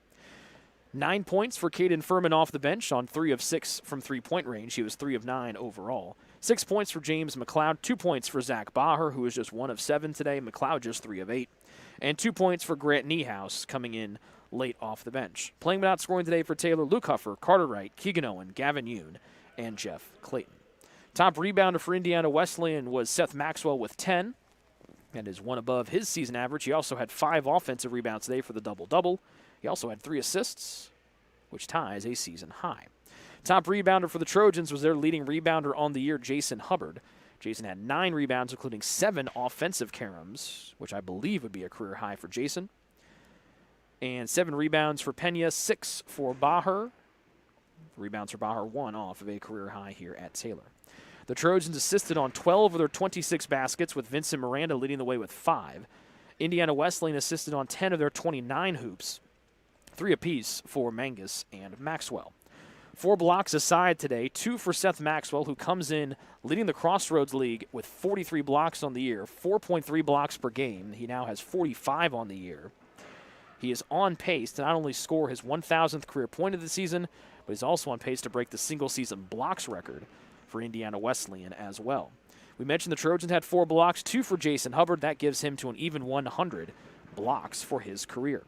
9 points for Caden Furman off the bench on 3 of 6 from three-point range. He was 3 of 9 overall. 6 points for James McLeod, 2 points for Zach Baher, who was just 1 of 7 today. McLeod just 3 of 8. And 2 points for Grant Niehaus coming in late off the bench. Playing but not scoring today for Taylor, Luke Huffer, Carter Wright, Keegan Owen, Gavin Yoon, and Jeff Clayton. Top rebounder for Indiana Wesleyan was Seth Maxwell with 10. And is 1 above his season average. He also had 5 offensive rebounds today for the double-double. He also had 3 assists, which ties a season high. Top rebounder for the Trojans was their leading rebounder on the year, Jason Hubbard. Jason had 9 rebounds, including 7 offensive caroms, which I believe would be a career high for Jason. And 7 rebounds for Pena, 6 for Baher. Rebounds for Baher, 1 off of a career high here at Taylor. The Trojans assisted on 12 of their 26 baskets, with Vincent Miranda leading the way with 5. Indiana Wesleyan assisted on 10 of their 29 hoops, 3 apiece for Mangus and Maxwell. 4 blocks aside today, 2 for Seth Maxwell, who comes in leading the Crossroads League with 43 blocks on the year, 4.3 blocks per game. He now has 45 on the year. He is on pace to not only score his 1,000th career point of the season, but he's also on pace to break the single-season blocks record for Indiana Wesleyan as well. We mentioned the Trojans had 4 blocks, 2 for Jason Hubbard. That gives him to an even 100 blocks for his career.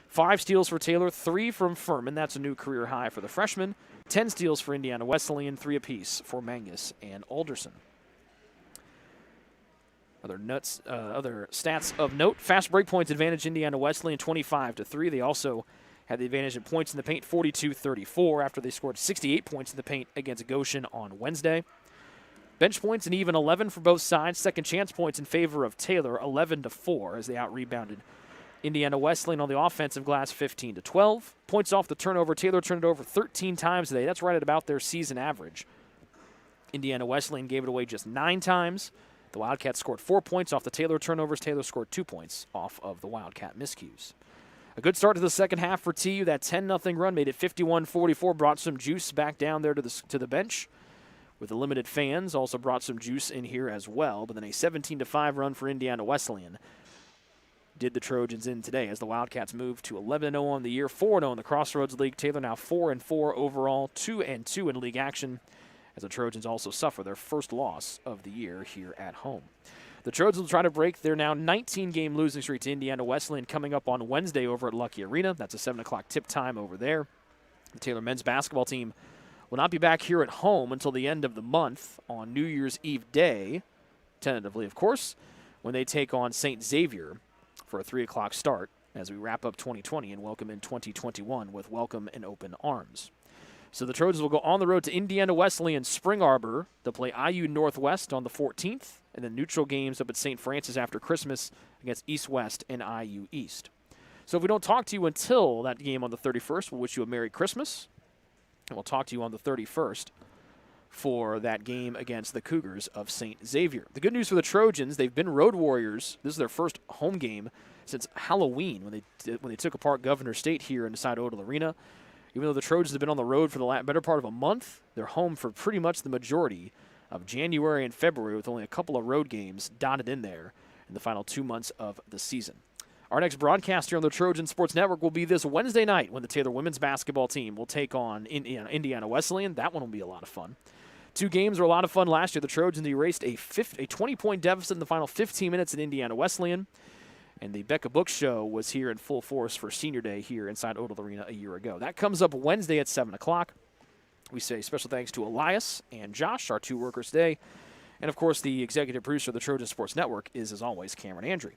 5 steals for Taylor, 3 from Furman. That's a new career high for the freshman. 10 steals for Indiana Wesleyan, 3 apiece for Mangus and Alderson. Other stats of note: fast break points advantage Indiana Wesleyan 25-3. They also had the advantage in points in the paint 42-34 after they scored 68 points in the paint against Goshen on Wednesday. Bench points an even 11 for both sides. Second chance points in favor of Taylor 11-4 as they out-rebounded Indiana Wesleyan on the offensive glass 15-12. Points off the turnover, Taylor turned it over 13 times today. That's right at about their season average. Indiana Wesleyan gave it away just 9 times. The Wildcats scored 4 points off the Taylor turnovers. Taylor scored 2 points off of the Wildcat miscues. A good start to the second half for TU. That 10-0 run made it 51-44, brought some juice back down there to the bench. With the limited fans, also brought some juice in here as well. But then a 17-5 run for Indiana Wesleyan did the Trojans in today as the Wildcats moved to 11-0 on the year, 4-0 in the Crossroads League. Taylor now 4-4 overall, 2-2 in league action, as the Trojans also suffer their first loss of the year here at home. The Trojans will try to break their now 19-game losing streak to Indiana Wesleyan coming up on Wednesday over at Lucky Arena. That's a 7 o'clock tip time over there. The Taylor men's basketball team will not be back here at home until the end of the month on New Year's Eve day, tentatively, of course, when they take on St. Xavier for a 3 o'clock start as we wrap up 2020 and welcome in 2021 with welcome and open arms. So the Trojans will go on the road to Indiana Wesleyan Spring Arbor to play IU Northwest on the 14th, and then neutral games up at St. Francis after Christmas against East West and IU East. So if we don't talk to you until that game on the 31st, we'll wish you a Merry Christmas, and we'll talk to you on the 31st for that game against the Cougars of St. Xavier. The good news for the Trojans, they've been road warriors. This is their first home game since Halloween when they took apart Governor State here inside Odell Arena. Even though the Trojans have been on the road for the better part of a month, they're home for pretty much the majority of January and February with only a couple of road games dotted in there in the final 2 months of the season. Our next broadcast here on the Trojan Sports Network will be this Wednesday night when the Taylor women's basketball team will take on Indiana Wesleyan. That one will be a lot of fun. 2 games were a lot of fun last year. The Trojans erased a 20-point deficit in the final 15 minutes at Indiana Wesleyan. And the Becca Book Show was here in full force for Senior Day here inside Odell Arena a year ago. That comes up Wednesday at 7 o'clock. We say special thanks to Elias and Josh, our 2 workers today. And, of course, the executive producer of the Trojan Sports Network is, as always, Cameron Andrew.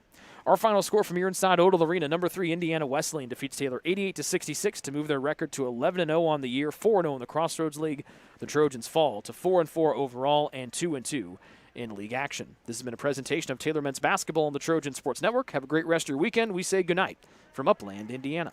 Our final score from here inside Odell Arena, number 3, Indiana Wesleyan defeats Taylor 88-66 to move their record to 11-0 on the year, 4-0 in the Crossroads League. The Trojans fall to 4-4 overall and 2-2 in league action. This has been a presentation of Taylor Men's Basketball on the Trojan Sports Network. Have a great rest of your weekend. We say goodnight from Upland, Indiana.